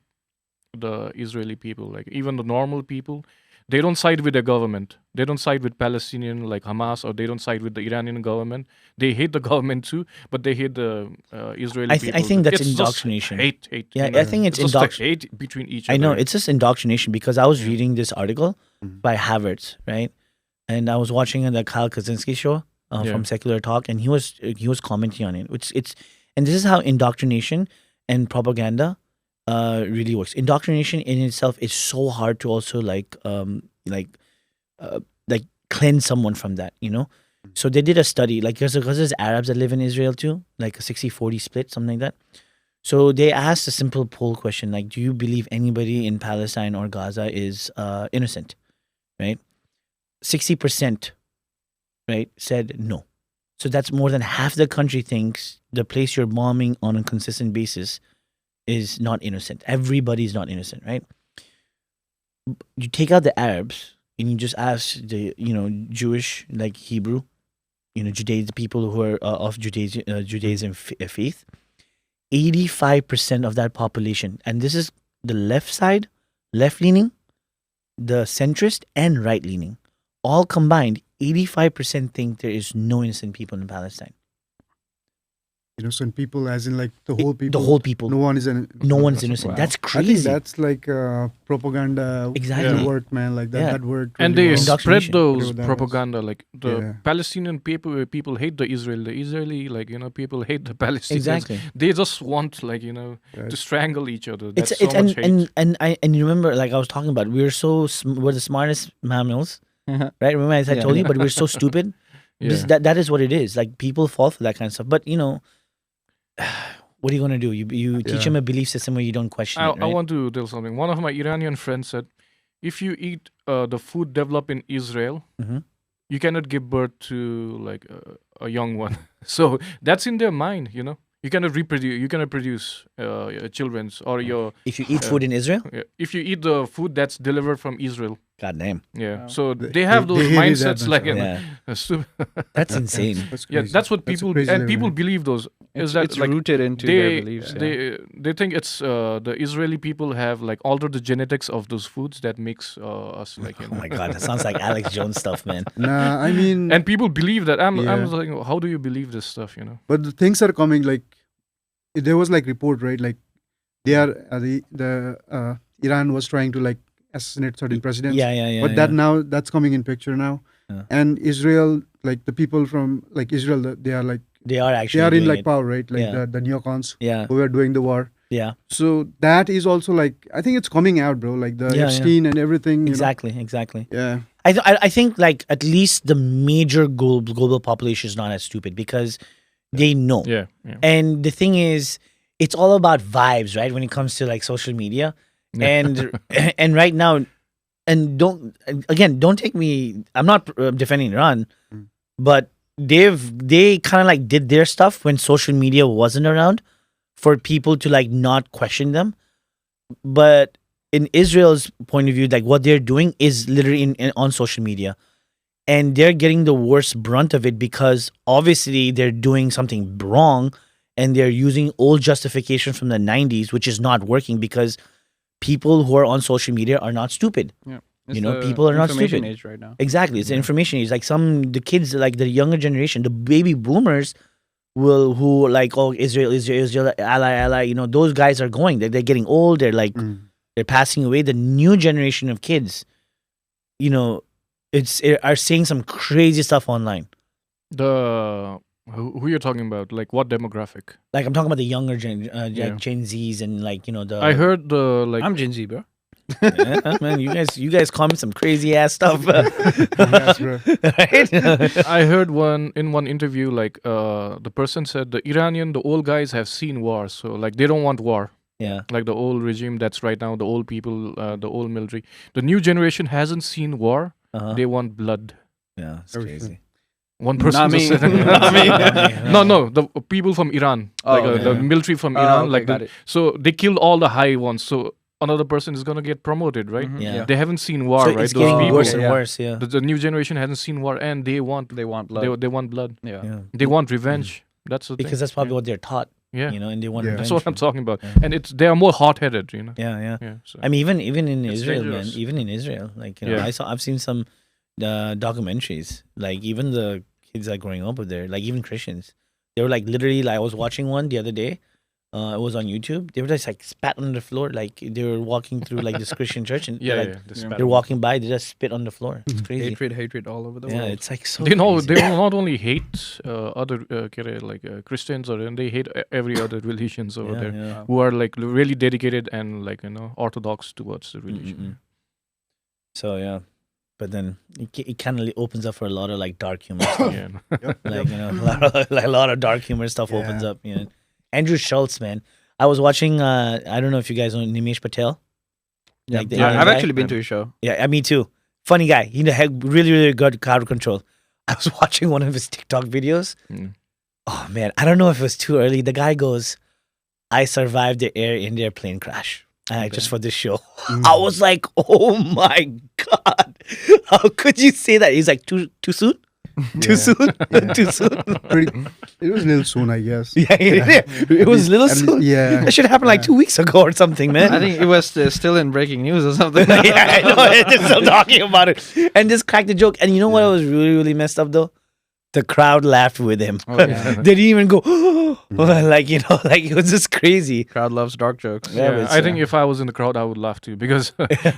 the Israeli people, like even the normal people. They don't side with the government. They don't side with Palestinian like Hamas, or they don't side with the Iranian government. They hate the government too, but they hate the Israeli people. I think that's It's just indoctrination. Hate. Yeah, you know. I think it's just like hate between each other. I know it's just indoctrination because I was reading this article by Havertz, right? And I was watching the Kyle Kaczynski show from Secular Talk, and he was commenting on it. And this is how indoctrination and propaganda really works. Indoctrination in itself is so hard to also like cleanse someone from that, you know. So they did a study, like because there's Arabs that live in Israel too, like a 60-40 split, something like that. So they asked a simple poll question, like, do you believe anybody in Palestine or Gaza is innocent? Right? 60%, right, said no. So that's more than half the country thinks the place you're bombing on a consistent basis is not innocent. Everybody's not innocent, right? You take out the Arabs and you just ask the Jewish, like Hebrew, Judaism, people who are of Judaism faith. 85% of that population, and this is the left side, left leaning, the centrist, and right leaning, all combined. 85% think there is no innocent people in Palestine. Innocent people, as in like the whole people. The whole people. No one is No one's innocent. Wow. That's I crazy. think that's like propaganda. Exactly. Word, man. Like that. Yeah. That word. And really they works. spread Indoctrination. those Whatever that propaganda. Like the Yeah. Palestinian people hate the Israeli, like people hate the Palestinians. Exactly. They just want like Right. to strangle each other. That's It's so much hate. and you remember, like I was talking about, we're the smartest mammals, right? Remember I Yeah. told you, but we're so stupid. Yeah. That is what it is. Like people fall for that kind of stuff. But what are you gonna do? You teach Yeah. them a belief system where you don't question it, I right? want to tell something. One of my Iranian friends said, if you eat the food developed in Israel, Mhm. you cannot give birth to like a young one. So that's in their mind, You cannot reproduce. You cannot produce children's or your. If you eat food in Israel, If you eat the food that's delivered from Israel, god damn, yeah. Wow. So they have those they hated that mindsets like much, yeah, that's insane. That's yeah. crazy. That's what That's a people crazy and level, people man. believe those. It's Is that like rooted into their beliefs. they think it's the Israeli people have like altered the genetics of those foods that makes us like Oh my god, that sounds like Alex Jones stuff, man. Nah, I mean, and people believe that. I'm Yeah. like, how do you believe this stuff? but the things are coming. Like there was like report, right? Like they are the Iran was trying to like assassinate certain presidents. Yeah. But that now that's coming in picture now, Yeah. and Israel, like the people from like Israel, they are like they are actually they are in doing like it. power, right? Like Yeah. the neocons Yeah, who are doing the war. yeah, So that is also like I think it's coming out, bro. Like the Yeah, Epstein and everything. exactly. Yeah. I think like at least the major global population is not as stupid because they know. Yeah. And the thing is, it's all about vibes, right? When it comes to like social media, and and right now, and don't take me. I'm not defending Iran, but they kind of like did their stuff when social media wasn't around for people to like not question them. But in Israel's point of view, like what they're doing is literally on social media, and they're getting the worst brunt of it because obviously they're doing something wrong. And they're using old justification from the 90s, which is not working because people who are on social media are not stupid. Yeah. People are not information stupid. age right now. Exactly. It's an information age. Like the kids, like the younger generation, the baby boomers who like, oh, Israel, ally, those guys are going. They're getting old. They're like, they're passing away. The new generation of kids, are saying some crazy stuff online. Who you're talking about? Like what demographic? Like I'm talking about the younger Gen Yeah. Zs and like the. I heard the like. I'm Gen Z, bro. Yeah, man, you guys call me some crazy ass stuff. Yes, bro. Right? I heard in one interview, like the person said the old guys have seen war, so like they don't want war. Yeah. Like the old regime that's right now, the old people, the old military. The new generation hasn't seen war. Uh-huh. They want blood. Yeah, it's crazy. One person Not just me. said Not me. no, the people from Iran, Oh, like okay. the military from Oh, Iran, okay, like got it. so they killed all the high ones. So another person is gonna get promoted, right? Mhm. Yeah. They haven't seen war, So right? it's Those getting people, worse and Yeah. worse. Yeah. the new generation hasn't seen war, and they want They want blood. they want blood. Yeah. Yeah. They want revenge. That's the Because thing. that's probably what they're taught. Yeah. You know, and they want Yeah. revenge. That's what I'm for- talking about. Yeah. And they are more hot-headed, you know. Yeah, yeah. Yeah. So. I mean, even in It's Israel, dangerous. man. Even in Israel, like you know, Yeah. I've seen some documentaries. Like even the kids that are growing up over there, like even Christians, they were like literally. Like I was watching one the other day. It was on YouTube. They were just like spat on the floor, like they were walking through like this Christian church, and yeah, they're, yeah. like, This Yeah. bad they're one. walking by, they just spit on the floor. It's crazy. Hatred all over the Yeah, world. it's like so. They know crazy. they will not only hate other Christians and they hate every other religions over Yeah, there yeah. who are like really dedicated and like orthodox towards the religion. Mm-mm. So yeah, but then it kind of opens up for a lot of like dark humor stuff. Yeah. Like you know, a lot of dark humor stuff opens Yeah. up. You know, Andrew Schultz, man. I was watching. I don't know if you guys know Nimesh Patel. Yeah, Like the yeah. Indian I've guy? actually been to a show. Yeah, me too. Funny guy. He had really good crowd control. I was watching one of his TikTok videos. Mm. Oh man, I don't know if it was too early. The guy goes, "I survived the Air India plane crash just for this show." I was like, "Oh my god, how could you say that?" He's like, "Too soon." Too soon? Too soon? It was a little soon, I guess. Yeah, it was a little At least- soon. yeah. That should happen like 2 weeks ago or something, man. I think it was still in breaking news or something. Yeah, I know. They're still talking about it. And just cracked the joke. And you know what was really messed up though? The crowd laughed with him. Oh, yeah. They didn't even go, like, you know, like it was just crazy. Crowd loves dark jokes. Yeah, but I it's, think if I was in the crowd, I would laugh too because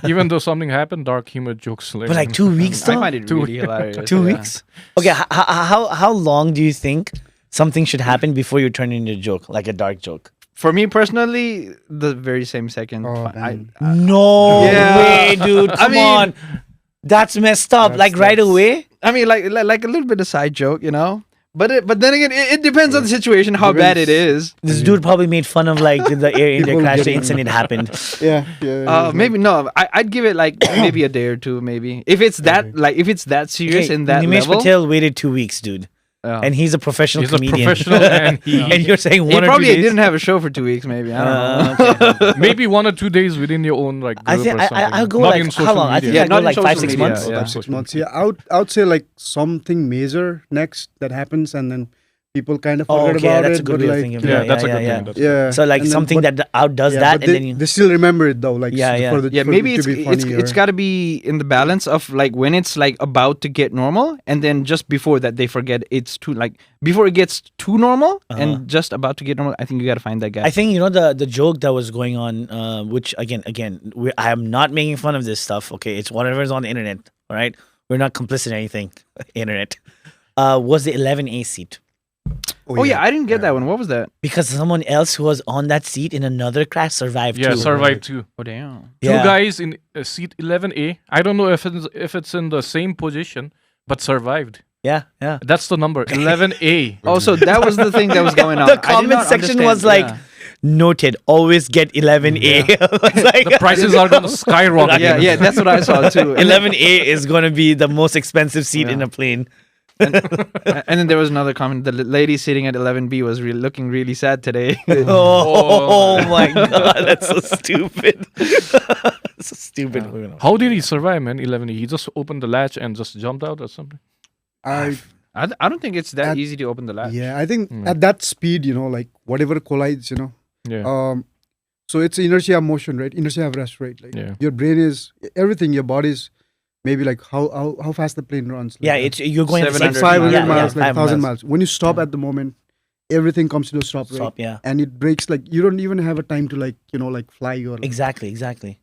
even though something happened, dark humor jokes. But like 2 weeks I though? find it really hilarious. 2 yeah. weeks? Okay, how long do you think something should happen before you turn it into a joke, like a dark joke? For me personally, the very same second. Oh, I, man. No Yeah. way, dude. I Come mean- on. That's messed up. Like right away? I mean, like a little bit of side joke, you know. But then again, it depends on the situation, how bad it is. This dude probably made fun of like the Air India People crash, the getting- incident happened. Yeah, yeah. Maybe no. I'd give it like maybe a day or two, maybe. If it's that serious Okay, in that Nimesh level. Patel waited 2 weeks, dude. And he's a professional He's a comedian. professional and and you're saying he 1 or 2 probably days? didn't have a show for 2 weeks, maybe. I don't know. Okay. maybe 1 or 2 days within your own like I group think or something. I'll go Not like in how social long? I think media. I'll go not in like social 5-6 media, months. yeah. 6 months. Yeah, I would say like something major next that happens, and then people kind of Oh, forget okay, about that's it. a good but way of like, thinking. Yeah, Yeah, that's a yeah, good yeah. thing. That's yeah. So like and then- something but- that outdoes yeah, that, but and then you. they still remember it though. Like Yeah, yeah. for the Yeah, for maybe it to be it's funny it's got to be in the balance of like when it's like about to get normal, and then just before that they forget it's too like before it gets too normal and just about to get normal. I think you got to find that guy. I think you know the joke that was going on, which again, I am not making fun of this stuff. Okay, it's whatever's on the internet. All right, we're not complicit in anything. Internet was the 11A seat oh yeah, I didn't get that one. What was that? because someone else who was on that seat in another crash survived Yeah, too. survive too. Oh damn. Yeah. 2 guys in seat 11A. I don't know if it's in the same position, but survived. Yeah, yeah. That's the number 11A. Oh, so that was the thing that was going on. The I did comment not section understand, was like, yeah. noted, always get 11A. It's like, The prices are gonna skyrocket. yeah, that's what I saw too. 11A is going to be the most expensive seat in Yeah. a plane. And then there was another comment. The lady sitting at 11B was looking really sad today. Oh my god, that's so stupid. That's so stupid. How did he survive, man? 11A. He just opened the latch and just jumped out or something. I I don't think it's that At- easy to open the latch. yeah, I think at that speed, like whatever collides, Yeah. so it's inertia of motion, right? Inertia of rest, right? Like Yeah. your brain is everything, your body is maybe like how fast the plane runs. Like Yeah, it's you're going at the same 700 speed. 500 Yeah, miles, yeah, like 500 1,000 miles. When you stop at the moment, everything comes to a stop, right? Stop, yeah. And it breaks like you don't even have a time to like fly or Exactly.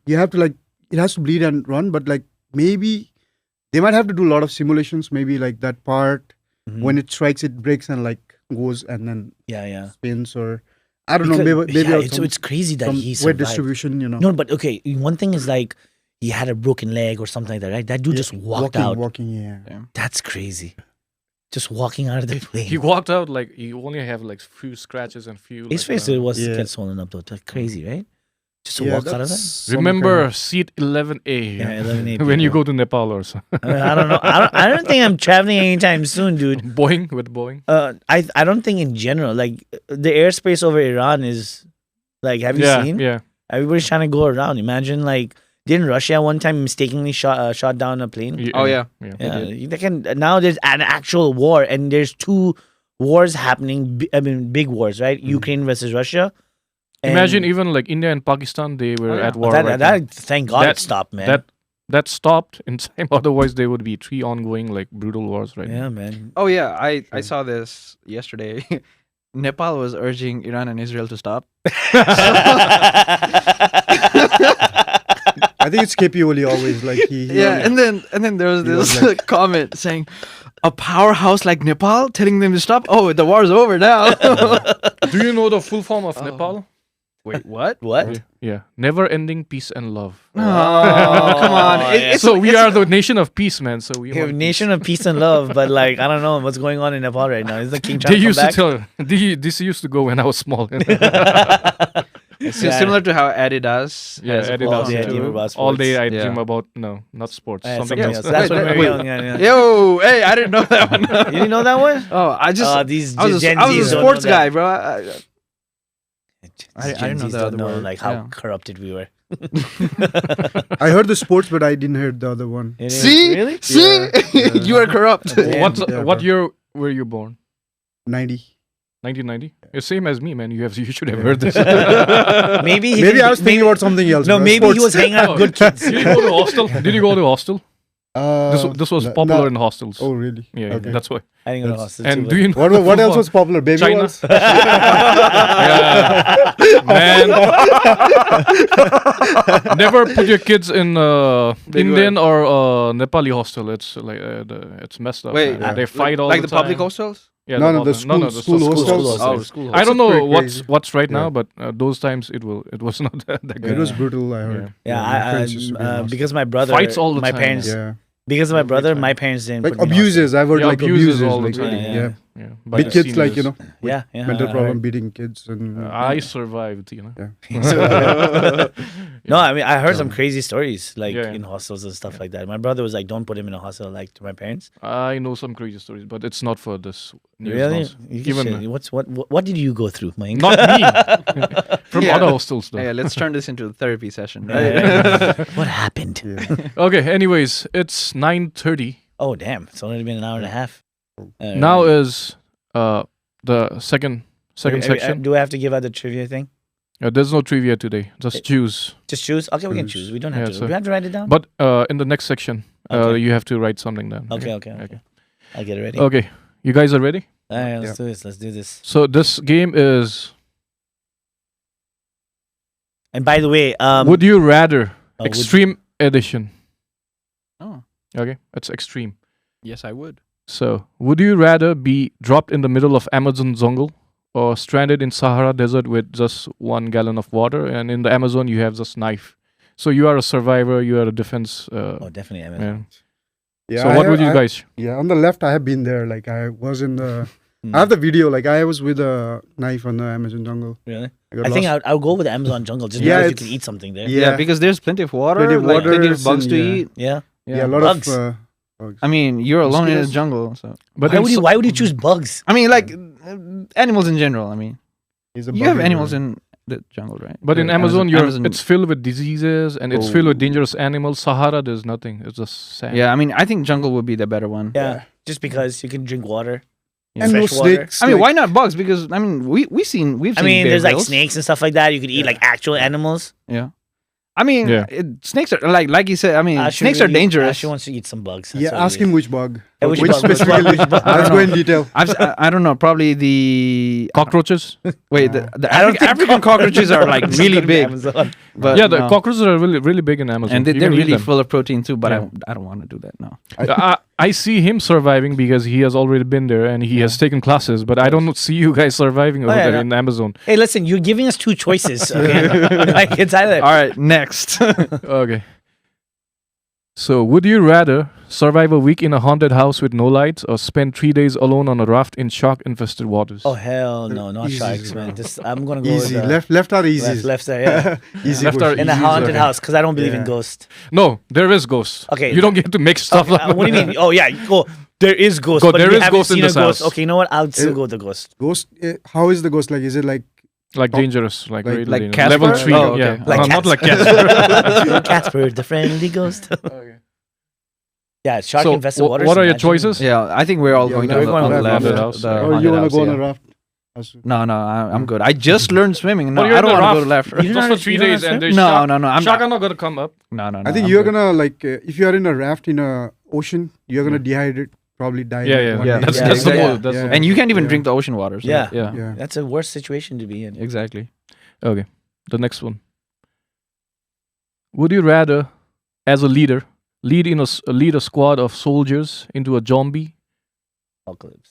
you have to like it has to bleed and run, but like maybe they might have to do a lot of simulations. Maybe like that part Mhm. when it strikes, it breaks and like goes and then Yeah. spins or I don't know. Maybe yeah, out it's crazy that from he weight survived. distribution. No, but okay. One thing is like he had a broken leg or something like that, right? That dude just walked out. Walking, yeah. That's crazy. Just walking out of the plane. He walked out like he only have like few scratches and few. His face was get swollen up though. That's crazy, right? Just to walk out of that. Remember seat 11A. Yeah, 11A. When you go to Nepal or so. I don't know. I don't think I'm traveling anytime soon, dude. Boeing with Boeing. I don't think in general. Like the airspace over Iran is like. Have you seen? Yeah. Everybody's trying to go around. Imagine like. Didn't Russia one time mistakenly shot down a plane? Oh yeah. They can now. There's an actual war, and there's 2 wars happening. Big wars, right? Ukraine versus Russia. Imagine even like India and Pakistan, they were at war. Thank God it stopped, man. That stopped in time. Otherwise, there would be 3 ongoing like brutal wars right now. Yeah, man. Oh yeah, I saw this yesterday. Nepal was urging Iran and Israel to stop. I think it's KP Oli always like he and then there was this comment saying, a powerhouse like Nepal telling them to stop. Oh, the war's over now. Do you know the full form of Nepal? Wait, what? What? Yeah, never-ending peace and love. Oh, come on. So we are the nation of peace, man. So we have want nation of peace and love, but like I don't know what's going on in Nepal right now. Is the king peace. trying They to used come to back? tell. This used to go when I was small. It's similar to how Adidas has a Adidas philosophy. Yeah, too. dream about All sports. day I Yeah. dream about not sports, something something else. That's when we were Wait. young. Yeah. Yo, hey, I didn't know that one. You didn't know that one? Oh, I just These I was Gen a Zs don't sports know that. guy, bro. I Gen didn't know Zs the don't other know word. like how Yeah. corrupted we were. I heard the sports, but I didn't hear the other one. It is- See? Really? See? You are corrupt. Damn. What year were you born? 90. 1990. You're same as me, man. You should have heard this. Maybe Maybe I was thinking about something else. No, bro. maybe he Sports. was hanging out with good kids. Did you go to hostel? Did you go to hostel? This was no- popular no. in hostels. Oh, really? Yeah, Okay. that's why. I didn't go to hostel And too, do you know What else was popular? Baby China? Walls? Yeah. Man, never put your kids in Indian or Nepali hostel. It's like it's messed up. Wait, man. They fight all like the the public time. hostels? Yeah, No, the public- school hostels. Oh, school I don't That's know pretty what's right Yeah. now, but those times it was not that good. It was brutal, I heard. Yeah, my friends used to be in hostel. because my brother, Fights all the my time, parents, Yeah. because of my brother, time. my parents didn't Like put me in abuses. I've heard Yeah, like abuses abuses. all the Like, time. yeah. Yeah, by Big the kids, like, seniors. hostel. Yeah, mental I problem, heard. beating kids. And I survived, you know. No, I mean I heard some crazy stories like Yeah. in hostels and stuff like that. My brother was like, "Don't put him in a hostel," like to my parents. I know some crazy stories, but it's not for this news. Really? nonsense. You can Even share. What did you go through, Mike? not me. From Yeah. other hostels, though. Yeah, let's turn this into a therapy session. What happened? Okay. Anyways, it's 9:30. Oh damn! It's only been an hour and a half. Now is the second section. Do I have to give out the trivia thing? There's no trivia today. Just choose. Just choose. Okay, we can choose. We don't have Yeah, to. so- We have to write it down. But in the next section, Okay. you have to write something down. Okay. I'll get it ready. Okay. You guys are ready? All right, let's do this. Let's do this. So this game is And by the way, Would You Rather would- Extreme Edition. Oh, Okay, that's extreme. yes, I would. So, would you rather be dropped in the middle of Amazon jungle or stranded in Sahara Desert with just 1 gallon of water, and in the Amazon you have just knife? So you are a survivor, you are a defense. oh, definitely. Man. yeah, So I what have- would you I- guys? Yeah, on the left, I have been there. Like I was in the. Hmm. I have the video. Like I was with a knife on the Amazon jungle. Really? got I think lost. I'll go with the Amazon jungle just Yeah, because you can it's- eat something there. Yeah, because there's plenty of water, Plenty of like, plenty of waters bugs and, to yeah. eat. Yeah. Yeah, a lot Bugs. of bugs. I mean, you're alone in the Mosquitoes? jungle, so. But Why would you choose bugs? I mean, like animals in general. I mean, He's a you bug have eater. animals in the jungle, right? But in The Amazon, Amazon- it's filled with diseases and it's filled with dangerous animals. Sahara, there's nothing. It's just sand. Yeah, I mean, I think jungle would be the better one. Yeah. Just because you can drink water. And no fresh water. snakes. I mean, like- why not bugs? Because I mean, we've seen. I mean, bear there's like grylls. snakes and stuff like that. You could eat like actual animals. Yeah, I mean, Yeah. snakes are like you said. I mean, Ash snakes are really- dangerous. Ash wants to eat some bugs. Yeah, ask him which bug. Which Which bug? specifically? Let's go in detail. I don't know. Probably the Cockroaches. wait. The African cockroaches are like really big. But Yeah, the no. cockroaches are really big in Amazon. and You they're can eat really them. full of protein too. But Yeah. I don't want to do that. No. I see him surviving because he has already been there and he has taken classes, but I don't see you guys surviving over yeah, there no. in Amazon. Hey, listen, you're giving us two choices. Okay, like it's either. All right, next. Okay. So, would you rather survive a week in a haunted house with no lights or spend 3 days alone on a raft in shark-infested waters? Oh hell no, not Easy, sharks, man. I'm gonna go Easy. with Left are easy. left side, yeah. Easy. Left question. are In a easy, haunted okay. house because I don't believe in Yeah. ghosts. No, there is ghosts. Okay. You don't get to make stuff Okay, up. what do you mean? Oh yeah, go. There is ghosts, Go, but there we is haven't ghosts in seen a this ghost. house. Okay, you know what? I'll still go with the ghost. Ghost. How is the ghost like? Is it like Like dangerous, like Like- really like dangerous. Level Casper? 3. Oh, Yeah, okay. Like not like Casper. Casper. Casper, the friendly ghost. Okay. Yeah, shark So, infested waters. what are your imagine. choices? Yeah, I think we're all Yeah, going we're on the, going on the to left. haunted house. the Or or haunted you want to house, go on yeah. a raft? No, I'm good. I just learned swimming. No, But you're I in don't the want to go to raft. left. You Just don't for 3 you don't days have and to there's No, shark. no, no. Shark are not going to come up. No. I think I'm you're good. gonna like if you are in a raft in a ocean, you're gonna dehydrate, probably die. Yeah, in yeah. one Yeah. day. That's, Yeah, that's the exactly. most. That's Yeah. the And you can't even Yeah. drink the ocean water. So Yeah. yeah, Yeah. That's a worse situation to be in. exactly. Okay. The next one. Would you rather, as a leader, lead a squad of soldiers into a zombie Apocalypse.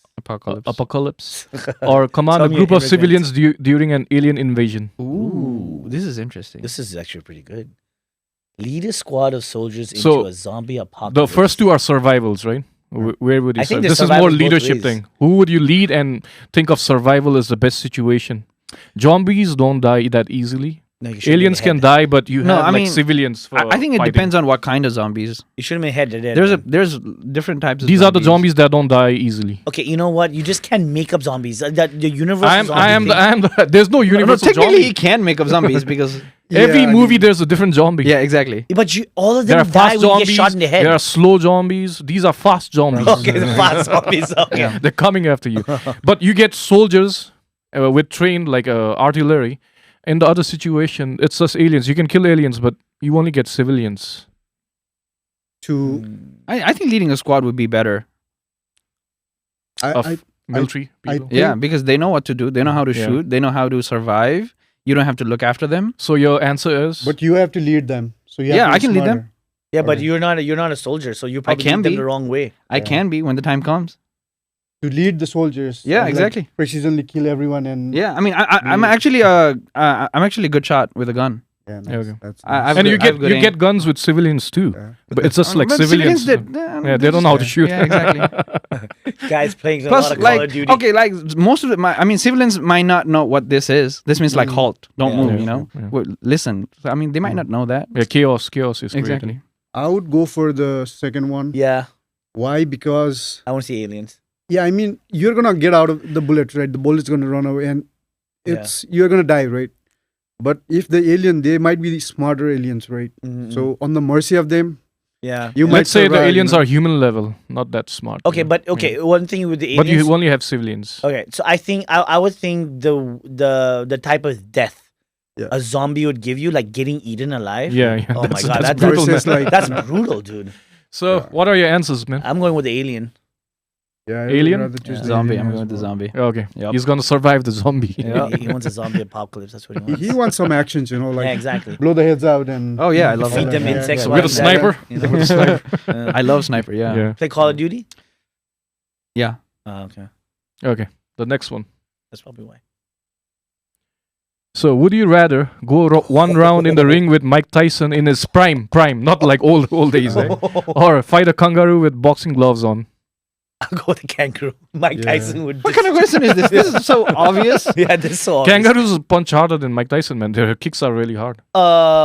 Apocalypse. or command Tell a me group you're of civilians during an alien invasion? Ooh, this is interesting. This is actually pretty good. Lead a squad of soldiers into So, a zombie The apocalypse. first two are survivals, right? Where would you I think start? there's This is more survivals both leadership ways. thing. Who would you lead and think of survival as the best situation? Zombies don't die that easily. No, you should've Aliens been can head. die, but you No, have I like mean, civilians. For I think it fighting. depends on what kind of zombies. You should have been head to head. There's different types of These are the zombies that don't die easily. Okay, you know what? You just can't make up zombies. That the universal I am zombie the. There's no No, universal technically zombie. he can make up zombies because Every Yeah, I movie mean- there's a different zombie. yeah, exactly. But all of There them are die fast when you get zombies. shot in the head. There are slow zombies. These are fast zombies. Okay, the fast zombies. Okay. They're coming after you. But you get soldiers with trained like artillery. In the other situation, it's just aliens. You can kill aliens, but you only get civilians. To I think leading a squad would be better. Of I military I people. Yeah, because they know what to do. They know how to Yeah. shoot. They know how to survive. You don't have to look after them. So your answer is? but you have to lead them. So you have Yeah, to be I can lead them. smarter. Yeah, but Okay. you're not a soldier, so you probably can lead them be. the wrong way. I can be when the time comes. To lead the soldiers. Yeah, and, like, exactly. precisely kill everyone and Yeah, I mean, I'm actually a good shot with a gun. Yeah, nice. Yeah, okay. That's I- nice. I've and you got- I've get got you aim. get guns with civilians too. Yeah. But it's just like But civilians. yeah, They don't know how to shoot. Yeah, exactly. Guys playing a Plus, lot of Call like, of Duty. okay, like most of it. I mean, civilians might not know what this is. This means like halt, don't Yeah. move. Yeah, You know, yeah. Well, listen. So, I mean, they might not know that. Yeah, chaos is Exactly. created. I would go for the second one. Yeah, Why? Because I want to see aliens. yeah, I mean you're gonna get out of the bullet, right? The bullet's gonna run away, and you're gonna die, right? But if the alien, they might be the smarter aliens, right? Mhm. So on the mercy of them, Yeah. you might Let's say the survive, aliens you know? are human level, not that smart. Okay, but okay, one thing with the But aliens. you only have civilians. Okay, so I think I would think the type of death Yeah. a zombie would give you, like getting eaten alive. Yeah, yeah. Oh my that's, God, that's that- brutal, versus, man. like- That's brutal, dude. So, what are your answers, man? I'm going with the alien. yeah, I would Alien? rather choose the Zombie. alien I'm as going with the well. zombie. Okay, Yep. he's gonna survive the zombie. Yeah. He wants a zombie apocalypse. That's what he wants. He wants some actions, you know, like yeah, exactly. blow the heads out and Oh yeah, I love Feed that. them Yeah, insects yeah. while With a they're dead, sniper. you know? With a sniper. I love sniper. Yeah. Yeah. Play Call of Duty. Yeah. Oh, okay, Okay. The next one. that's probably why. So, would you rather go one round in the ring with Mike Tyson in his prime, not like old days, eh? Or fight a kangaroo with boxing gloves on? I'll go with the kangaroo. Mike Yeah. Tyson would. What kind of question is this? This is so obvious. Yeah, this is so obvious. Kangaroos punch harder than Mike Tyson, man. Their kicks are really hard.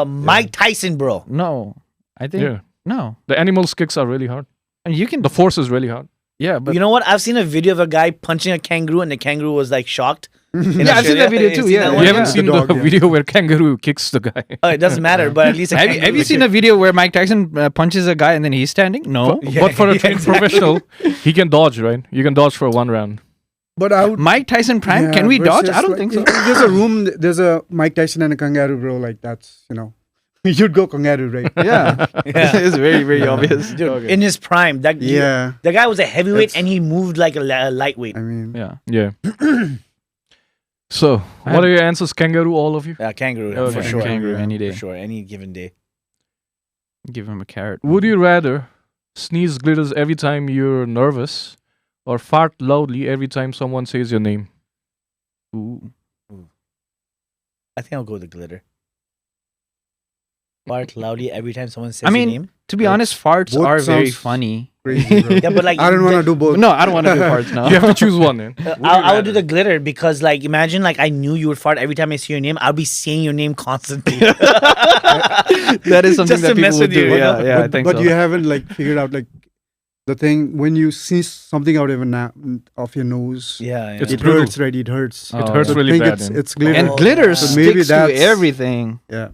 Mike Tyson, bro. No, I think Yeah. no. The animal's kicks are really hard. And you can. The force is really hard. Yeah, but You know what? I've seen a video of a guy punching a kangaroo, and the kangaroo was like shocked. yeah, I've seen that video too. Yeah, You one? haven't The seen dog, the yeah. video where kangaroo kicks the guy. Oh, it doesn't matter, but at least a Have you, kangaroo have you seen a video where Mike Tyson punches a guy and then he's standing? No. But for a trained professional, he can dodge, right? You can dodge for one round. But I would. Mike Tyson prime? yeah, Can we dodge? versus, I don't like, think so. if there's a room. There's a Mike Tyson and a kangaroo, bro. Like that's you'd go kangaroo, right? Yeah. It's very, very obvious. Dude, in his prime, that Yeah. the guy was a heavyweight That's- and he moved like a lightweight. I mean, Yeah. Yeah. So, what are your answers, kangaroo, all of you? Kangaroo, Okay. for sure. Kangaroo any day. For sure, any given day. Give him a carrot. Would you rather sneeze glitters every time you're nervous or fart loudly every time someone says your name? Ooh. I think I'll go with the glitter. Fart loudly every time someone says I mean, your name. To be honest, farts both are very sounds- funny. crazy, bro. Yeah, but like I don't want to do both. No, I don't want to do farts now. You have to choose one, man. I would do the glitter because, like, imagine like I knew you would fart every time I see your name. I'll be saying your name constantly. That is something Just that to mess people with would do. you, you Yeah, know? yeah, I but think but so. you haven't like figured out like the thing when you see something out of of your nose. Yeah, It's It brutal. hurts, right? It hurts. Oh, It hurts yeah. So really think bad. it's glitter. And Oh, glitter yeah. sticks Maybe to that's- everything. Yeah,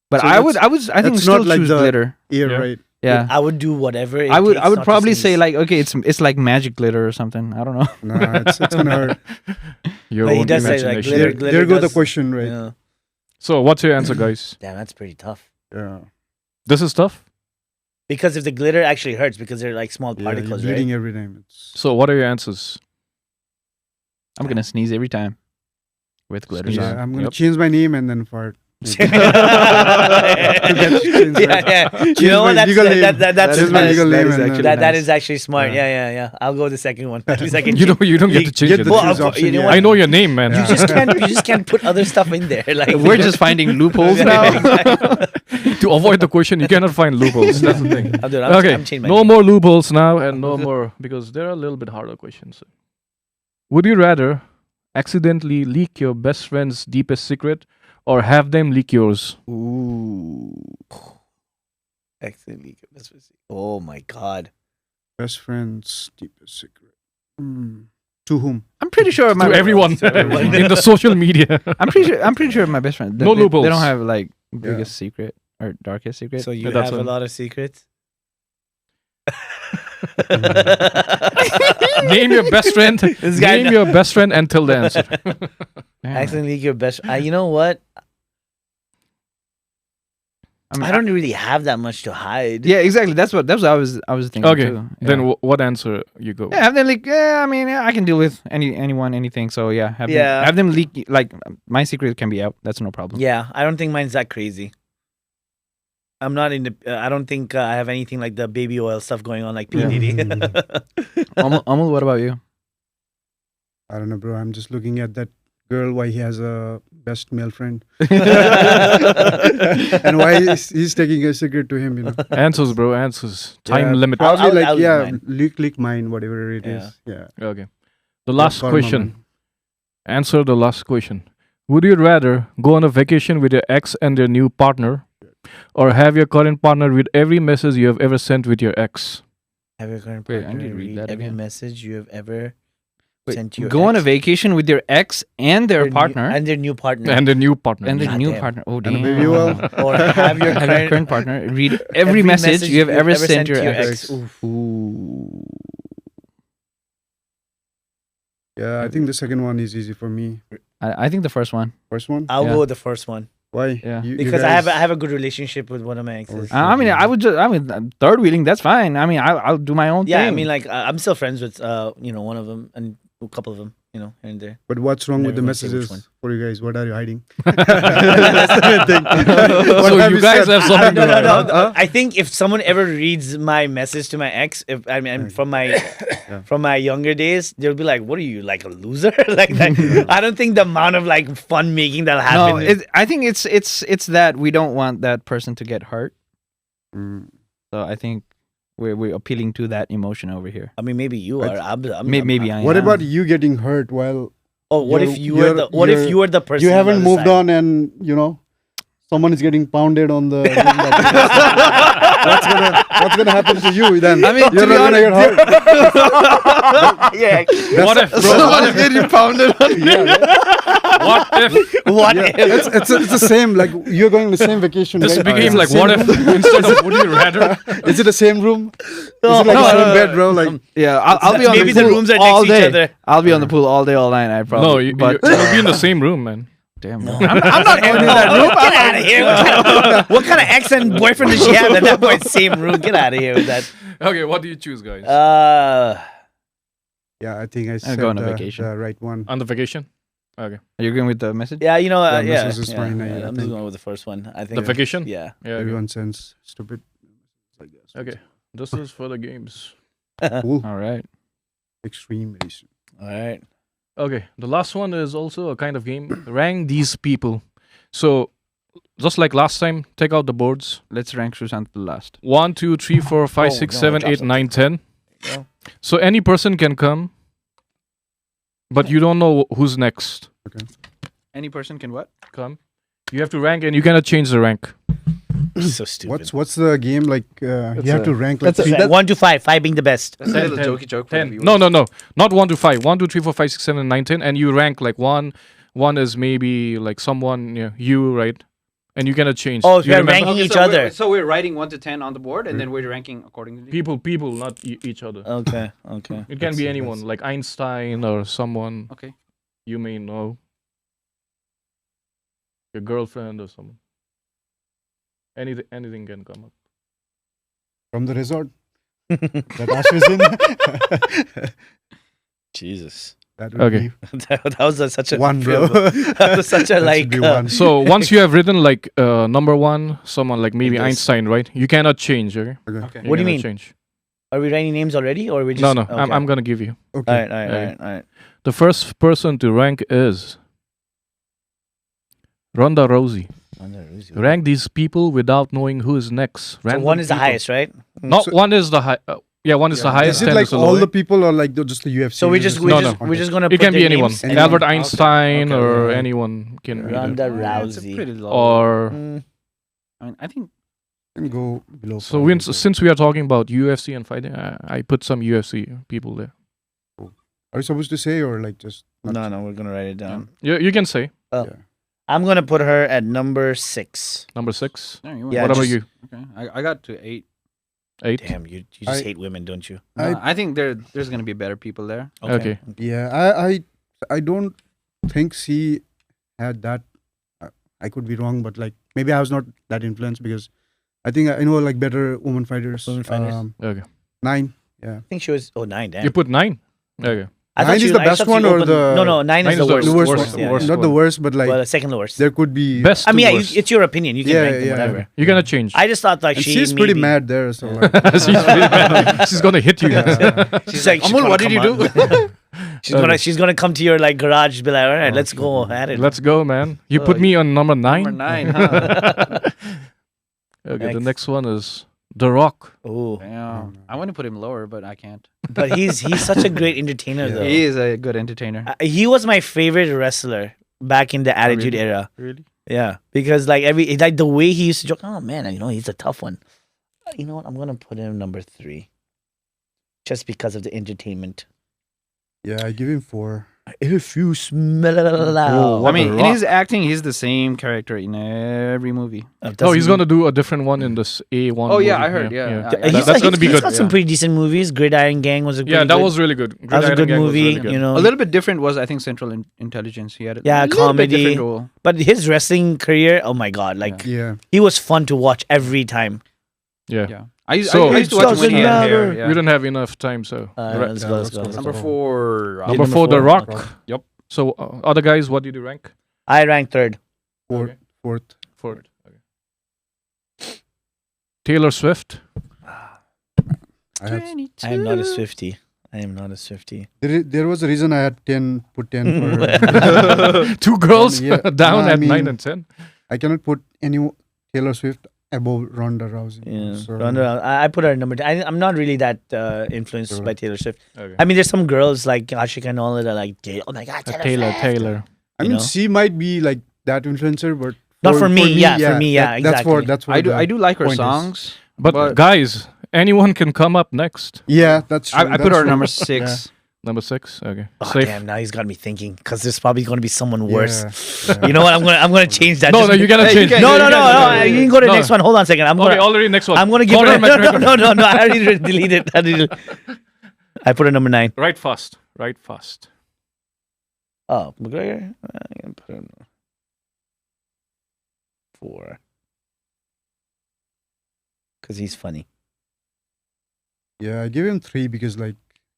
But So I would that's- I think that's still not like choose the- glitter. ear, Yeah. right? Yeah. I would do whatever. It I would takes not to probably say sneeze. like, okay, it's like magic glitter or something. I don't know. Nah, it's gonna hurt. Your But he own does say, like, imagination. glitter- There go the does- question, right? Yeah. So, what's your answer, guys? Damn, that's pretty tough. Yeah. This is tough. Because if the glitter actually hurts, because they're like small Yeah, particles, you're bleeding right? every time. It's So, what are your answers? I'm gonna sneeze every time with glitters Sneeze. on. yeah, I'm gonna Yep. change my name and then fart. yeah. You know what? my legal name. That's That is my legal name is and then- actually that nice. is actually smart. Yeah. Yeah. I'll go with the second one. At least I can. You don't get to change Get it. the Well, choose of course, option. you know yeah. what? I know your name, man. You just can't put other stuff in there. Like We're just finding loopholes now. To avoid the question, you cannot find loopholes. That's the thing. Okay, I'm changing my no name. more loopholes now, and no more because they're a little bit harder questions. Would you rather accidentally leak your best friend's deepest secret or have them leak yours? Ooh. Accidentally. Oh my god. Best friend's deepest secret. To whom? I'm pretty sure my To everyone in the social media. I'm pretty sure my best friend. No loopholes. They don't have like biggest secret or darkest secret. So you that's have a one. lot of secrets. Name your best friend. This guy Name your best friend and tell the answer. Damn. Accidentally your best. You know what? mean, I don't really have that much to hide. Yeah, exactly. That's what I was thinking. Okay, too. then Yeah. what answer you go? Yeah, have them leak. Yeah, I mean, yeah, I can deal with anyone, anything. So yeah, have them leak. Like my secret can be out. That's no problem. Yeah, I don't think mine's that crazy. I'm not in the. I don't think I have anything like the baby oil stuff going on like P Diddy. Amul, what about you? I don't know, bro. I'm just looking at that girl. Why he has a best male friend, and why he's taking a secret to him. You know, Answers, bro. Answers. Time Yeah, limit. Probably I'll like leave yeah, mine. leak mine, whatever it is. Yeah. Okay. The last Karma, question. man. Answer the last question. Would you rather go on a vacation with your ex and their new partner, or have your current partner read every message you have ever sent with your ex? Have your current Wait, I partner need to read that every again. message you have ever Wait, sent to your go on a ex? vacation with your ex and their New- partner and their new partner. And the new partner. and their God new damn. partner. Oh And a damn! baby oil. or have your Have your current, current partner read every message you have ever sent your ex. ex. Oof. Ooh. Yeah, I think the second one is easy for me. I think the first one. First one. I'll Yeah. go with the first one Why? Yeah. You because guys- I have a good relationship with one of my exes. Oh, I mean, third wheeling. That's fine. I mean, I'll do my own Yeah, thing. I mean, like I'm still friends with one of them and a couple of them, here and there. But what's wrong with the Never gonna say which messages one. for you guys? What are you hiding? That's the main thing. So you guys have something to hide. No. I think if someone ever reads my message to my ex, from my younger days, they'll be like, "What are you, like a loser?" like that. I don't think the amount of like fun making that'll happen. no, I think it's that we don't want that person to get hurt. Mm. So I think we're appealing to that emotion over here. I mean, maybe you are. Maybe I What am. about you getting hurt while Oh, what if you were you're- you were the person? you on the haven't other moved side? on and someone is getting pounded on the what's gonna happen to you then? I mean, You're to be not gonna get hurt. Yeah. What if, bro? Someone is getting pounded on What if What Yeah, if? it's the same. Like you're going to the same vacation. this right? became Is it like the what same if room? instead of would you rather? Is it the same room? Is it like No, the same no, bed, bro? Like Yeah, I'll be on Maybe the the pool rooms are all next to each day. other. I'll be on the pool all day, all night. I probably. No, you'll be in the same room, man. Damn. No. I'm not going in that room. Get out of here. What kind of ex and boyfriend did she have at that point? Same room. Get out of here with that. Okay, what do you choose, guys? Yeah, I think I I'll said go on a vacation. the right one. On the vacation? Okay. Are you going with the message? Yeah, you know, Yeah, yeah. this is fine, I I'm just think. going with the first one. I think The vacation? Yeah. Yeah. Okay. Everyone sends stupid. Like this. Okay. This is for the games. Cool. All right. Extreme racing. All right. Okay. The last one is also a kind of game. Rank these people. So, just like last time, take out the boards. Let's rank Sushant the last. 1, 2, 3, 4, 5, Oh, 6, no, 7, drop 8, 9, 10. go. So any person can come, but you don't know who's next. Any person can what? Come. You have to rank and you cannot change the rank. So stupid. What's the game like? You have to rank like that's three. 1 to 5, 5 being the best. That's a 10, little 10, jokey joke for the 10. viewers. No. Not 1 to 5. 1, 2, 3, 4, 5, 6, 7, 9, 10. And you rank like one is maybe like someone, you, right? And you cannot change. Oh, You we are remember? ranking each other. So we're writing 1 to 10 on the board, and then we're ranking accordingly. People, not each other. Okay. It can be anyone, like Einstein or someone Okay. you may know. Your girlfriend or someone. Anything can come up. From the resort. That Ash is in. Jesus. That would Okay. be that was such a one, bro. That was such a That like. should be one. So once you have written like number 1, someone like maybe Yes. Einstein, right? You cannot change, okay? Okay. Okay. You What do you cannot mean? Change. Are we writing names already, or we just? No. Okay. I'm gonna give you. Okay. All right. The first person to rank is Ronda Rousey. Rank these people without knowing who is next. So Random one is the people. highest, right? Not So- one is the high. One is the highest. Is it 10 like is the all low. the people or like just the UFC? So we're just gonna. It put can be their anyone. names? Anyone. Albert Okay. Einstein Okay. or Yeah. anyone can be Ronda there. It's a Rousey. pretty low. Or Mm, I mean, I think Can go below. so five, since we are talking about UFC and fighting, I put some UFC people there. are you supposed to say or like just? not- no, we're gonna write it down. You can say Oh. Yeah. I'm gonna put her at number 6. number 6. no, you Yeah, What about just- you? Okay. I got to 8. 8. Damn, you just I- hate women, don't you? I think there's gonna be better people there. Okay. Yeah, I don't think she had that. I could be wrong, but like maybe I was not that influenced because I think I know like better women fighters. Women fighters. Okay. 9. Yeah. I think she was. Oh, 9. Damn. You put 9. Okay. I thought 9 is she- the I best thought she one or opened- the- No, 9 is the worst. The worst, worst, one. yeah. worst Not the one. worst, but like Well, the second lowest. there could be. Best. I mean, to yeah, worst. it's your opinion. You can Yeah, rank them, yeah. whatever. You're gonna change. I just thought like And she. she's pretty maybe- mad there, so like, She's really mad. She's gonna hit you. She's like, Amul, what did you do? she's gonna come to your like garage, be like, all right, let's go at it. Let's go, man. You Oh, put me on number 9. Number 9, huh? Okay, the Next. next one is The Rock. Oh, Damn. I want to put him lower, but I can't. but he's such a great entertainer Yeah. though. He is a good entertainer. He was my favorite wrestler back in the Attitude really? Era. Really? Yeah, because like the way he used to joke. Oh man, he's a tough one. You know what? I'm gonna put him number 3, just because of the entertainment. yeah, I give him 4. If you smell Oh, I what mean, The in Rock. his acting, he's the same character in every movie. No, he's gonna do a different one in this A1. Oh, yeah, movie. I heard, yeah. That's gonna be He's good. got some pretty decent movies. Gridiron Gang was a Yeah, pretty that good- was really good. that was a Gridiron good Gang was movie. really good. You know, A little bit different was, I think, Central Intelligence. He had a Yeah, little bit comedy. different role. but his wrestling career, oh my god, like Yeah. he was fun to watch every time. Yeah. Yeah. I used So- to watch him when Doesn't he had matter. hair. Yeah. We don't have enough time, so. Let's go. Let's go. Number 4. Number Number 4, The four. Rock. Yep. So, other guys, what did you rank? I ranked 3rd. Fourth. Okay. Fourth. 4. Okay. Taylor Swift. I have, I am not a Swiftie. I am not a Swiftie. there was a reason I had 10. Put 10 for. 2 girls Yeah. down No, I at 9 mean- and 10. I cannot put any Taylor Swift above Ronda Rousey. Yeah, So, Ronda, I put her number 10. I'm not really that influenced Sure. by Taylor Swift. Okay. I mean, there's some girls like Ashika and all that are like, oh my god, Taylor Swift. Taylor. I you mean, know? she might be like that influencer, but Not for me, yeah, for me, yeah, exactly. That's what I do like her point is. songs. But guys, anyone can come up next. Yeah, that's true. I put that's her true. number 6. Number 6. Okay. Oh Safe. damn! Now he's got me thinking because there's probably going to be someone worse. Yeah. You know what? I'm gonna change that. No, Just- no, you gotta Hey, you change. can- No, you no, no, can- no. You can go to the No. next one. Hold on a second. I'm Okay, gonna. already next one. I'm gonna give Conor her. No, McGregor. no. I already deleted it. I put her number 9. Right fast. Right fast. Oh, McGregor. I'm gonna put her. 4. Because he's funny. Yeah, I give him 3 because like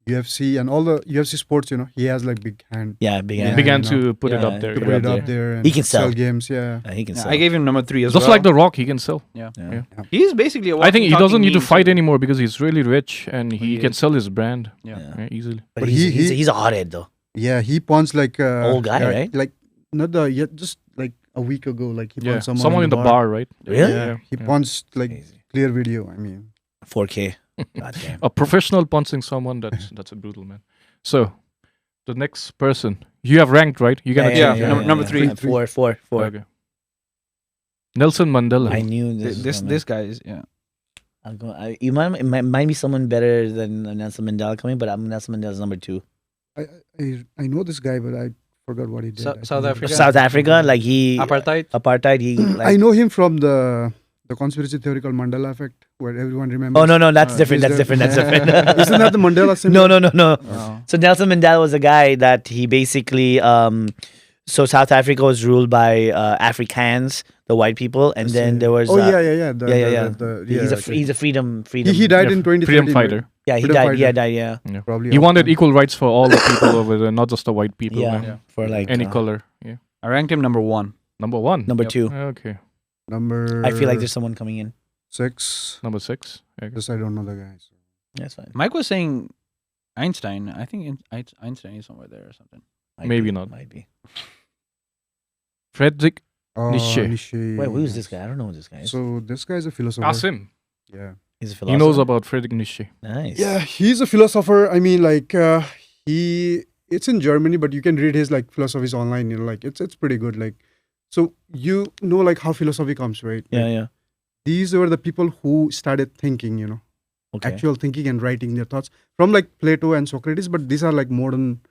UFC and all the UFC sports, you know, he has like big hand. Yeah, big Yeah, hand. Began you know. to put it Yeah, up there. To put put it it up up there and He can sell. games. Yeah. He can Yeah, sell. I gave him number 3 as Just well. like The Rock, he can sell. Yeah. Yeah. He's basically a I think he walking, doesn't need to talking fight meme, anymore because he's really rich and He he can is. sell his brand Yeah. easily. But But he's a hothead though. Yeah, he punched like Old guy, right? Like not the yet just like a week ago, like he Yeah, punched someone in the bar, right? Really? Yeah, he Yeah. punched like Crazy. clear video. I mean, 4K. God damn. A professional punching someone, that's a brutal, man. So, the next person. You have ranked, right? You gonna yeah, change. number 3. 4. Okay. Nelson Mandela. I knew this. This guy is You might be someone better than Nelson Mandela coming, but Nelson Mandela's number 2. I know this guy, but I forgot what he did. I South think- Africa? South Africa, like he apartheid. He I like. know him from the conspiracy theoretical Mandela effect, where everyone remembers. Oh no, that's Uh, different. That's is different. That's that- different. Isn't that the Mandela symbol? No. Oh. So Nelson Mandela was a guy that he basically so South Africa was ruled by Afrikaans, the white people, and then there was Oh yeah. The, yeah. the- okay. he's a freedom He died Yeah, in 2013. freedom right? fighter. yeah he freedom died fighter. yeah Probably. He after. wanted equal rights for all the people over there, not just the white people. yeah, man. for like Any color. Yeah. I ranked him number 1. Number 1. number 2. Okay. Number. I feel like there's someone coming in. 6. Number 6. Okay. Just I don't know the guy. So. That's fine. Mike was saying Einstein. I think Einstein is somewhere there or something. Maybe be, not. Might be. Frederick. Oh, Nietzsche. Wait, who's this guy? I don't know who this guy is. So this guy is a philosopher. Ask him. Yeah. He's a He philosopher. knows about Friedrich Nietzsche. Nice. Yeah, he's a philosopher. I mean, like it's in Germany, but you can read his like philosophies online. You know, like it's pretty good. Like, so you know, like how philosophy comes, right? Yeah, Like, yeah. These were the people who started thinking. You know, Okay. actual thinking and writing their thoughts from like Plato and Socrates. But these are like modern.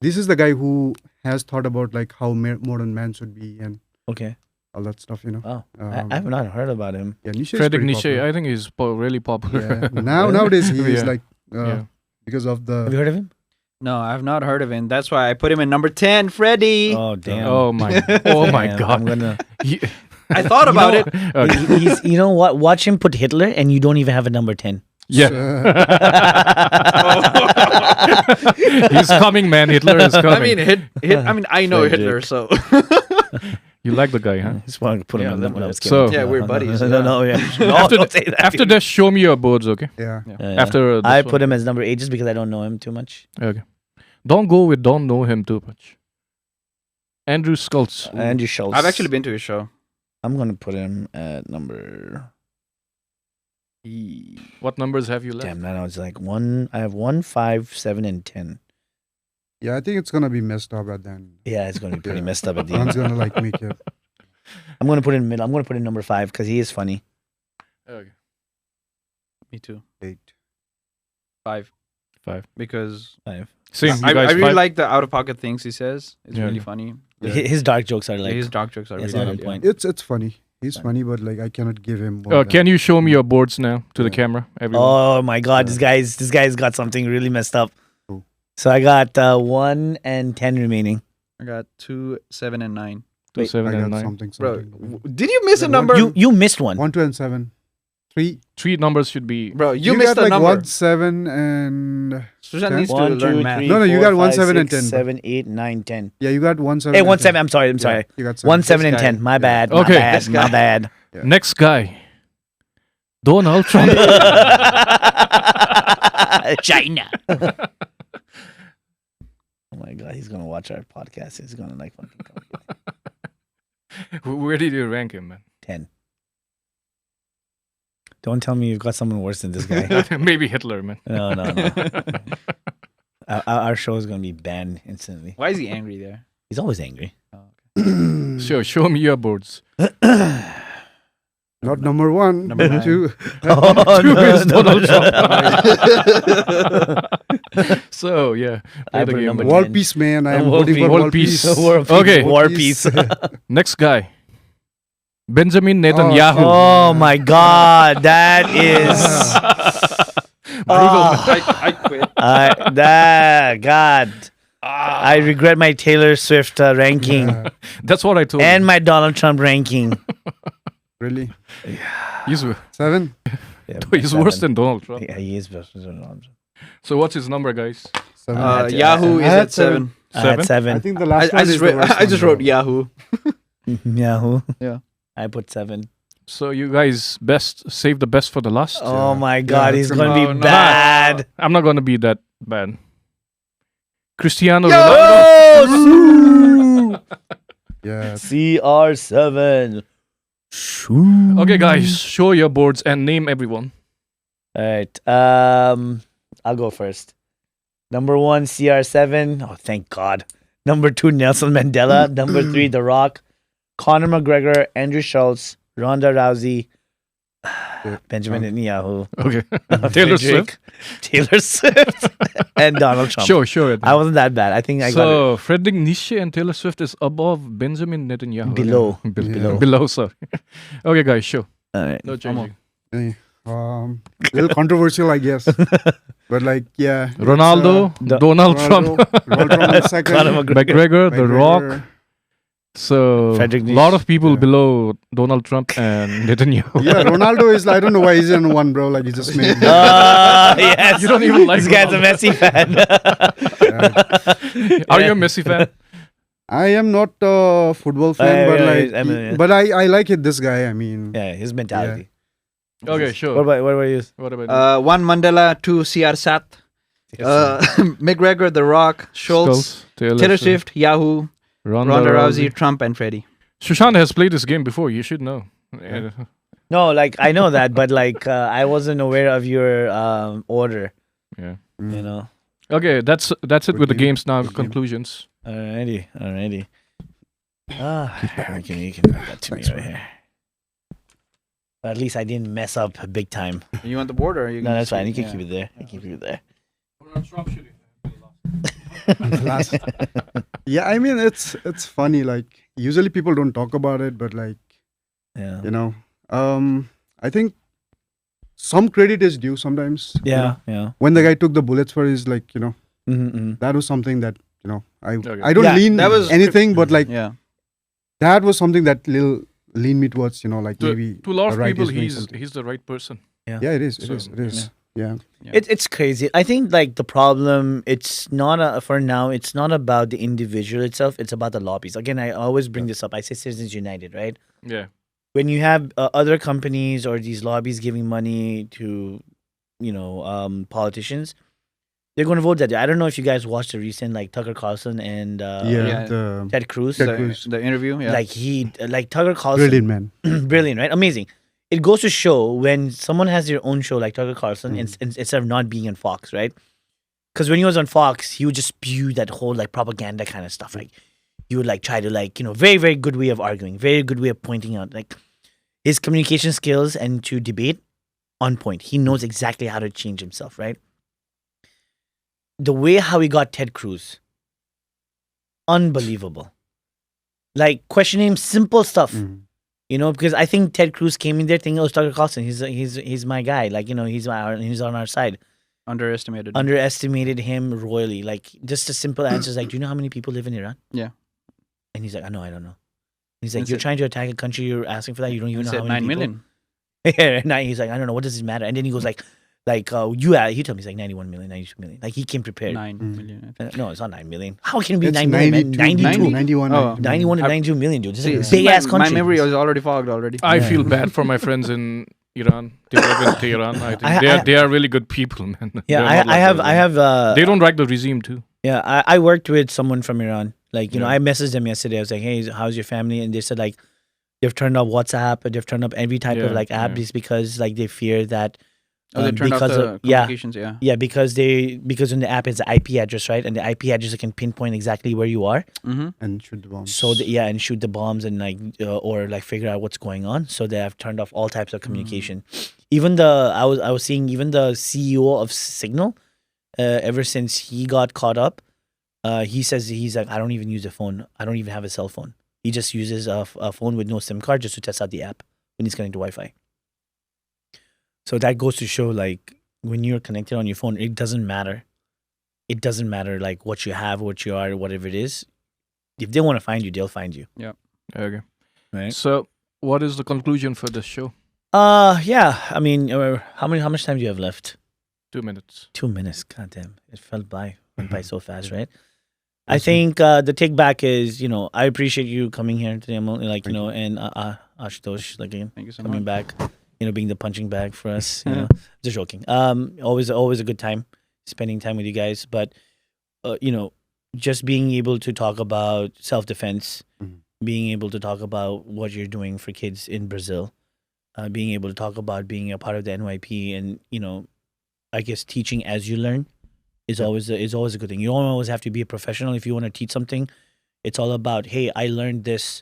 This is the guy who has thought about like how modern man should be and Okay. all that stuff. You know. Wow. Um, I have not heard about him. Yeah, Nietzsche. Friedrich is pretty Nietzsche, popular. I think he's really popular. Yeah. Nowadays he is Yeah. like Yeah. because of Have the you heard of him? No, I've not heard of him. That's why I put him in number 10, Freddie. Oh damn. Oh my! Oh my Damn, God! I'm gonna. He- I thought about it. Okay. He's, you know what? Watch him put Hitler, and you don't even have a number 10. Yeah, he's coming, man. Hitler is coming. I mean, I know Frederick. Hitler, so you like the guy, huh? Just wanted to put him Yeah, in that- when I was so- kidding. Yeah, we're buddies, No, yeah. no, yeah. No, After don't say that. After that, show me your boards, okay? yeah. After this I one. put him as number 8 just because I don't know him too much. Okay. Don't go with don't know him too much. Andrew Schultz. Andrew Schultz. I've actually been to his show. I'm gonna put him at number. What numbers have you left? Damn, now it's like 1. I have 1, 5, 7, and 10. Yeah, I think it's gonna be messed up at the end. Yeah, it's gonna be pretty Yeah. messed up at the Someone's end. gonna like make it. I'm gonna put it in middle. I'm gonna put in number 5 because he is funny. Okay. Me too. 8. 5. 5. Because 5. Same. You I guys really five? like the out of pocket things he says. It's Yeah. really funny. His dark jokes are like. His dark jokes are Yes, really on good. point. It's funny. He's funny, but like I cannot give him. more than- Can you show me your boards now to the Yeah. camera, everyone? Oh my God, this guy's got something really messed up. Cool. So I got 1 and 10 remaining. I got 2, 7, and 9. 2, wait. 7, I and got 9. something. Bro, something. did you miss a One- number? You missed one. 1, 2, and 7. 3. 3 numbers should be. Bro, you missed got a like number. 1, 7, and Susan 10? needs to 1, learn 2, math. 3, No, you 4, got 1, 5, 7, and 6, 10, 7, 8, 9, 10. yeah, you got 1, 7. Hey, and 1, 10. 7. I'm sorry. I'm Yeah, sorry. you got 1, 7. 7, and This guy. 10. My bad. My Okay. bad. This My guy. bad. Yeah. Next guy. Donald Trump. China. Oh my God, he's gonna watch our podcast. He's gonna like fucking come. Where did you rank him, man? 10. Don't tell me you've got someone worse than this guy. Maybe Hitler, man. No. Our show is gonna be banned instantly. Why is he angry there? He's always angry. Sure, show me your boards. Not number 1. Number 9. 2. Oh, Two no, is no, Donald no. Trump. So, yeah. Play I the put game. number man. War 10. Peace, man. I am War voting for Peace. War World Peace. Peace. War Peace. Okay. War Peace. Peace. Next guy. Benjamin Netanyahu. Oh my God, that is. I quit. That God. I regret my Taylor Swift ranking That's what I told and you. my Donald Trump ranking. Really? He's, 7? Yeah, he's worse than Donald Trump. Yeah, he is worse than Donald Trump. So what's his number, guys? 7. Yahoo I is had at 7. I had I 7. think the last one I is just the worst I just one, wrote though. Yahoo. Yahoo. Yeah. I put 7. So you guys save the best for the last. Oh my God, Yeah, he's it's gonna Oh, be no. bad. I'm not gonna be that bad. Cristiano Yo, Ronaldo. Yeah. CR7. Okay, guys, show your boards and name everyone. All right. I'll go first. Number 1, CR7. Oh, thank God. Number 2, Nelson Mandela. Number 3, The Rock. Conor McGregor, Andrew Schultz, Ronda Rousey, Benjamin Netanyahu, Okay. Taylor Swift. Taylor Swift, and Donald Trump. Show it. I wasn't that bad. I think I got So Friedrich Nietzsche and Taylor Swift is above Benjamin Netanyahu. Below. Below. Below, sorry. Okay, guys, show. it. All right. No changing. Little controversial, I guess. But like, yeah. it's, Ronaldo, Donald Trump, Donald Trump is second. Conor McGregor, The Rock. McGregor. So Friedrich a lot of people Yeah. below Donald Trump and Netanyahu. Yeah, Ronaldo is, I don't know why he's in one, bro. Like, he just made Yes. You don't even like This guy's a Ronaldo. Messi fan. Are you a Messi fan? I am not a football fan, but like, yeah. but I like it. This guy, I mean, Yeah, his mentality. Okay, sure. What about you? What about you? 1 Mandela, 2 CR Sat. McGregor, The Rock, Schultz, Taylor Swift, Yahoo, Ronda Rousey, Trump, and Freddie. Sushant has played this game before. You should know. Yeah. No, like I know that, but like I wasn't aware of your order. Yeah. You know. Okay, that's it with the Good game. games now. Good game. Alrighty. Conclusions. You can write that to me right here. But at least I didn't mess up big time. You want the board or you? No, that's fine. You can keep it there. You can keep it there. last. Yeah, I mean, it's funny. Like, usually people don't talk about it, but like, Yeah. you know, I think some credit is due sometimes. you know. Yeah. When the guy took the bullets for his, like, you know, Mm-hmm. that was something that, you know, I Okay. don't Yeah, lean that was- anything, but like, Yeah. that was something that lean me towards, you know, like maybe To a lot the of right people, is doing he's something. the right person. Yeah, it is. It So, is. It is. Yeah. It's crazy. I think like the problem, it's not for now. It's not about the individual itself. It's about the lobbies. Again, I always bring this up. I say Citizens United, right? Yeah. When you have other companies or these lobbies giving money to, you know, politicians, they're going to vote that day. I don't know if you guys watched the recent like Tucker Carlson and Yeah. Ted Cruz. Ted The, Cruz. the interview. Yeah. Like Tucker Carlson. Brilliant, man. Brilliant, right? Amazing. It goes to show when someone has their own show like Tucker Carlson instead of not being on Fox, right? Because when he was on Fox, he would just spew that whole like propaganda kind of stuff. Like he would like try to like, you know, very, very good way of arguing, very good way of pointing out like his communication skills and to debate on point. He knows exactly how to change himself, right? The way how he got Ted Cruz, unbelievable. Like questioning him simple stuff. Mhm. You know, because I think Ted Cruz came in there thinking, "Oh, it's Tucker Carlson. He's my guy. Like, you know, he's on our side." Underestimated. Underestimated him royally. Like, just a simple answer is like, "Do you know how many people live in Iran?" Yeah. And he's like, "I know, I don't know." He's like, And "You're said- trying to attack a country. You're asking for that. You don't even know said how 9 many million. people." Yeah, and he's like, "I don't know. What does it matter?" And then he goes like, he told me he's like 91 million, 92 million. Like he came prepared. 9 million. I think. No, it's not 9 million. How can it be It's 9 million? 92, 92. 91. Oh. 91 to I- 92 million, dude. This is a See, big ass my country. memory was already fogged already. I Yeah. feel bad for my friends in Iran. They live in Tehran. I think I- they are really good people, man. Yeah, They're not like I have. they don't like the regime too. Yeah, I worked with someone from Iran. Like, you know, Yeah. I messaged them yesterday. I was like, "Hey, how's your family?" And they said like, they've turned off WhatsApp, they've turned up every type of Yeah, like app yeah. just because like they fear that. They turned off because the of, yeah, communications. Yeah. yeah, because in the app it's the IP address, right? And the IP address can pinpoint exactly where you are. Mm-hmm. And shoot the bomb. So and shoot the bombs and like or like figure out what's going on. So they have turned off all types of communication. Even I was seeing even the CEO of Signal, ever since he got caught up, he says he's like, I don't even use a phone. I don't even have a cell phone. He just uses a phone with no SIM card just to test out the app when he's connected to Wi-Fi. So that goes to show like when you're connected on your phone, it doesn't matter. it doesn't matter like what you have, what you are, whatever it is. If they want to find you, they'll find you. Okay. Right. So, what is the conclusion for this show? Yeah. I mean, how much time do you have left? 2 minutes. 2 minutes. God damn, it went by so fast, right? I think the take back is, I appreciate you coming here today, Amul, like, and Ashutosh, like, again, Thank you so coming much. back, being the punching bag for us, just joking. Always a good time spending time with you guys, but, just being able to talk about self-defense, being able to talk about what you're doing for kids in Brazil, being able to talk about being a part of the NYP and, I guess teaching as you learn is always a good thing. You don't always have to be a professional if you want to teach something. It's all about, hey, I learned this.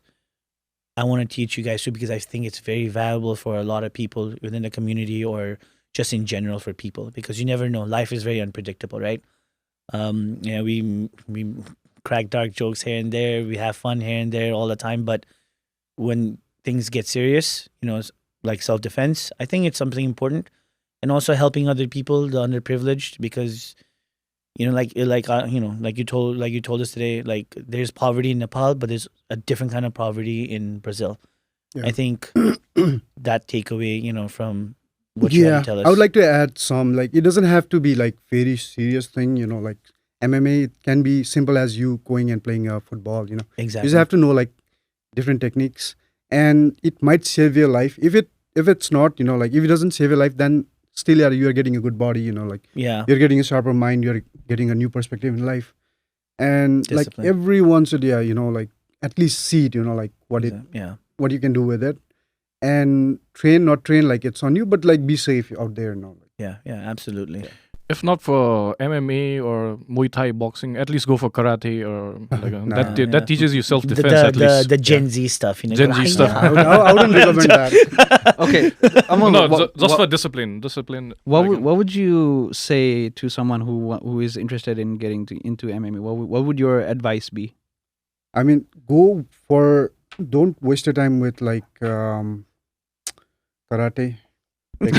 I want to teach you guys too because I think it's very valuable for a lot of people within the community or just in general for people because you never know. Life is very unpredictable, right? We crack dark jokes here and there. We have fun here and there all the time. But when things get serious, like self-defense, I think it's something important. And also helping other people, the underprivileged, because like you told us today, like there's poverty in Nepal, but there's a different kind of poverty in Brazil. Yeah. I think that takeaway, from what you have to tell us. I would like to add some, like it doesn't have to be like very serious thing, like MMA. It can be simple as you going and playing football. Exactly. You just have to know like different techniques, and it might save your life. If it's not, like if it doesn't save your life, then still you're getting a good body, you're getting a sharper mind, you're getting a new perspective in life. And discipline. Like everyone should, like at least see it, like what you can do with it. And not train, like it's on you, but like be safe out there now. Yeah, absolutely. If not for MMA or Muay Thai boxing, at least go for karate or that teaches you self-defense at least. The Gen Z stuff, Gen Z stuff. I wouldn't recommend that. Okay, just for discipline. What would you say to someone who is interested in getting into MMA? What would your advice be? I mean, don't waste your time with like karate. Like,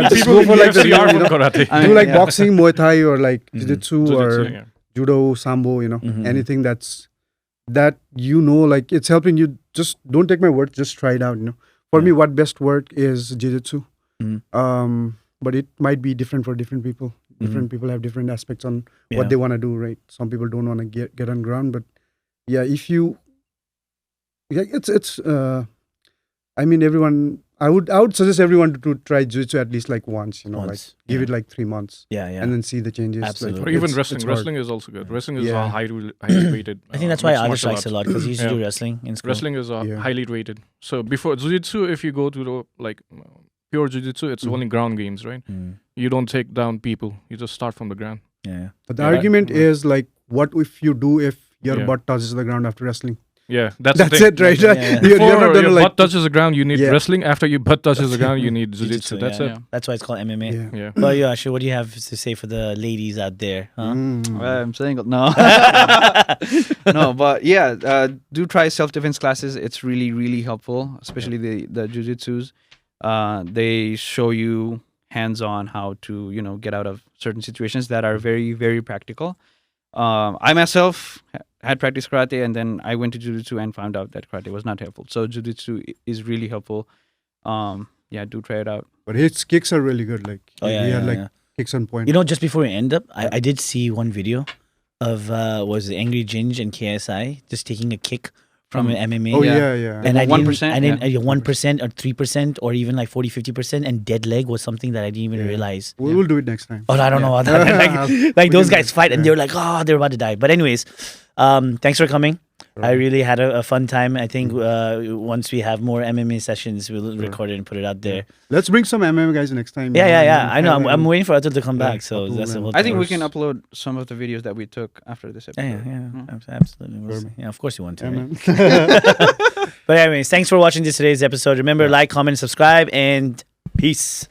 just go for like karate. Do like boxing, Muay Thai, or like Jiu-Jitsu or Judo, Sambo. Anything that like it's helping you. Just don't take my word. Just try it out. For me, what best work is Jiu-Jitsu. But it might be different for different people. Different people have different aspects on what they want to do. Right? Some people don't want to get on ground, but if you, it's. I mean, everyone. I would suggest everyone to try Jiu-Jitsu at least like once, like give it like 3 months. And then see the changes. Absolutely. Like, or even wrestling. Wrestling is also good. Wrestling is highly rated. I think that's why Adarsh likes it a lot because he used to do wrestling in school. Wrestling is highly rated. So before Jiu-Jitsu, if you go to the pure Jiu-Jitsu, it's only ground games, right? You don't take down people. You just start from the ground. But the argument is like, what if you do if your butt touches the ground after wrestling? Yeah, that's it, right? Before your butt touches the ground, you need wrestling. After your butt touches the ground, you need Jiu-Jitsu. That's it. That's why it's called MMA. Yeah. Well, Ashu, what do you have to say for the ladies out there? Huh? I'm single. No. No, but do try self-defense classes. It's really, really helpful, especially the Jiu-Jitsus. They show you hands-on how to, get out of certain situations that are very, very practical. I myself had practiced karate, and then I went to Jiu-Jitsu and found out that karate was not helpful. So Jiu-Jitsu is really helpful. Do try it out. But his kicks are really good. Like he had kicks on point. Just before we end up, I did see one video of was it Angry Ginge and KSI just taking a kick from an MMA. Oh yeah. And 1%. 1% or 3% or even like 40-50%, and dead leg was something that I didn't even realize. We'll do it next time. Oh, I don't know. Like those guys fight and they're like, they're about to die. But anyways, thanks for coming. I really had a fun time. I think once we have more MMA sessions, we'll record it and put it out there. Let's bring some MMA guys next time. Yeah. I know. I'm waiting for Atul to come back. So that's the whole thing. I think we can upload some of the videos that we took after this episode. Yeah. Absolutely. We'll see. Of course you want to. Right? But anyways, thanks for watching today's episode. Remember, like, comment, subscribe, and peace.